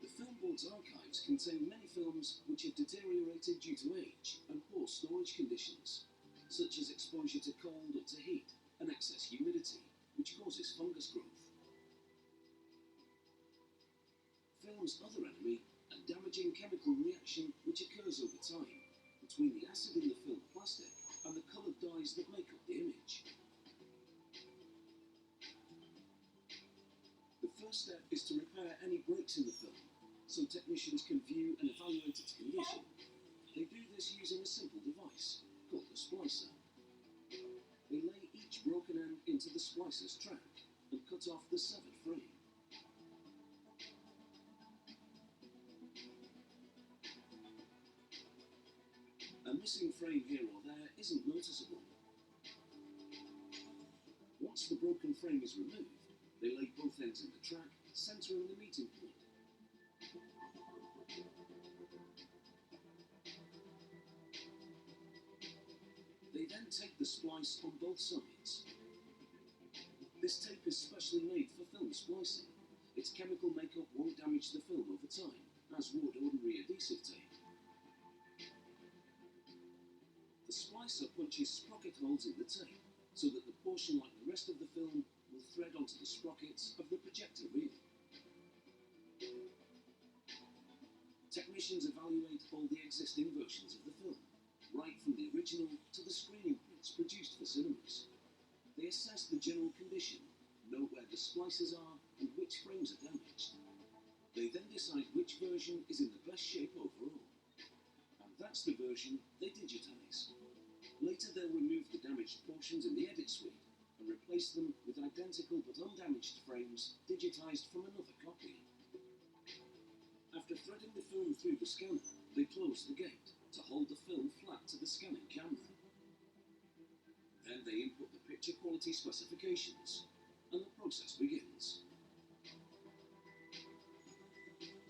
The Film Board's archives contain many films which have deteriorated due to age and poor storage conditions, such as exposure to cold or to heat and excess humidity, which causes fungus growth. Film's other enemy, a damaging chemical reaction which occurs over time between the acid in the film plastic and the coloured dyes that make up the image. The first step is to repair any breaks in the film, so technicians can view and evaluate its condition. They do this using a simple device called a splicer. They lay each broken end into the splicer's track and cut off the severed frame. A missing frame here or there isn't noticeable. Once the broken frame is removed, they lay both ends in the track, centering the meeting point. They then take the splice on both sides. This tape is specially made for film splicing. Its chemical makeup won't damage the film over time, as would ordinary adhesive tape. The splicer punches sprocket holes in the tape, so that the portion like the rest of the film will thread onto the sprockets of the projector reel. Technicians evaluate all the existing versions of the film, right from the original to the screening prints produced for cinemas. They assess the general condition, note where the splices are and which frames are damaged. They then decide which version is in the best shape overall. And that's the version they digitise. Later they'll remove the damaged portions in the edit suite and replace them with identical but undamaged frames digitised from another copy. After threading the film through the scanner, they close the gate to hold the film flat to the scanning camera. Then they input the picture quality specifications, and the process begins.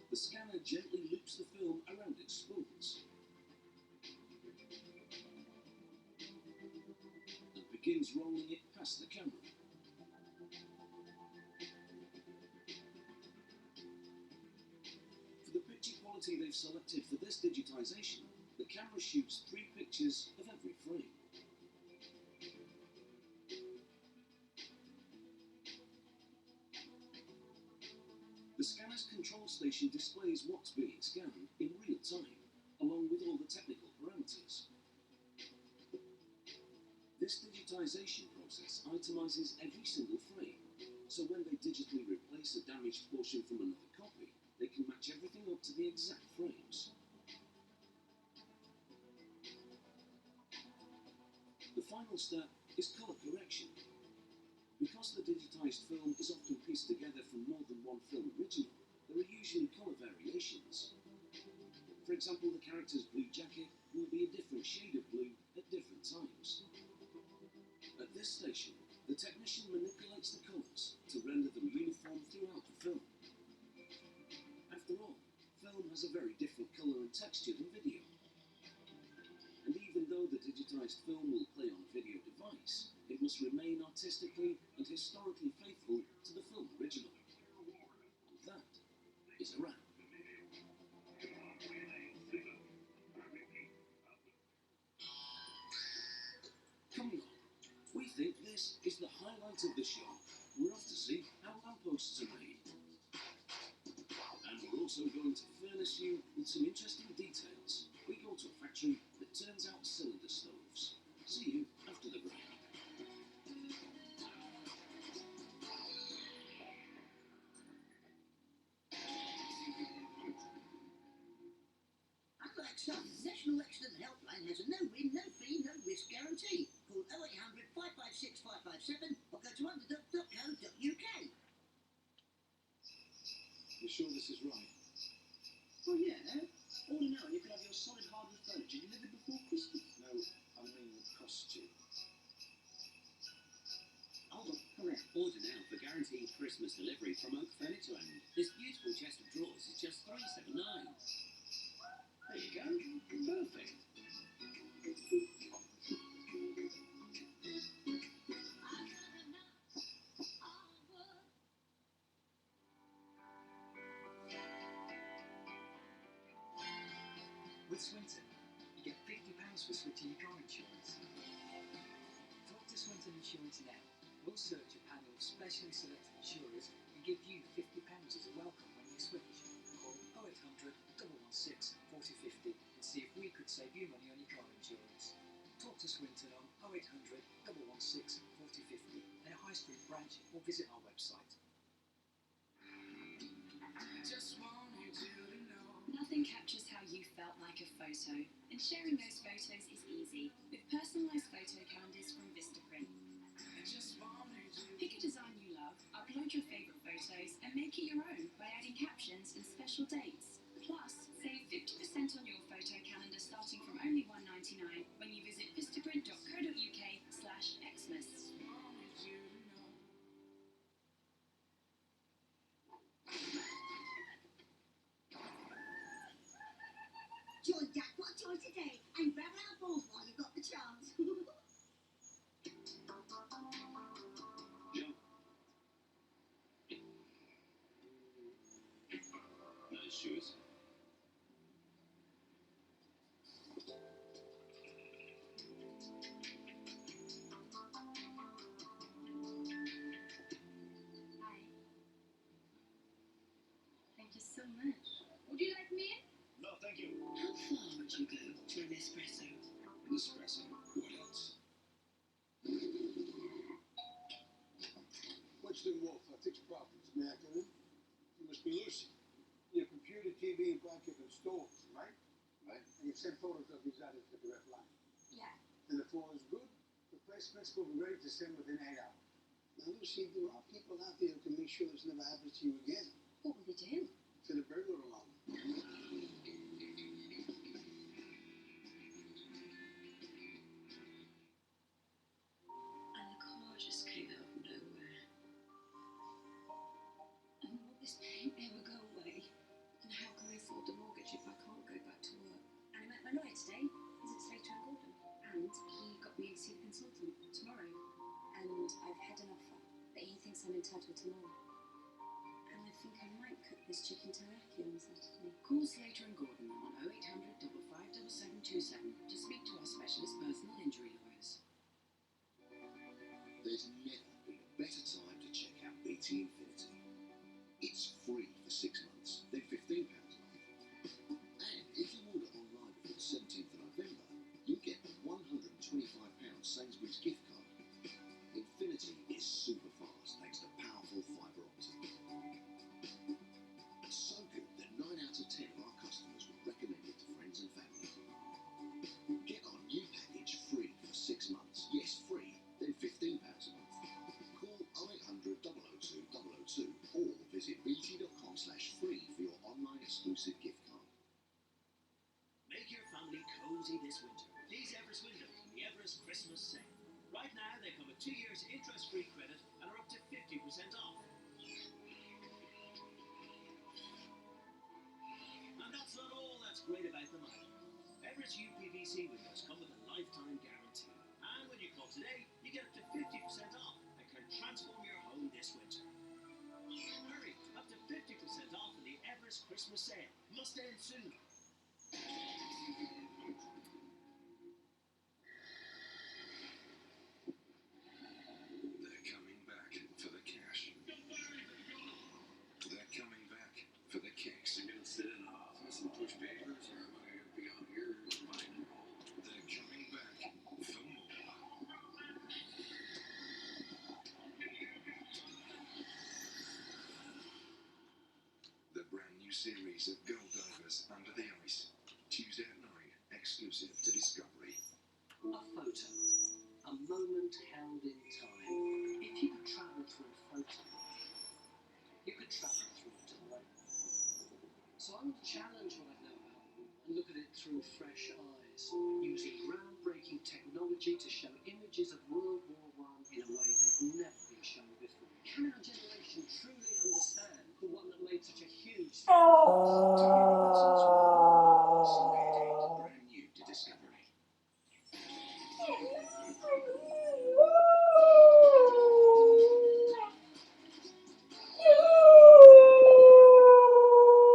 The scanner gently loops the film around its spools and begins rolling it past the camera. For the picture quality they've selected for this digitisation, the camera shoots 3 pictures of every frame. The scanner's control station displays what's being scanned in real time, along with all the technical parameters. This digitisation process itemises every single frame, so when they digitally replace a damaged portion from another copy, they can match everything up to the exact frames. The final step is colour correction. Because the digitised film is often pieced together from more than one film original, there are usually colour variations. For example, the character's blue jacket will be a different shade of blue at different times. At this station, the technician manipulates the colours to render them uniform throughout the film. After all, film has a very different colour and texture than video. And even though the digitised film will play on a video device, it must remain artistically and historically faithful to the film original. And that is a wrap. also going to furnish you with some interesting details. We go to a factory that turns out cylinder stoves. See you after the break. Unlike some, the National Accident Helpline has a no-win, no-fee, no-risk guarantee. Call 0800 556 557 or go to underdog.co.uk. You sure this is right? Oh yeah, all in all, you could have your solid hardwood furniture delivered before Christmas. No, I mean the costume. Hold on, come here. Order now for guaranteed Christmas delivery from Oak Furniture End. This beautiful chest of drawers is just $379. There you go. Perfect. With Swinton, you get £50 for switching your car insurance. Talk to Swinton Insurance now. We'll search a panel of specially selected insurers and give you £50 as a welcome when you switch. Call 0800 116 4050 and see if we could save you money on your car insurance. Talk to Swinton on 0800 116 4050 in a high street branch or visit our website. Nothing captures how you felt like a photo, and sharing those photos is easy with personalised photo calendars from Vistaprint. Pick a design you love, upload your favourite photos, and make it your own by adding captions and special dates. Plus, save 50% on your photo calendar starting from only $1.99 when you visit vistaprint.co.uk/Xmas. Join Jackpot Toy today and grab our balls while you've got the chance. Nice shoes. Hi. Thank you so much. Would you like me in? No, thank you. How far would you go for an espresso? An espresso? What else? Western Wolf, Ethics Properties, may I come in? You must be Lucy. Your computer, TV, and blanket and stores, right? Right. And you've sent photos of these items to the direct line. Yeah. And if all is good, the placements will be ready to send within 8 hours. Now, Lucy, there are people out there who can make sure this never happens to you again. What will they do? Fill a burglar alarm. And the car just came out of nowhere. And will this pain ever go away? And how can I afford the mortgage if I can't go back to work? And I met my lawyer today. He's at Slater and Gordon. And he got me to see the consultant tomorrow. And I've had an offer that he thinks I'm entitled to more. And I think I might cook this chicken teriyaki on Saturday. Call Slater and Gordon on 0800 557727 to speak to our specialist personal injury lawyers. There's never been a better time to check out BT Infinity. It's free for 6 months, then £15 a month. And if you order online before the 17th of November, you get a £125 Sainsbury's gift card. Infinity is super fast thanks to powerful fibre optic. It's so good that 9 out of 10 of our customers will recommend it to friends and family. Get our new package free for 6 months. Yes, free, then £15 a month. Call 0800 002 002 or visit bt.com/free for your online exclusive gift card. Make your family cozy this winter. These Everest windows in the Everest Christmas sale. Right now, they come with 2 years interest-free credit and are up to 50% off. And that's not all that's great about them either. Everest UPVC windows come with a lifetime guarantee. And when you call today, you get up to 50% off and can transform your home this winter. Hurry, up to 50% off in the Everest Christmas sale. Must end soon. They're coming back for the cash. They're coming back for the kicks. series of girl divers under the ice. Tuesday at 9, exclusive to Discovery. A photo. A moment held in time. If you could travel through a photo, you could travel through time. So I will challenge what I know about them and look at it through fresh eyes, using groundbreaking technology to show images of World War I in a way they've never been shown before. Can our generation truly understand the one that made such a huge Sunday at 8, brand new to Discovery.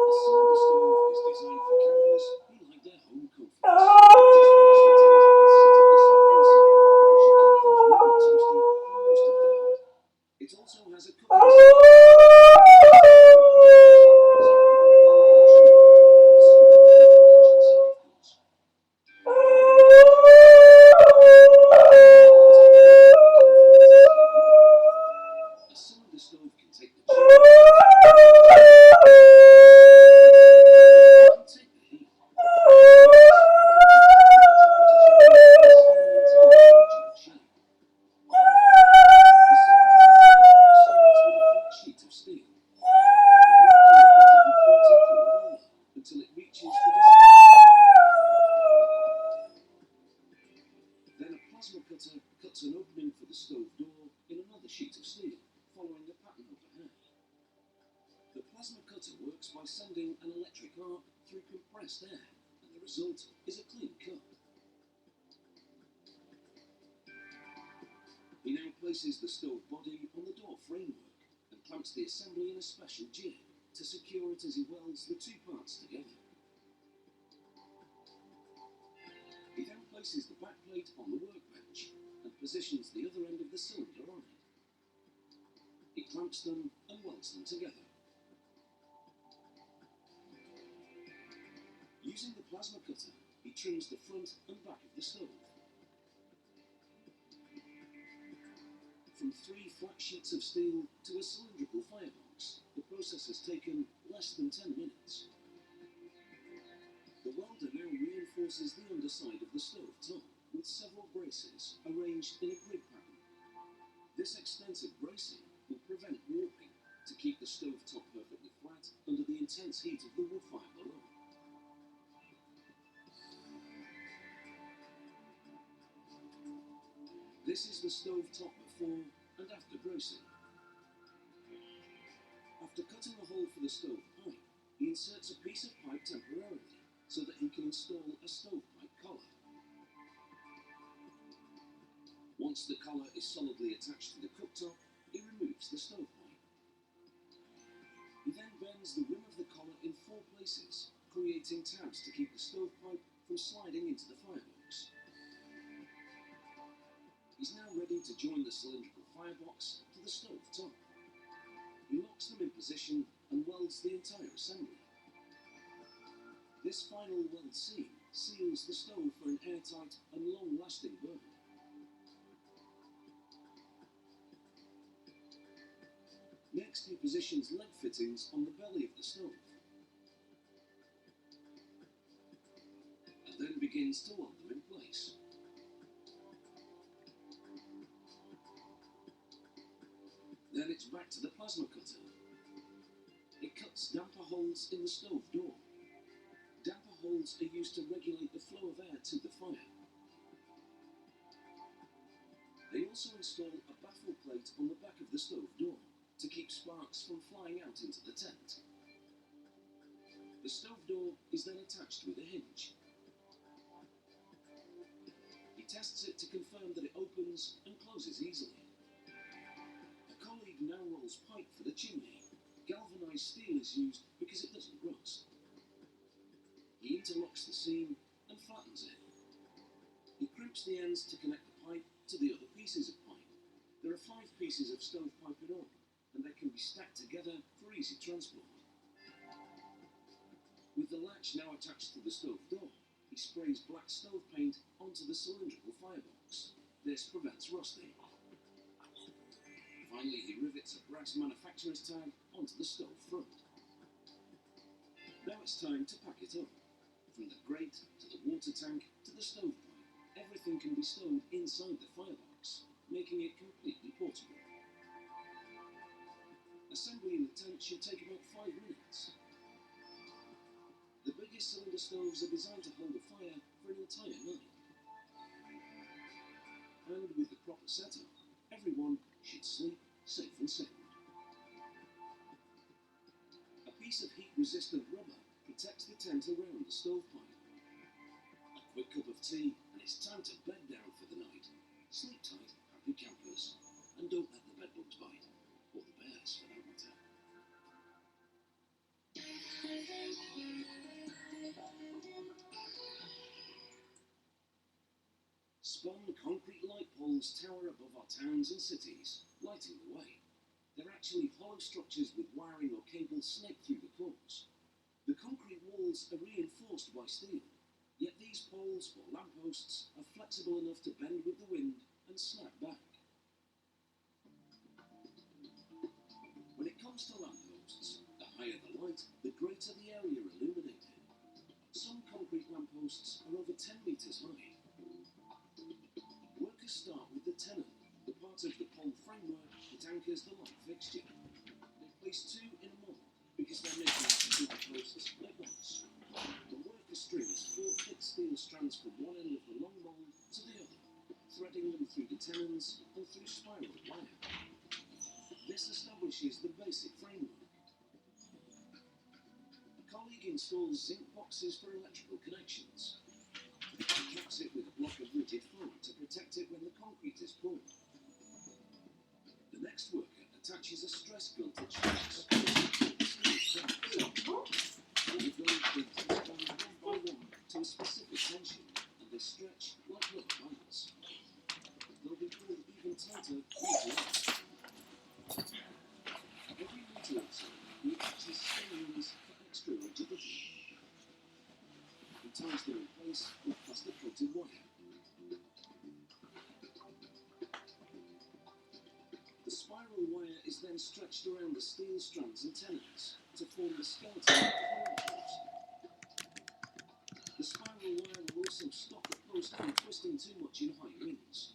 A cylinder stove is designed for campers who like their home comforts. Just push the tent and set up the cylinder inside, which should keep things warm and toasty for most of the night. It also has a cooking A cylinder stove can take the chilled air can take the heat. Sheet of steel. Until it reaches the Then a plasma cutter cuts an opening for the stove door in another sheet of steel, following the pattern overhead. The plasma cutter works by sending an electric arc through compressed air, and the result is a clean cut. He now places the stove body on the door framework and clamps the assembly in a special jig to secure it as he welds the two parts together. He then places the backplate on the workbench and positions the other end of the cylinder on it. He clamps them and welds them together. Using the plasma cutter, he trims the front and back of the stove. From 3 flat sheets of steel to a cylindrical firebox, the process has taken less than 10 minutes. The welder now reinforces the underside of the stove top with several braces arranged in a grid pattern. This extensive bracing will prevent warping to keep the stove top perfectly flat under the intense heat of the wood fire below. This is the stove top before and after bracing. After cutting a hole for the stove pipe, he inserts a piece of pipe temporarily so that he can install a stovepipe collar. Once the collar is solidly attached to the cooktop, he removes the stovepipe. He then bends the rim of the collar in 4 places, creating tabs to keep the stovepipe from sliding into the firebox. He's now ready to join the cylindrical firebox to the stove top. He locks them in position and welds the entire assembly. This final weld seam seals the stove for an airtight and long-lasting burn. Next, he positions leg fittings on the belly of the stove, and then begins to weld them in place. Then it's back to the plasma cutter. It cuts damper holes in the stove door. Damper holes are used to regulate the flow of air to the fire. They also install a baffle plate on the back of the stove door to keep sparks from flying out into the tent. The stove door is then attached with a hinge. He tests it to confirm that it opens and closes easily. A colleague now rolls pipe for the chimney. Galvanized steel is used because it doesn't rust. He interlocks the seam and flattens it. He crimps the ends to connect the pipe to the other pieces of pipe. There are 5 pieces of stovepipe in all, and they can be stacked together for easy transport. With the latch now attached to the stove door, he sprays black stove paint onto the cylindrical firebox. This prevents rusting. Finally, he rivets a brass manufacturer's tag onto the stove front. Now it's time to pack it up. From the grate to the water tank to the stovepipe, everything can be stowed inside the firebox, making it completely portable. Assembling the tent should take about 5 minutes. The biggest cylinder stoves are designed to hold a fire for an entire night. And with the proper setup, everyone should sleep safe and sound. A piece of heat-resistant rubber protects the tent around the stovepipe. A quick cup of tea and it's time to bed down for the night. Sleep tight, happy campers, and don't let the bedbugs bite, or the bears for that matter. Spun concrete light poles tower above our towns and cities, lighting the way. They're actually hollow structures with wiring or cables snaked through the cores. The concrete walls are reinforced by steel, yet these poles or lampposts are flexible enough to bend with the wind and snap back. When it comes to lampposts, the higher the light, the greater the area illuminated. Some concrete lampposts are over 10 metres high. Workers start with the tenon, the part of the pole framework that anchors the light fixture. They place 2 in a mold because they're making 2 posts at once. The worker strings 4 thick steel strands from one end of the long mold to the other, threading them through the tenons and through spiral wire. This establishes the basic framework. A colleague installs zinc boxes for electrical connections. He caps it with a block of rigid foam to protect it when the concrete is poured. The next worker attaches a stress gun to channels. The gun is one by one to a specific tension, and they stretch like rubber bands. They'll be pulled even tighter later on. Every meter or so, he attaches spring rings for extra rigidity. He ties them in place with plastic-coated wire. The spiral wire is then stretched around the steel strands and tenons to form the skeleton of the post. The spiral wire will also stop the post from twisting too much in high winds.